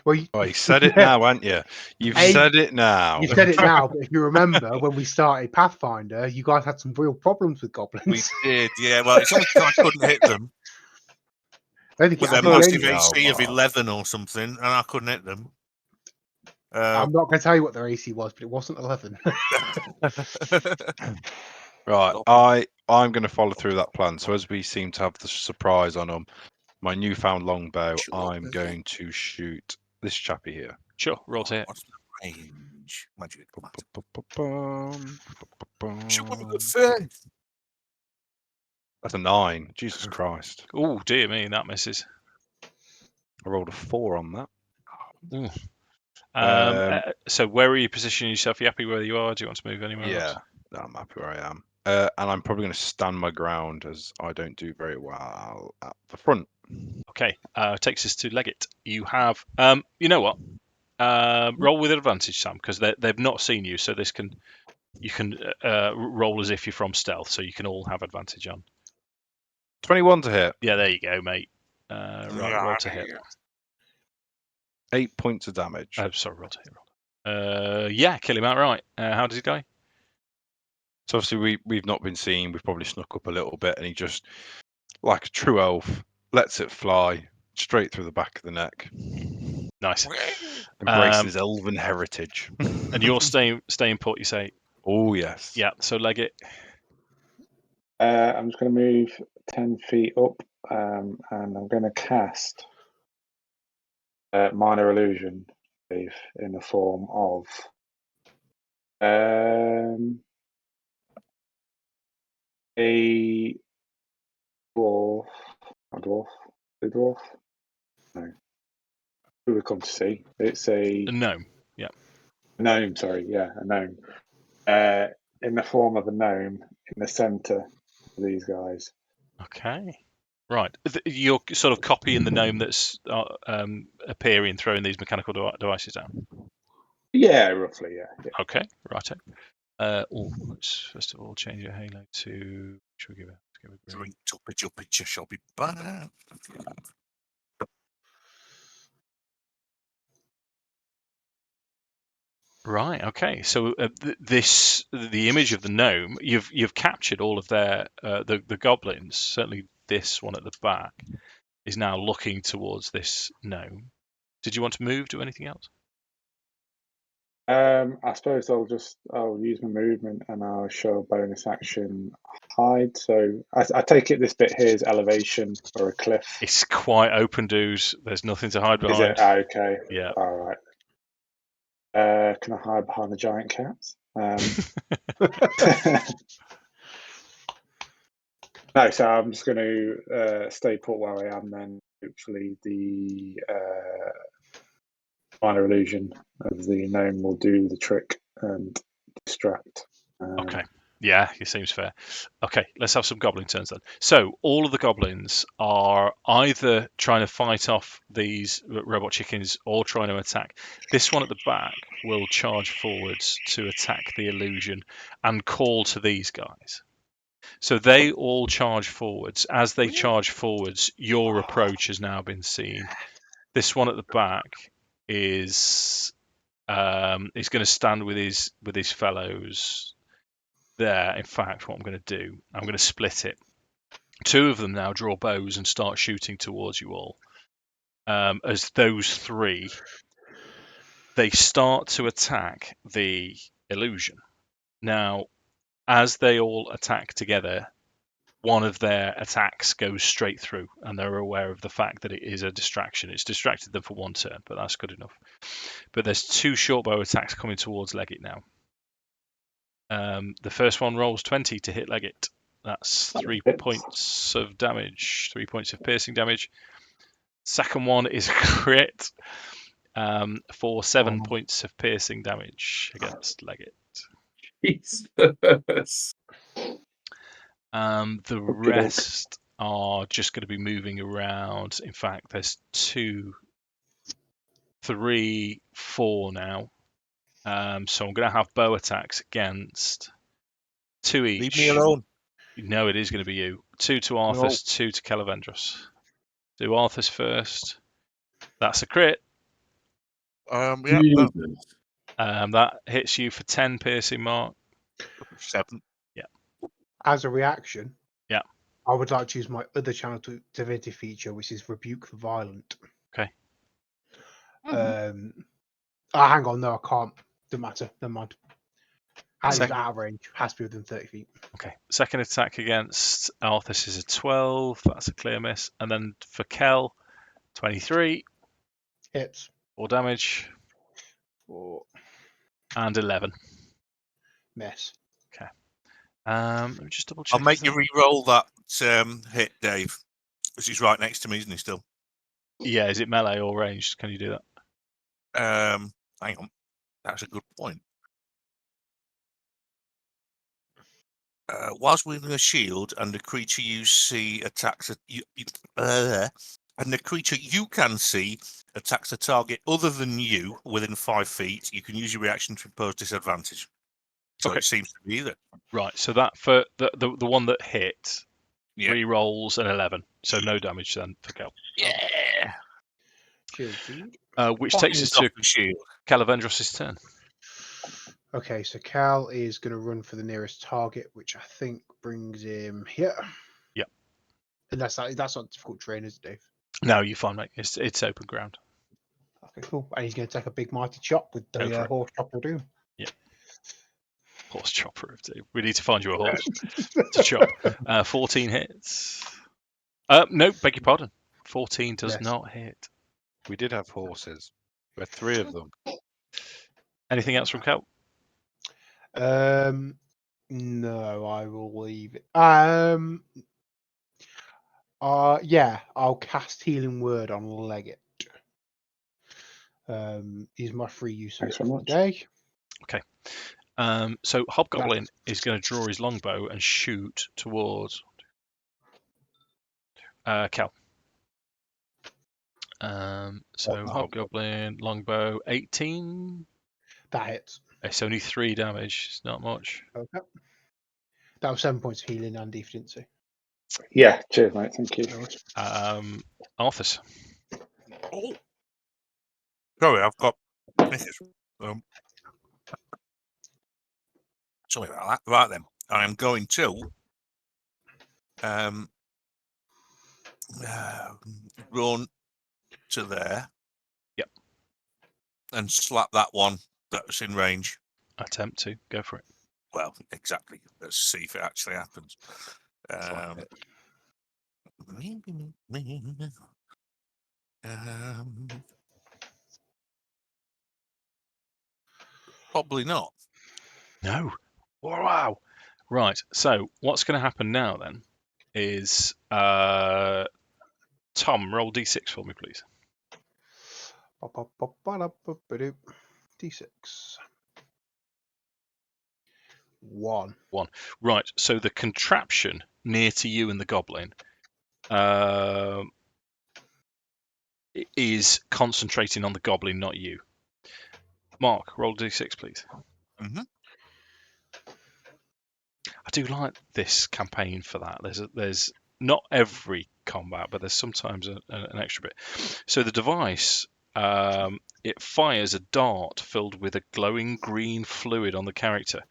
Well, you said it now, haven't you? You've said it now. You've said it now, but if you remember when we started Pathfinder, you guys had some real problems with goblins. We did, yeah. Well, it's only because I couldn't hit them. With a massive AC of 11 or something, and I couldn't hit them. I'm not going to tell you what their AC was, but it wasn't 11. Right, I'm going to follow through that plan. So as we seem to have the surprise on them, my newfound longbow, I'm going to shoot this chappy here. Sure, roll to hit. What's the range? Magic. Shoot one of the first. That's a 9. Jesus Christ. Oh, dear me, that misses. I rolled a 4 on that. So where are you positioning yourself? Are you happy where you are? Do you want to move anywhere else? Yeah, I'm happy where I am. And I'm probably going to stand my ground as I don't do very well at the front. Okay, takes us to Leggit. You have, you know what? Roll with advantage, Sam, because they've not seen you, so you can roll as if you're from stealth, so you can all have advantage on. 21 to hit. Yeah, there you go, mate. Right, roll to hit. 8 points of damage. Sorry, roll to hit. Yeah, kill him outright. How does he die? So obviously we've not been seen. We've probably snuck up a little bit, and he just, like a true elf, lets it fly straight through the back of the neck. Nice. Embraces his elven heritage. And you're staying put, you say? Oh yes. Yeah. So Leggit. I'm just going to move 10 feet up, and I'm going to cast Minor Illusion in the form of a dwarf. No. Who we come to see? It's a gnome. Yeah. A gnome. Sorry, yeah, a gnome. In the form of a gnome in the center of these guys. Okay. Right. You're sort of copying the gnome that's appearing, throwing these mechanical devices down. Yeah, roughly. Yeah. Okay. Righto. Let's first of all change your halo to. Should we give it? Drink your picture shall be bad. Right. Okay. So the image of the gnome, you've captured all of their the goblins. Certainly, this one at the back is now looking towards this gnome. Did you want to move? Do anything else? I suppose I'll use my movement and I'll show a bonus action hide. So I take it this bit here is elevation or a cliff. It's quite open, dudes. There's nothing to hide behind. Is it? Okay. Yeah. All right. Can I hide behind the giant cats? No, so I'm just going to stay put where I am then. Hopefully the Minor Illusion of the gnome will do the trick and distract. Okay. Yeah, it seems fair. Okay, let's have some goblin turns then. So all of the goblins are either trying to fight off these robot chickens or trying to attack. This one at the back will charge forwards to attack the illusion and call to these guys. So they all charge forwards. As they charge forwards, your approach has now been seen. This one at the back is going to stand with his fellows. there. In fact, what I'm going to do, I'm going to split it. 2 of them now draw bows and start shooting towards you all. As those 3, they start to attack the illusion. Now, as they all attack together, one of their attacks goes straight through, and they're aware of the fact that it is a distraction. It's distracted them for 1 turn, but that's good enough. But there's 2 short bow attacks coming towards Leggit now. The first one rolls 20 to hit Leggit. That's 3 points of damage, 3 points of piercing damage. Second one is a crit for 7 points of piercing damage against Leggit. Jesus. The rest are just going to be moving around. In fact, there's 2, 3, 4 now. So I'm going to have bow attacks against 2 each. Leave me alone. No, it is going to be you. 2 to Arthas, 2 to Kelevendros. Do Arthas first. That's a crit. Yeah, Jesus. That hits you for 10 piercing, Mark. 7. As a reaction, Yeah. I would like to use my other channel divinity feature, which is Rebuke the Violent. Okay. Hang on, no, I can't. Doesn't matter. Never mind. It's out of range. Has to be within 30 feet. Okay. Second attack against Arthas is a 12. That's a clear miss. And then for Kel, 23. Hits. 4 damage. 4. And 11. Miss. Let me just double check. I'll make you re-roll that hit, Dave. Because he's right next to me, isn't he, still? Yeah, is it melee or ranged? Can you do that? Hang on. That's a good point. Whilst wielding a shield and the creature you see attacks and the creature you can see attacks a target other than you within 5 feet, you can use your reaction to impose disadvantage. So Okay. it seems to be that. Right, so that for the one that hit, Yeah. re-rolls an 11, so no damage then for Kel. Yeah. Cheers, dude. Which takes us to the shield. Kelevendros' turn. Okay, so Cal is going to run for the nearest target, which I think brings him here. Yep. And that's not difficult terrain, is it, Dave? No, you're fine, mate. It's open ground. Okay, cool. And he's going to take a big mighty chop with Go for the it. horse chopper of doom. Horse chopper of doom. We need to find you a horse to chop. 14 hits. No, beg your pardon. 14 does Yes. not hit. We did have horses. We had 3 of them. Anything else from Kel? No, I will leave it. Yeah, I'll cast Healing Word on Leggit. Use my free use of it for the day. Okay. So Hobgoblin is going to draw his longbow and shoot towards Kel. So Hobgoblin, longbow, 18. That hits. It's only 3 damage. It's not much. Okay. That was 7 points of healing and efficiency. Yeah, cheers, mate. Thank you. Arthas. Oh. Sorry, I've got sorry about that. Right then, I am going to run to there. Yep. And slap that one that's in range. Attempt to. Go for it. Well, exactly. Let's see if it actually happens. Probably not. No. Wow. Right. So what's going to happen now then is Tom, roll d6 for me, please. D6. 1. Right. So the contraption near to you and the goblin is concentrating on the goblin, not you. Mark, roll d6, please. Mm-hmm. I do like this campaign for that. There's not every combat, but there's sometimes an extra bit. So the device, it fires a dart filled with a glowing green fluid on the character.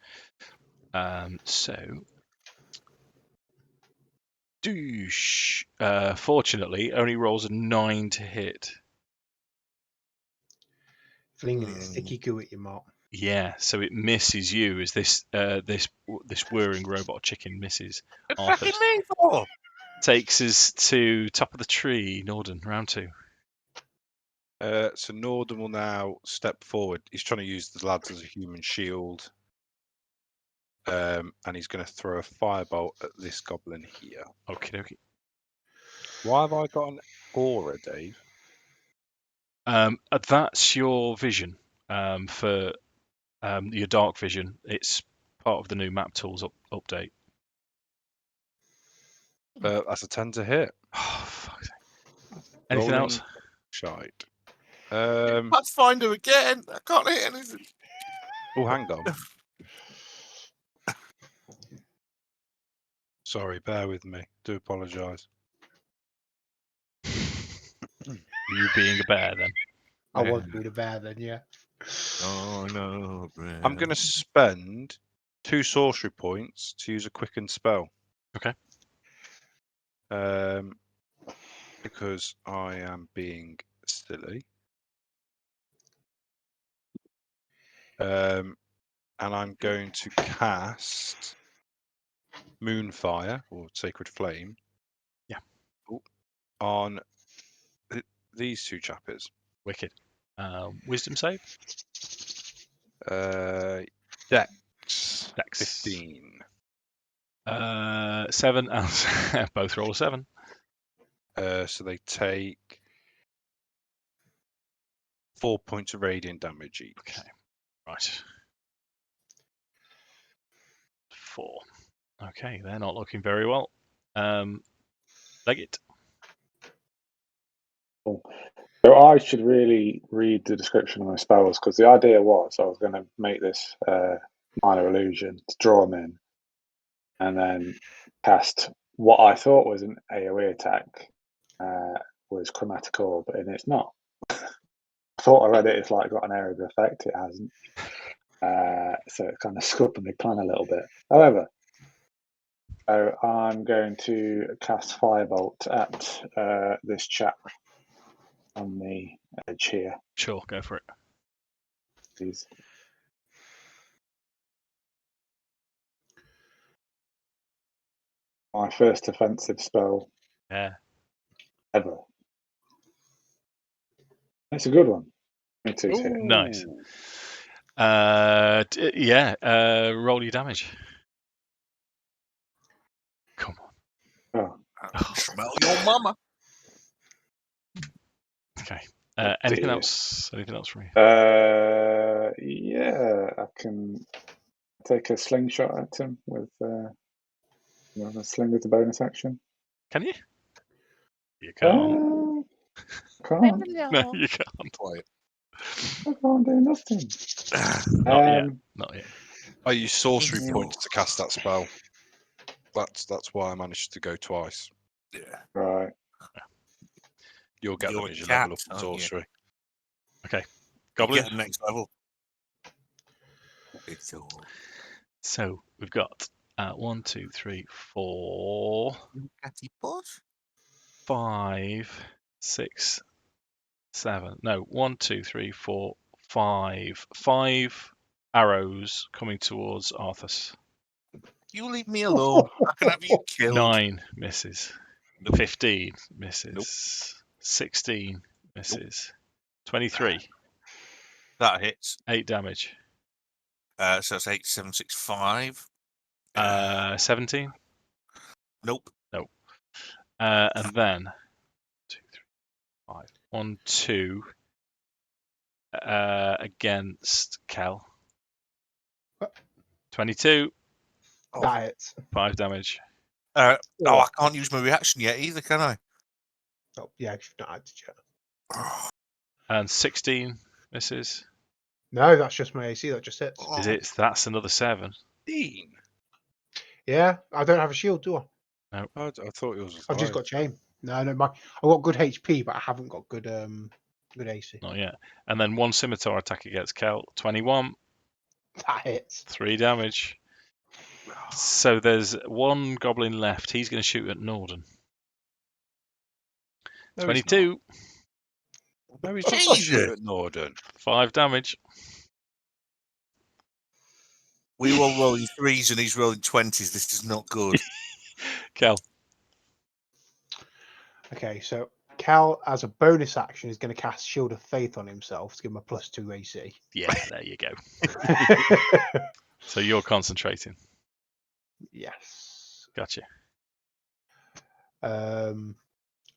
So, douche. Fortunately, only rolls a 9 to hit. Flinging it sticky goo at you, Mark. Yeah, so it misses you as this whirring robot chicken misses. Arthas me for? takes us to top of the tree. Nordan, round 2. So Nordan will now step forward. He's trying to use the lads as a human shield. And he's going to throw a firebolt at this goblin here. Okie dokie. Why have I got an aura, Dave? That's your vision for your dark vision. It's part of the new map tools update. That's a 10 to hit. Oh, fuck's sake. Anything Rolling else? Shite. Pathfinder again. I can't hit anything. Oh, hang on. Sorry, bear with me. Do apologise. You being a bear, then. I was being a bear then, yeah. Oh no. I'm going to spend 2 sorcery points to use a quicken spell. Okay. Because I am being silly. And I'm going to cast Moonfire or Sacred Flame. Yeah. On these 2 chappies. Wicked. Wisdom save? Dex. 15. 7. Both roll a 7. So they take 4 points of radiant damage each. Okay. Right. 4. Okay, they're not looking very well. Leggit. So I should really read the description of my spells, because the idea was I was going to make this minor illusion to draw them in, and then cast what I thought was an AoE attack, was Chromatic Orb, and it's not. I thought I read it, it's like got an area of effect, it hasn't. So it kind of scuppered my plan a little bit. However, so I'm going to cast Firebolt at this chap on the edge here, Sure, go for it. please. My first offensive spell Yeah. ever. It's a good one. Me too. Here. Nice. Roll your damage. Come on. Oh, Smell your mama. Okay. Oh, Anything dear. else? Anything else from you? Yeah, I can take a slingshot at him with a sling with the bonus action. Can you? You can't. Can't. No, you can't. I can't do nothing. Not yet. Not yet. I use sorcery points to cast that spell. That's why I managed to go twice. Yeah. Right. You'll get You're them a as you cat, level up in aren't you? sorcery. Okay. You Goblin. get the next level. So we've got 1, 2, 3, 4, Catty push. 5, 6, 7. No, 1, 2, 3, 4, 5. 5 arrows coming towards Arthas. You leave me alone. I can have you killed. 9 misses. Nope. 15 misses. Nope. 16 misses. 23. That hits. 8 damage. So that's 8, 7, 6, 5. 17. Nope. And then 2, 3, 5. 1, 2 against Kel. 22. Oh. That hits. 5 damage. I can't use my reaction yet either, can I? Oh, yeah, you've not had to check. And 16 misses. No, that's just my AC. That just hits. Is it? That's another 7. Dean. Yeah, I don't have a shield, do I? I thought it was. I've just got chain. No, I've got good HP, but I haven't got good AC. Not yet. And then 1 scimitar attack against Kel. 21. That hits. 3 damage. So there's one goblin left. He's going to shoot at Nordan. No, he's 22. not. No, he's not gonna shoot Jesus. at Nordan. 5 damage. We all rolling 3s and he's rolling 20s. This is not good. Cal. Okay, so Cal, as a bonus action, is going to cast Shield of Faith on himself to give him a +2 AC. Yeah, there you go. So you're concentrating. Yes. Gotcha. And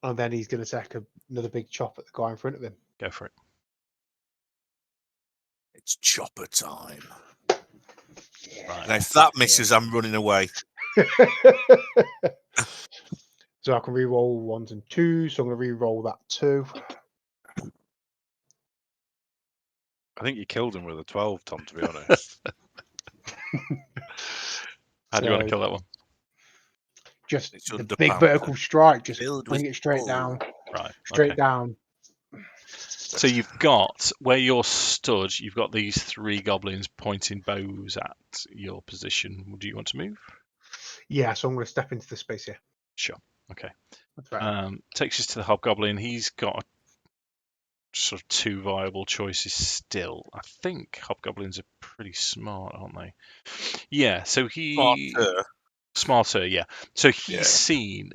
then he's going to take another big chop at the guy in front of him. Go for it. It's chopper time. Yeah. Now, if that misses, I'm running away. So I can re-roll 1s and 2s. So I'm going to re-roll that 2. I think you killed him with a 12, Tom, to be honest. How do you want to So- kill that one? Just It's the underpowered. big vertical strike. Just Filled bring with it straight bull. down. Right. Straight okay. down. So you've got, where you're stood, you've got these 3 goblins pointing bows at your position. Do you want to move? Yeah, so I'm going to step into the space here. Sure. Okay. That's right. Takes us to the hobgoblin. He's got sort of 2 viable choices still. I think hobgoblins are pretty smart, aren't they? Yeah. So he smarter. Yeah. So he's Yeah. seen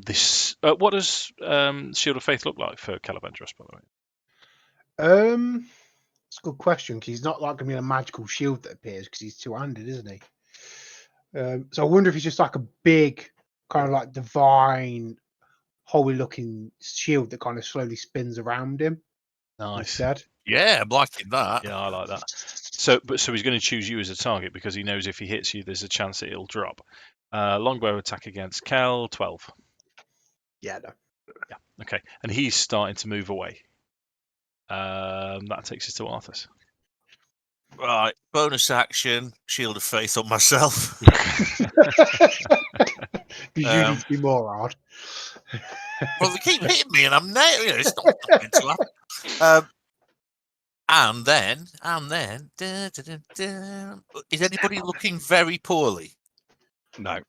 this. What does Shield of Faith look like for Kelevendros, by the way? It's a good question because he's not like going to be a magical shield that appears because he's 2-handed, isn't he? So I wonder if he's just like a big, kind of like divine, holy-looking shield that kind of slowly spins around him Nice. instead. Yeah, I'm liking that. Yeah, I like that. So he's going to choose you as a target because he knows if he hits you, there's a chance that it'll drop. Longbow attack against Cal, 12. Yeah, no. Yeah, okay. And he's starting to move away. That takes us to Arthas. Right, bonus action, Shield of Faith on myself. Because you need to be more hard. Well, they keep hitting me, and I'm nailed. It's not going to happen. And then, is anybody looking very poorly? No.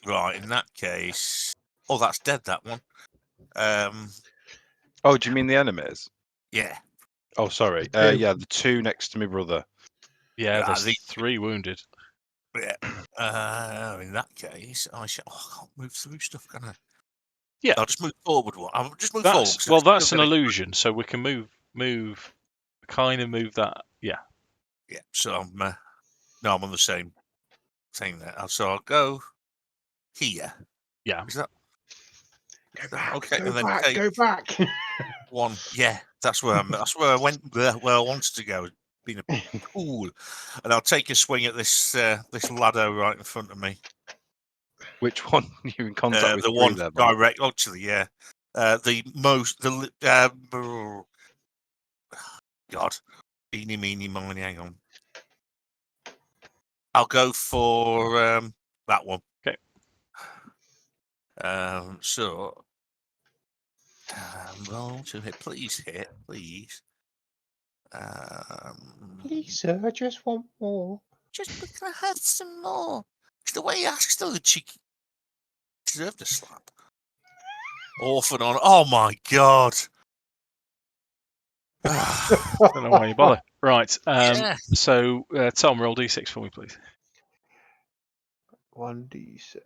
Right, in that case, oh, that's dead. That one. Oh, do you mean the enemies? Yeah. Oh, sorry. The 2. Yeah, the 2 next to me brother. Yeah, there's the- 3 wounded. Yeah. In that case, I can't move through stuff, can I? Yeah. I'll just move forward one. I'll just move forward. That's, well, that's an illusion, so we can move that. Yeah. Yeah. So I'm on the same thing there. So I'll go here. Yeah. Is that Go back, okay? go And then back, take go back. one. Yeah, that's where I went. Where I wanted to go. Being a cool, and I'll take a swing at this this ladder right in front of me. Which one? You're in contact with The 3 one there, Mark? direct, actually, yeah. God, eeny, meeny, miny, hang on. I'll go for that one. Okay. So, roll to hit. Please hit, please. Please, sir, I just want more. Just because I had some more. It's the way he asks, though, the cheeky. Deserved a slap. Orphan on. Oh my god. I don't know why you bother. Right. Yeah. So, Tom, roll d6 for me, please. 1d6.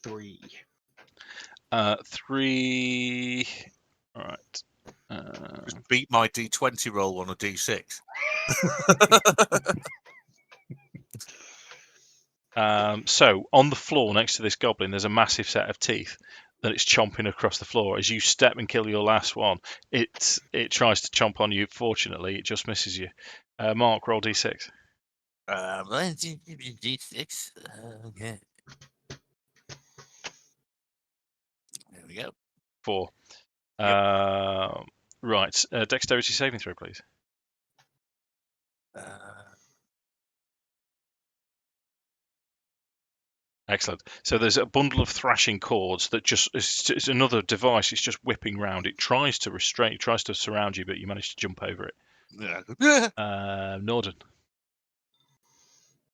3. 3. All right. Just beat my D20 roll on a D6. So on the floor next to this goblin, there's a massive set of teeth that it's chomping across the floor. As you step and kill your last one, it tries to chomp on you. Fortunately, it just misses you. Mark, roll d6. D6. Okay. There we go. 4. Right. Dexterity saving throw, please. Excellent. So there's a bundle of thrashing cords that it's another device. It's just whipping round. It tries to restrain, it tries to surround you, but you manage to jump over it. Yeah. Nordan.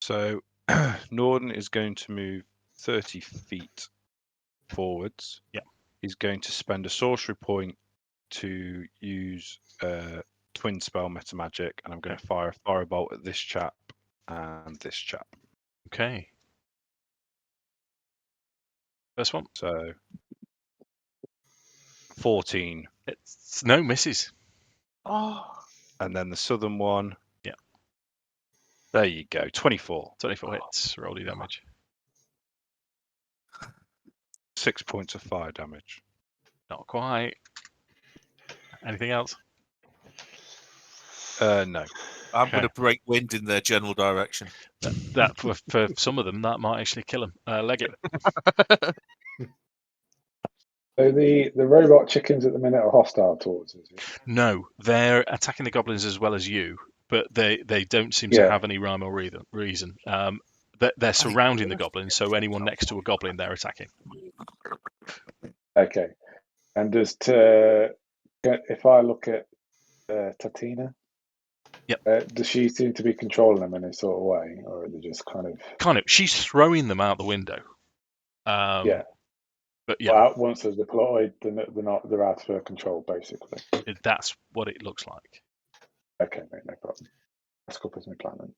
So Nordan is going to move 30 feet forwards. Yeah. He's going to spend a sorcery point to use twin spell meta magic, and I'm going to fire a firebolt at this chap and this chap. Okay. First one. So 14. It's no misses. Oh, And then the southern one. Yeah. There you go. 24. 24 hits. Roll your damage. 6 points of fire damage. Not quite. Anything else? No. I'm Okay. going to break wind in their general direction. That for some of them, that might actually kill them. Leggit. so the robot chickens at the minute are hostile towards us. No, they're attacking the goblins as well as you, but they don't seem to Yeah. have any rhyme or reason. They're surrounding the goblins, so anyone next to a goblin, they're attacking. Okay. And if I look at Tatina, Yep. does she seem to be controlling them in a sort of way, or are they just kind of? She's throwing them out the window. Yeah. But yeah, Well, once they're deployed, they're out of her control, basically. that's what it looks like. Okay, mate, no problem. That's cool as my plan then.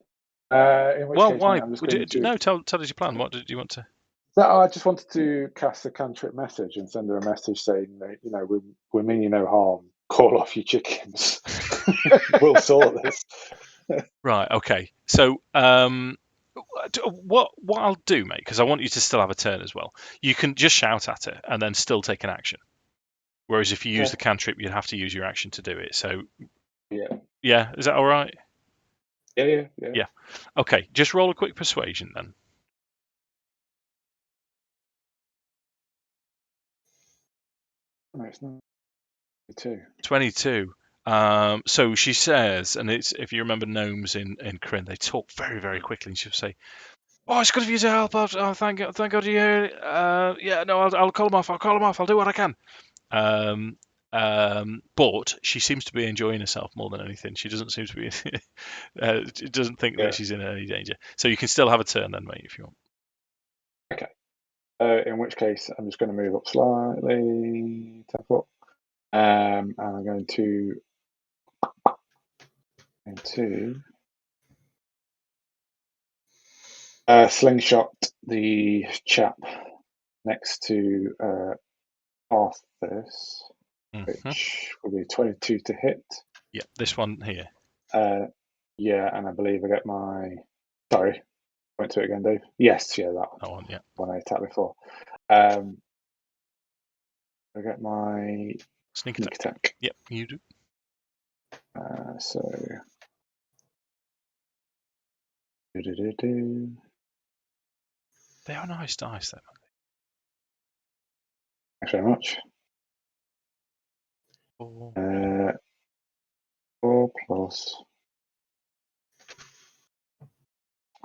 In which Well, case, why? mate, I'm just going to... No, tell us your plan. What did you want to? No, I just wanted to cast a cantrip message and send her a message saying that, we mean you no harm. Call off your chickens. We'll sort this. Right. Okay. So, what I'll do, mate, because I want you to still have a turn as well. You can just shout at her and then still take an action. Whereas if you use the cantrip, you'd have to use your action to do it. So, yeah, is that all right? Yeah. Okay. Just roll a quick persuasion then. No, it's not. 22. 22. So she says, and it's if you remember gnomes in Kryn, they talk very, very quickly, and she'll say, "Oh, it's good of you to help out. Oh, thank God you're here. Yeah, no, I'll call them off. I'll do what I can." But she seems to be enjoying herself more than anything. She doesn't seem to be. She doesn't think that she's in any danger. So you can still have a turn then, mate, if you want. Okay. In which case, I'm just going to move up slightly. Tap up. And I'm going to slingshot the chap next to Arthas, which will be 22 to hit. Yeah, this one here. Yeah, and I believe I get my... Sorry, went to it again, Dave. Yes, yeah, that one, yeah. One I attacked before. I get my sneak attack. Yep, you do. So... They are nice dice, though. Thanks very much. 4 plus...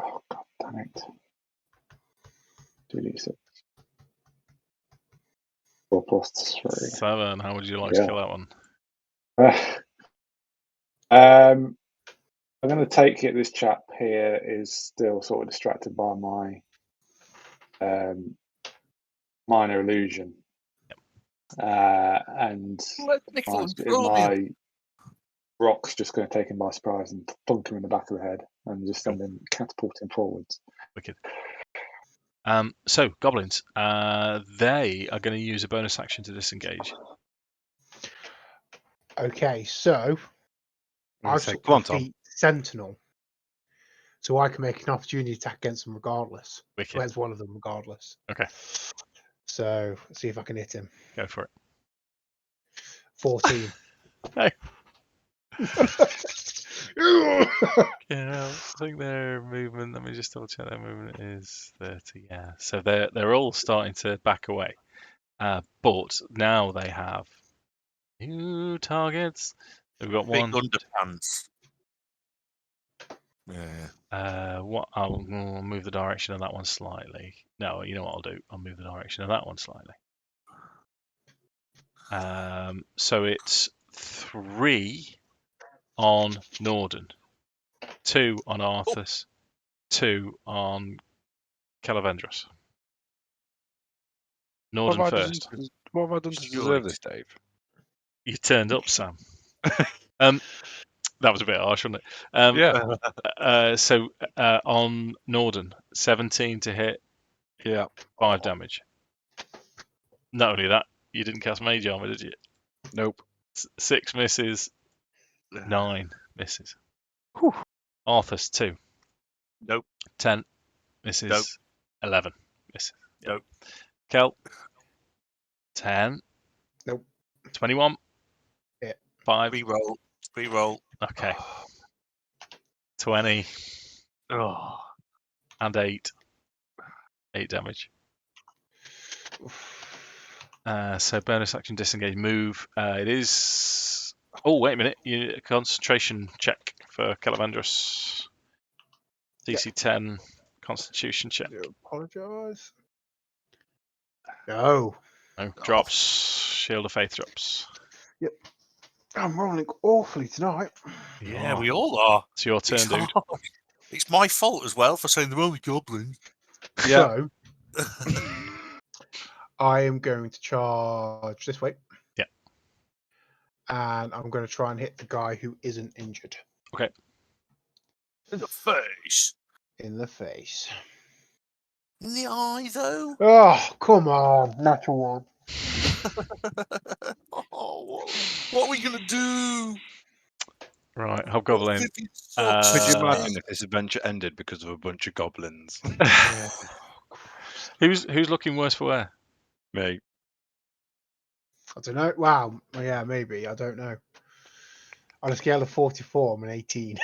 Oh, God damn it. 2d6. 4 plus 3. 7. How would you like to kill that one? I'm going to take it this chap here is still sort of distracted by my minor illusion. And my rock's just going to take him by surprise and plunk him in the back of the head and just send him catapulting forwards. Wicked. So, goblins, they are going to use a bonus action to disengage. Okay, so I've Come on, Tom. defeat Sentinel, so I can make an opportunity attack against them regardless. Wicked. Against one of them regardless. Okay. So let's see if I can hit him. Go for it. 14. No. Yeah, I think their movement. Let me just double check. Their movement is 30. Yeah, so they're all starting to back away, but now they have new targets. We've got Big one. underpants. Yeah. What? I'll move the direction of that one slightly. No, you know what I'll do? I'll move the direction of that one slightly. So it's 3 on Nordan, 2 on Arthas, 2 on Kelevendros. What Nordan have I first. done? What have I done to Just deserve yours. this, Dave? You turned up, Sam. That was a bit harsh, wasn't it? Yeah. So on Nordan, 17 to hit, Yeah. 5 damage. Not only that, you didn't cast Mage Armor, did you? Nope. 6 misses, 9 misses. Arthas, 2. Nope. 10 misses, Nope. 11 misses. Yep. Nope. Kel, 10. Nope. 21. Yeah. 5. Reroll. Okay. 20 Oh. and 8. 8 damage. So bonus action disengage move. It is. Oh, wait a minute. You concentration check for Kelevendros. DC 10 Constitution check. I do apologise. No. No, drops. Shield of Faith drops. I'm rolling awfully tonight. Yeah, we all are. It's your turn, It's, dude. it's my fault as well for saying they're only goblins. Yeah. So I am going to charge this way. Yeah. And I'm going to try and hit the guy who isn't injured In the face. in the face. In the eye, though. Oh, come on. Natural one. Oh, what are we going to do? Right, Hobgoblin. Could you Uh, imagine if this adventure ended because of a bunch of goblins? Who's looking worse for wear? Me. I don't know. Wow. Yeah, maybe. I don't know. On a scale of 44, I'm an 18.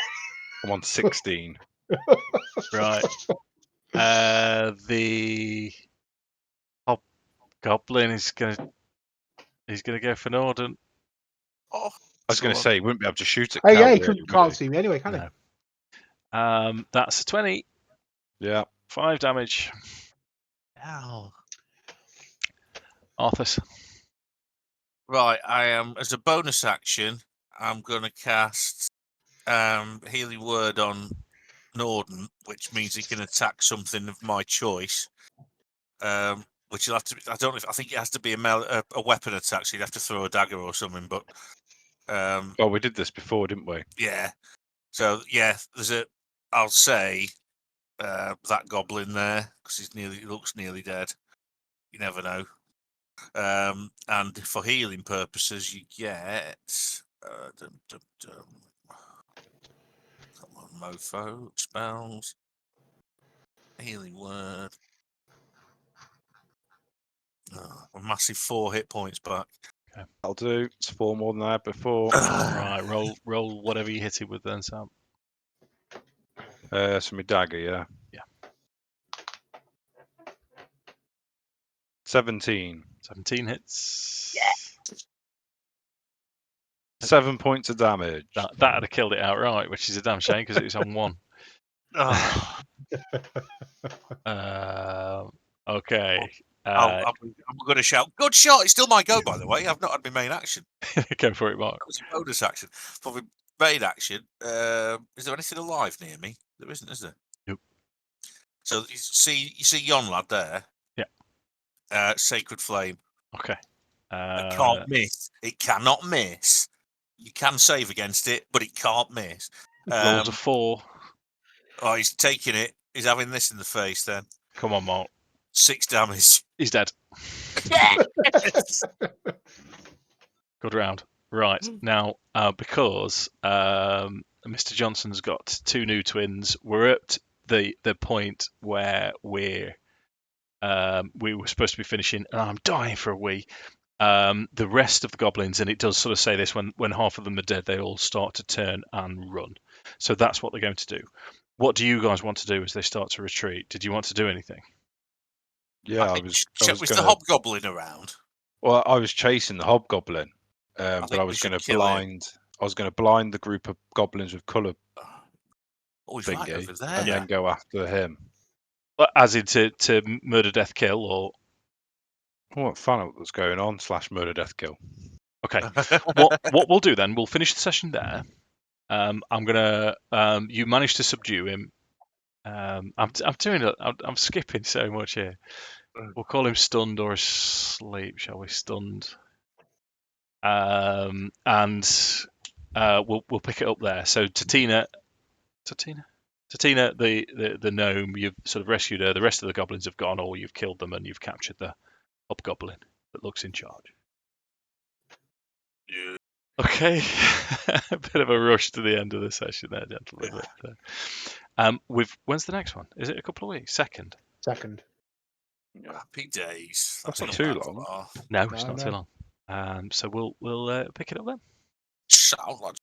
I'm on 16. Right. The Hobgoblin is gonna go for Nordan. Oh, I was going to say, he wouldn't be able to shoot at Hey, Cal, yeah, he really, would can't he? see me anyway, can he? No. That's a 20. Yeah. 5 damage. ow. Arthas. Right, I am, as a bonus action, I'm going to cast Healing Word on Nordan, which means he can attack something of my choice. Which will have to be, I don't know if, I think it has to be a weapon attack, so you'd have to throw a dagger or something, but Oh, we did this before, didn't we? yeah. So yeah, I'll say that goblin there, because he looks nearly dead. You never know. And for healing purposes, you get come on, mofo spells, healing word. A massive 4 hit points back. I'll do. It's 4 more than I had before. Right, roll whatever you hit it with then, Sam. So my dagger, yeah. Yeah. 17. 17 hits. 7 points of damage. That'd have killed it outright, which is a damn shame because it was on 1. Okay. I'm going to shout, good shot! It's still my go, by the way. I've not had my main action. Go for it, Mark. That was a bonus action. For my main action, is there anything alive near me? There isn't, is there? Nope. So you see yon lad there? Yeah. Sacred Flame. Okay. It can't miss. It cannot miss. You can save against it, but it can't miss. Rolls a 4. Oh, he's taking it. He's having this in the face then. Come on, Mark. 6 damage. He's dead. Yes! Good round. Right. Now, because Mr. Johnson's got 2 new twins, we're at the point where we were supposed to be finishing, and I'm dying for a wee. The rest of the goblins, and it does sort of say this, when half of them are dead, they all start to turn and run. So that's what they're going to do. What do you guys want to do as they start to retreat? Did you want to do anything? Yeah, I I think was was gonna, the hobgoblin around? Well, I was chasing the hobgoblin, but think I we was should going to kill him. blind. I was going to blind the group of goblins with colour Oh, he's right thingy, over there. and then go after him. As in to murder, death, kill, or What find out what's going on / murder, death, kill. okay. What we'll do then? We'll finish the session there. I'm gonna. You managed to subdue him. I'm doing it. I'm skipping so much here. We'll call him stunned or asleep, shall we? Stunned. And we'll pick it up there. So Tatina, the gnome, you've sort of rescued her. The rest of the goblins have gone, or you've killed them and you've captured the hobgoblin that looks in charge. Yeah. Okay, a bit of a rush to the end of the session there, gentlemen. But, when's the next one? Is it a couple of weeks? Second? Happy days. That's not not too bad, long. far. No, it's No, not no. too long. So we'll pick it up then. Sound like